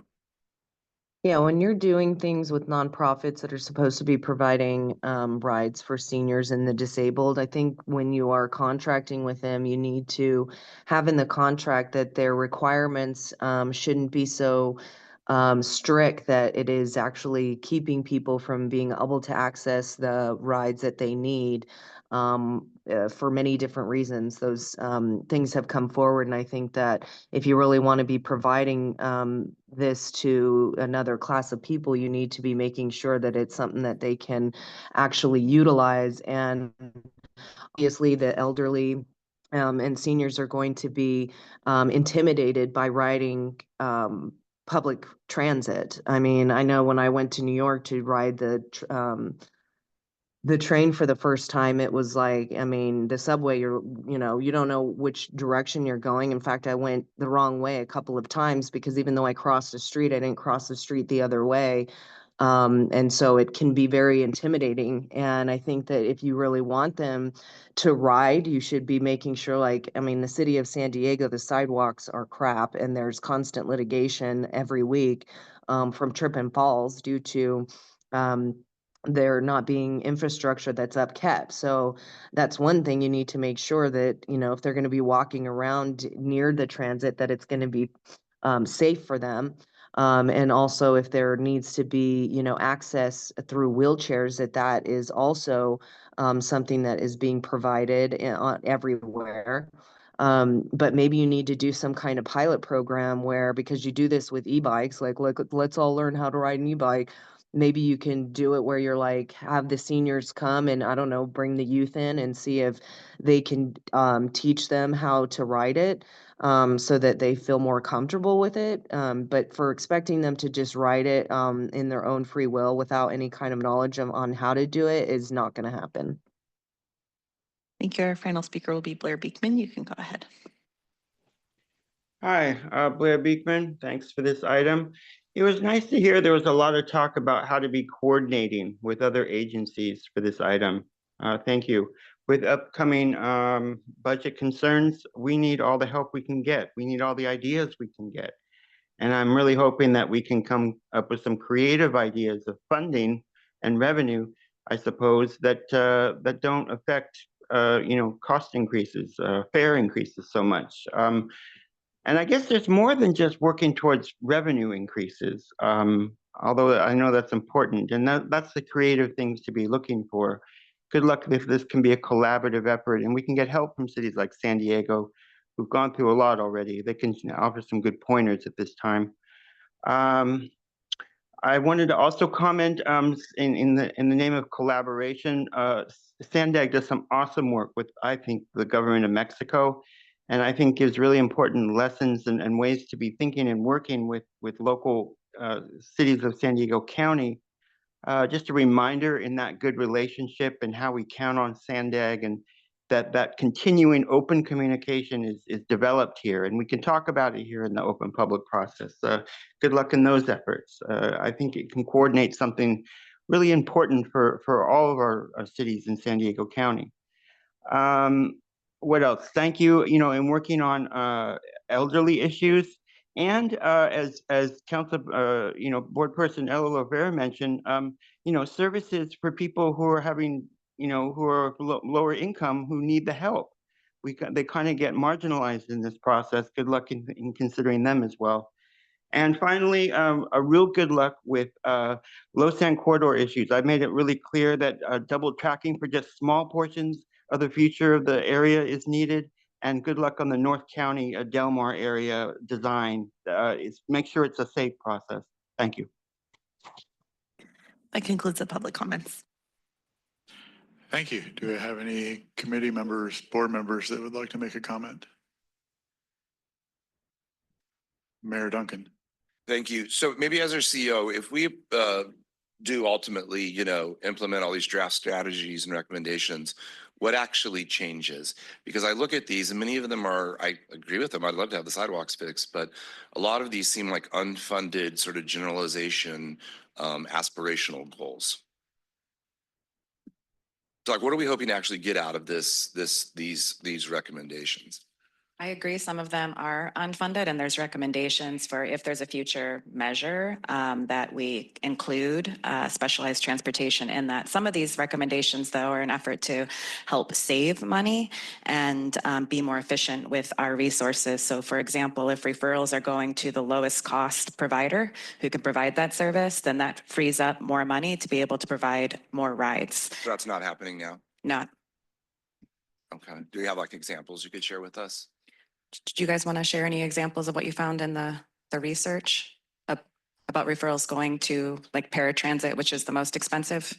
Yeah, when you're doing things with nonprofits that are supposed to be providing rides for seniors and the disabled, I think when you are contracting with them, you need to have in the contract that their requirements shouldn't be so strict that it is actually keeping people from being able to access the rides that they need for many different reasons. Those things have come forward, and I think that if you really want to be providing this to another class of people, you need to be making sure that it's something that they can actually utilize. And obviously the elderly and seniors are going to be intimidated by riding public transit. I mean, I know when I went to New York to ride the train for the first time, it was like, I mean, the subway, you don't know which direction you're going. In fact, I went the wrong way a couple of times because even though I crossed the street, I didn't cross the street the other way. And so it can be very intimidating. And I think that if you really want them to ride, you should be making sure, like, I mean, the city of San Diego, the sidewalks are crap and there's constant litigation every week from trip and falls due to there not being infrastructure that's upkept. So that's one thing you need to make sure that, if they're going to be walking around near the transit, that it's going to be safe for them. And also if there needs to be, access through wheelchairs, that is also something that is being provided everywhere. But maybe you need to do some kind of pilot program where, because you do this with e-bikes, like, let's all learn how to ride an e-bike. Maybe you can do it where you're like, have the seniors come and, I don't know, bring the youth in and see if they can teach them how to ride it so that they feel more comfortable with it. But for expecting them to just ride it in their own free will without any kind of knowledge on how to do it is not going to happen. Thank you. Our final speaker will be Blair Beekman. You can go ahead. Hi, Blair Beekman. Thanks for this item. It was nice to hear there was a lot of talk about how to be coordinating with other agencies for this item. Thank you. With upcoming budget concerns, we need all the help we can get. We need all the ideas we can get. And I'm really hoping that we can come up with some creative ideas of funding and revenue, I suppose, that don't affect cost increases, fare increases so much. And I guess there's more than just working towards revenue increases. although I know that's important, and that's the creative things to be looking for. Good luck if this can be a collaborative effort, and we can get help from cities like San Diego, who've gone through a lot already. They can offer some good pointers at this time. I wanted to also comment in the name of collaboration. SANDAG does some awesome work with, I think, the government of Mexico, and I think gives really important lessons and ways to be thinking and working with local cities of San Diego County. Just a reminder in that good relationship and how we count on SANDAG, and that continuing open communication is developed here, and we can talk about it here in the open public process. Good luck in those efforts. I think it can coordinate something really important for all of our cities in San Diego County. What else? Thank you, in working on elderly issues. And as Council, Board Person Ella Lovera mentioned, services for people who are having, who are lower income, who need the help. They kind of get marginalized in this process. Good luck in considering them as well. And finally, a real good luck with low sand corridor issues. I've made it really clear that double tracking for just small portions of the future of the area is needed. And good luck on the North County Del Mar area design. Make sure it's a safe process. Thank you. That concludes the public comments. Thank you. Do I have any committee members, board members that would like to make a comment? Mayor Duncan. Thank you. So maybe as our CEO, if we do ultimately, implement all these draft strategies and recommendations, what actually changes? Because I look at these and many of them I agree with them. I'd love to have the sidewalks fixed, but a lot of these seem like unfunded sort of generalization, aspirational goals. So like, what are we hoping to actually get out of these recommendations? I agree. Some of them are unfunded, and there's recommendations for if there's a future measure that we include specialized transportation in that. Some of these recommendations, though, are an effort to help save money and be more efficient with our resources. So, for example, if referrals are going to the lowest cost provider who can provide that service, then that frees up more money to be able to provide more rides. So that's not happening now? Not. Okay. Do you have like examples you could share with us? Do you guys want to share any examples of what you found in the research about referrals going to like paratransit, which is the most expensive?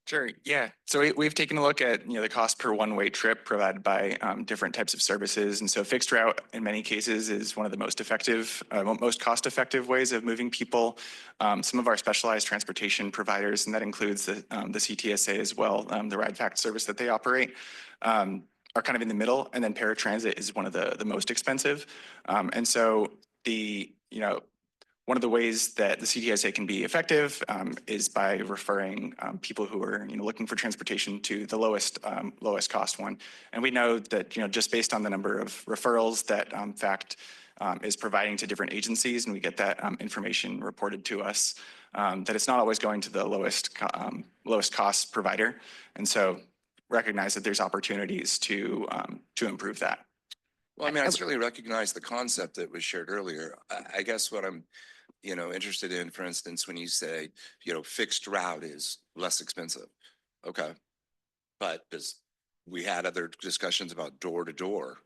Sure. Yeah. So we've taken a look at the cost per one-way trip provided by different types of services, and so fixed route in many cases is one of the most effective, most cost-effective ways of moving people. Some of our specialized transportation providers, and that includes the CTSA as well, the ride fact service that they operate, are kind of in the middle, and then paratransit is one of the most expensive. And so one of the ways that the CTSA can be effective is by referring people who are looking for transportation to the lowest cost one. And we know that just based on the number of referrals that FACT is providing to different agencies, and we get that information reported to us, that it's not always going to the lowest cost provider. And so recognize that there's opportunities to improve that. Well, I mean, I certainly recognize the concept that was shared earlier. I guess what I'm, interested in, for instance, when you say, fixed route is less expensive. Okay. But we had other discussions about door-to-door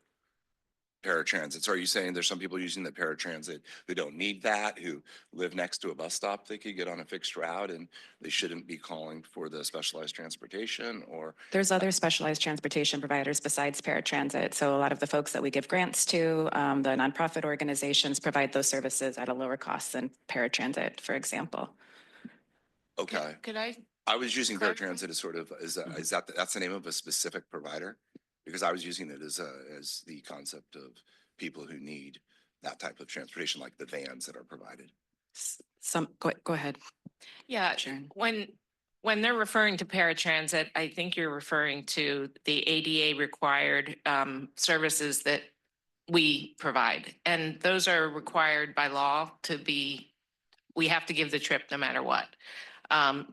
paratransit. So are you saying there's some people using the paratransit who don't need that, who live next to a bus stop, they could get on a fixed route and they shouldn't be calling for the specialized transportation? Or there's other specialized transportation providers besides paratransit. So a lot of the folks that we give grants to, the nonprofit organizations provide those services at a lower cost than paratransit, for example. Okay. Could I? I was using paratransit as sort of, that's the name of a specific provider? Because I was using it as the concept of people who need that type of transportation, like the vans that are provided. Go ahead. Yeah, Sharon. When they're referring to paratransit, I think you're referring to the ADA required services that we provide, and those are required by law to be. We have to give the trip no matter what.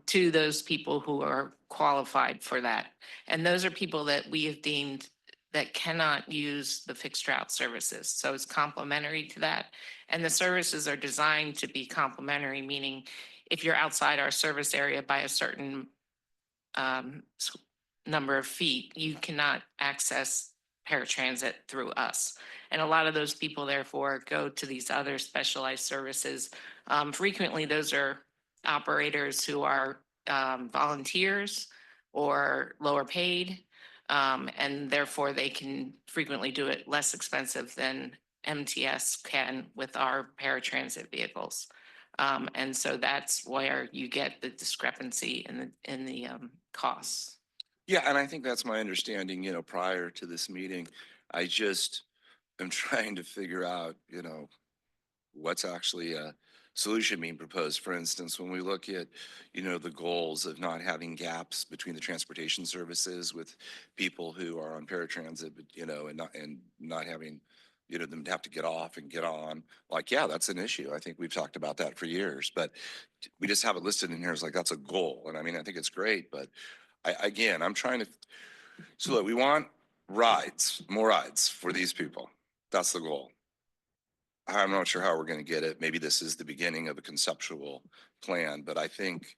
To those people who are qualified for that. And those are people that we have deemed that cannot use the fixed route services. So it's complementary to that. And the services are designed to be complementary, meaning if you're outside our service area by a certain number of feet, you cannot access paratransit through us. And a lot of those people therefore go to these other specialized services. Frequently, those are operators who are volunteers or lower paid. And therefore they can frequently do it less expensive than MTS can with our paratransit vehicles. And so that's where you get the discrepancy in the costs. Yeah, and I think that's my understanding, prior to this meeting. I just am trying to figure out, what's actually a solution being proposed. For instance, when we look at, the goals of not having gaps between the transportation services with people who are on paratransit, and not having, them have to get off and get on. Like, yeah, that's an issue. I think we've talked about that for years, but we just have it listed in here as like, that's a goal. And I mean, I think it's great, but I'm trying to, so look, we want more rides for these people. That's the goal. I'm not sure how we're going to get it. Maybe this is the beginning of a conceptual plan, but I think,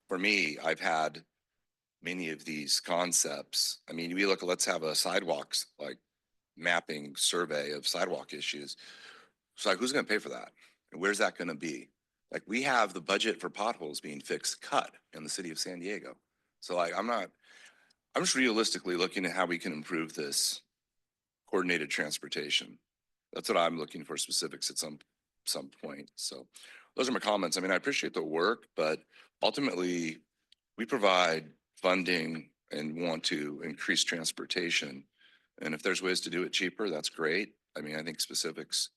for me, I've had many of these concepts. I mean, let's have a sidewalks, like mapping survey of sidewalk issues. It's like, who's going to pay for that? And where's that going to be? Like, we have the budget for potholes being cut in the city of San Diego. So like, I'm just realistically looking at how we can improve this coordinated transportation. That's what I'm looking for, specifics at some point. So those are my comments. I mean, I appreciate the work, but ultimately we provide funding and want to increase transportation. And if there's ways to do it cheaper, that's great. I mean, I think specifics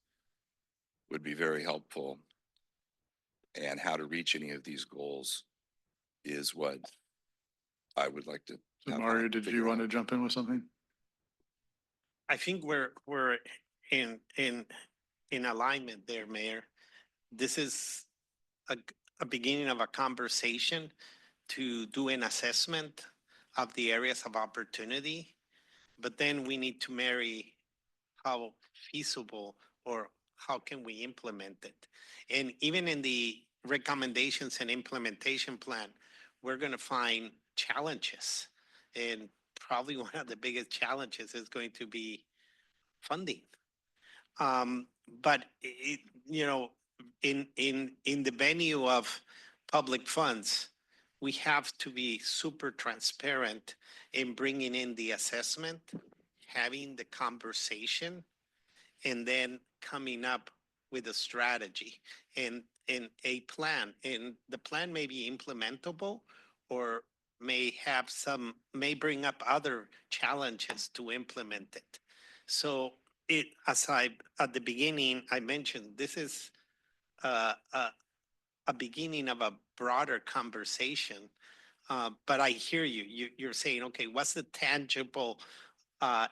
would be very helpful. And how to reach any of these goals is what I would like to. So Mario, did you want to jump in with something? I think we're in alignment there, Mayor. This is a beginning of a conversation to do an assessment of the areas of opportunity, but then we need to marry how feasible or how can we implement it. And even in the recommendations and implementation plan, we're going to find challenges. And probably one of the biggest challenges is going to be funding. But in the venue of public funds, we have to be super transparent in bringing in the assessment, having the conversation, and then coming up with a strategy and a plan. And the plan may be implementable or may bring up other challenges to implement it. So at the beginning, I mentioned, this is a beginning of a broader conversation. But I hear you. You're saying, okay, what's the tangible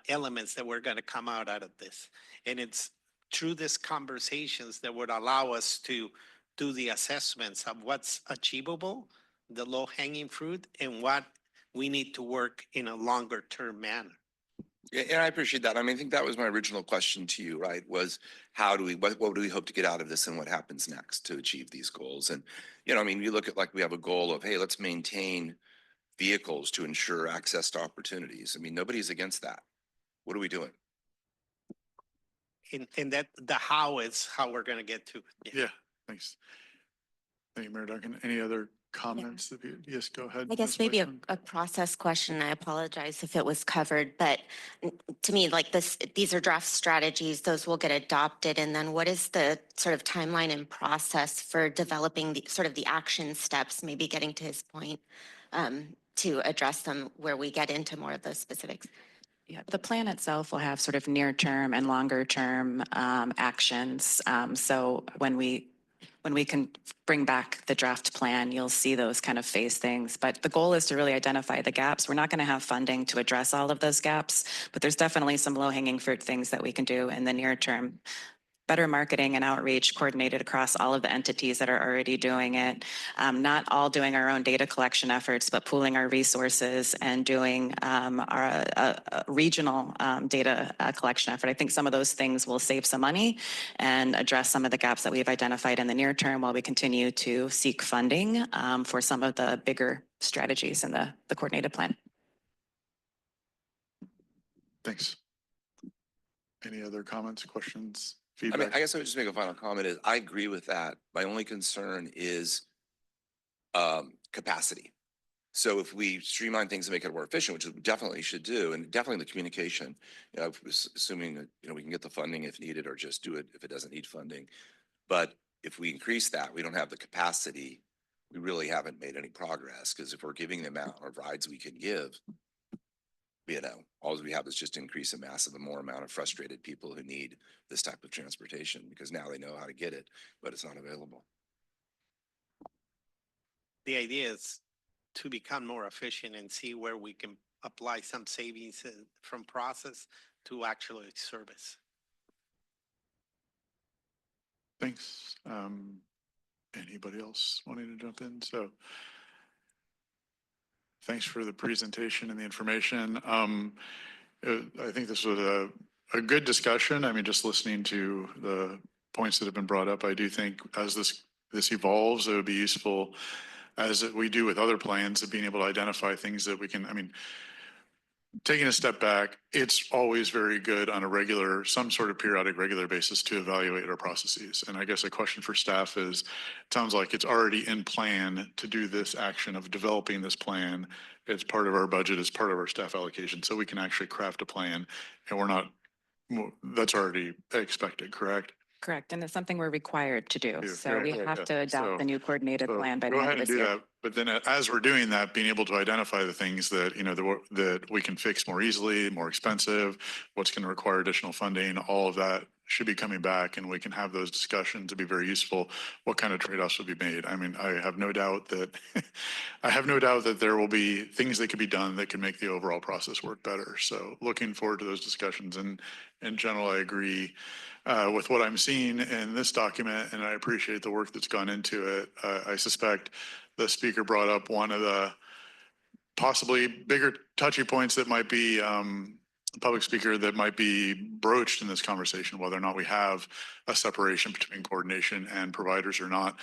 elements that we're going to come out of this? And it's through these conversations that would allow us to do the assessments of what's achievable, the low-hanging fruit, and what we need to work in a longer-term manner. Yeah, and I appreciate that. I mean, I think that was my original question to you, right? Was what do we hope to get out of this and what happens next to achieve these goals? And, I mean, you look at like we have a goal of, hey, let's maintain vehicles to ensure access to opportunities. I mean, nobody's against that. What are we doing? And that the how is how we're going to get to it. Yeah, thanks. Thank you, Mayor Duncan. Any other comments? Yes, go ahead. I guess Ms. maybe Weissman. a process question. I apologize if it was covered, but to me, like these are draft strategies, those will get adopted. And then what is the sort of timeline and process for developing the action steps, maybe getting to his point, to address them where we get into more of those specifics? Yeah, the plan itself will have sort of near-term and longer-term actions. So when we can bring back the draft plan, you'll see those kind of phase things. But the goal is to really identify the gaps. We're not going to have funding to address all of those gaps, but there's definitely some low-hanging fruit things that we can do in the near term better marketing and outreach coordinated across all of the entities that are already doing it. Not all doing our own data collection efforts, but pooling our resources and doing our regional data collection effort. I think some of those things will save some money and address some of the gaps that we've identified in the near term while we continue to seek funding for some of the bigger strategies in the coordinated plan. Thanks. Any other comments, questions, I mean, feedback? I guess I would just make a final comment is I agree with that. My only concern is capacity. So if we streamline things and make it more efficient, which we definitely should do, and definitely the communication, you know, assuming that, you know, we can get the funding if needed or just do it if it doesn't need funding. But if we increase that, we don't have the capacity, we really haven't made any progress, because if we're giving the amount of rides we can give, you know, all we have is just increase a massive more amount of frustrated people who need this type of transportation because now they know how to get it, but it's not available. The idea is to become more efficient and see where we can apply some savings from process to actually service. Thanks. Anybody else wanting to jump in? So thanks for the presentation and the information. I think this was a good discussion. I mean, just listening to the points that have been brought up, I do think as this evolves, it would be useful, as we do with other plans, of being able to identify things that we can, I mean, taking a step back, it's always very good on a regular, some sort of periodic, regular basis to evaluate our processes. And I guess a question for staff is, it sounds like it's already in plan to do this action of developing this plan. It's part of our budget, it's part of our staff allocation, so we can actually craft a plan, and we're not, that's already expected, correct? Correct, and it's something we're required to do. So Yeah, we yeah, have yeah. to adopt the new coordinated plan by the Go end ahead of and this do year. that. But then as we're doing that, being able to identify the things that, you know, that we can fix more easily, more expensive, what's going to require additional funding, all of that should be coming back, and we can have those discussions to be very useful. What kind of trade-offs will be made? I mean, I have no doubt that there will be things that could be done that can make the overall process work better. So looking forward to those discussions. And in general, I agree with what I'm seeing in this document, and I appreciate the work that's gone into it. I suspect the speaker brought up one of the possibly bigger touchy points that might be public speaker that might be broached in this conversation, whether or not we have a separation between coordination and providers or not.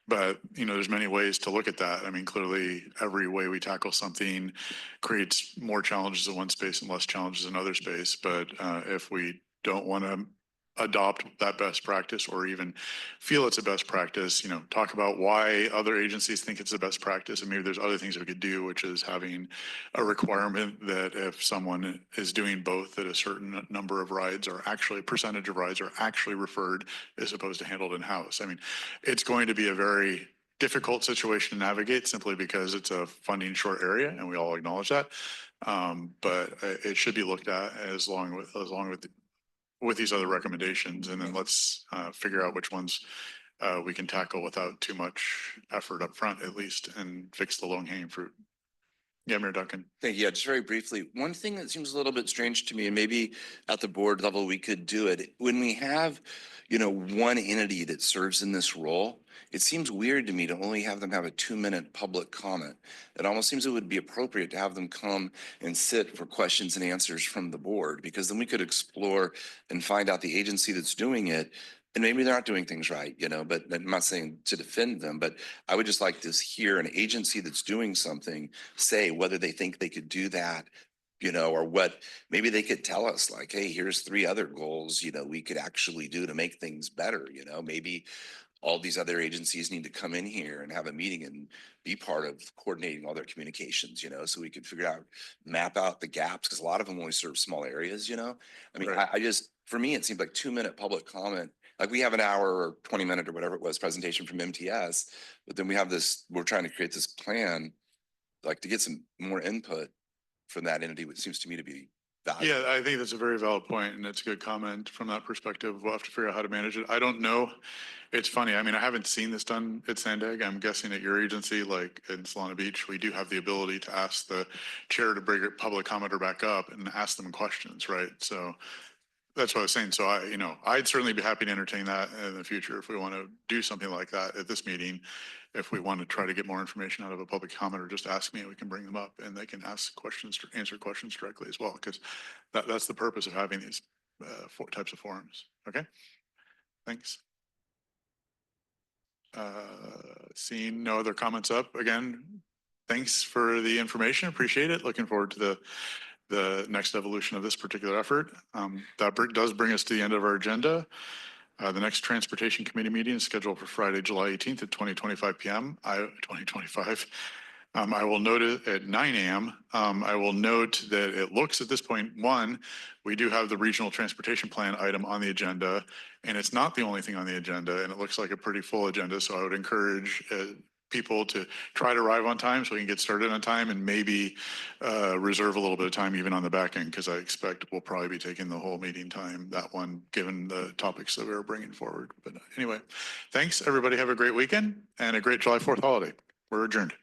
But, you know, there's many ways to look at that. I mean, clearly every way we tackle something creates more challenges in one space and less challenges in another space. But if we don't want to adopt that best practice or even feel it's a best practice, you know, talk about why other agencies think it's the best practice. And maybe there's other things we could do, which is having a requirement that if someone is doing both, that a certain number of rides are actually, percentage of rides are actually referred as opposed to handled in-house. I mean, it's going to be a very difficult situation to navigate simply because it's a funding short area, and we all acknowledge that. But it should be looked at along with these other recommendations, and then let's figure out which ones we can tackle without too much effort up front, at least, and fix the low-hanging fruit. Yeah, Mayor Duncan. Thank you. Yeah, just very briefly, one thing that seems a little bit strange to me, and maybe at the board level we could do it, when we have, you know, one entity that serves in this role, it seems weird to me to only have them have a 2-minute public comment. It almost seems it would be appropriate to have them come and sit for questions and answers from the board, because then we could explore and find out the agency that's doing it. And maybe they're not doing things right, you know, but I'm not saying to defend them, but I would just like to hear an agency that's doing something say whether they think they could do that, you know, or what, maybe they could tell us like, hey, here's 3 other goals, you know, we could actually do to make things better. You know, maybe all these other agencies need to come in here and have a meeting and be part of coordinating all their communications, you know, so we can figure out, map out the gaps, because a lot of them only serve small areas, you know. I mean, Right. I just, for me, it seemed like 2-minute public comment. Like we have an hour or 20-minute or whatever it was presentation from MTS, but then we have this, we're trying to create this plan, like to get some more input from that entity, which seems to me to be valuable. Yeah, I think that's a very valid point, and it's a good comment from that perspective. We'll have to figure out how to manage it. I don't know. It's funny. I mean, I haven't seen this done at SANDAG. I'm guessing at your agency, like in Solana Beach, we do have the ability to ask the chair to bring a public commenter back up and ask them questions, right? So That's what I was saying. So I'd certainly be happy to entertain that in the future if we want to do something like that at this meeting. If we want to try to get more information out of a public comment or just ask me, we can bring them up and they can ask questions, answer questions directly as well, because that's the purpose of having these types of forums. Okay, thanks. Seeing no other comments up, again, thanks for the information. Appreciate it. Looking forward to the next evolution of this particular effort. That does bring us to the end of our agenda. The next Transportation Committee meeting is scheduled for Friday, July 18th at 20:25 p.m. 2025. I will note it at 9 a.m. I will note that it looks at this point, one, we do have the regional transportation plan item on the agenda, and it's not the only thing on the agenda, and it looks like a pretty full agenda. So I would encourage people to try to arrive on time so we can get started on time, and maybe reserve a little bit of time even on the back end, because I expect we'll probably be taking the whole meeting time, that one, given the topics that we were bringing forward. But anyway, thanks everybody. Have a great weekend and a great July 4th holiday. We're adjourned.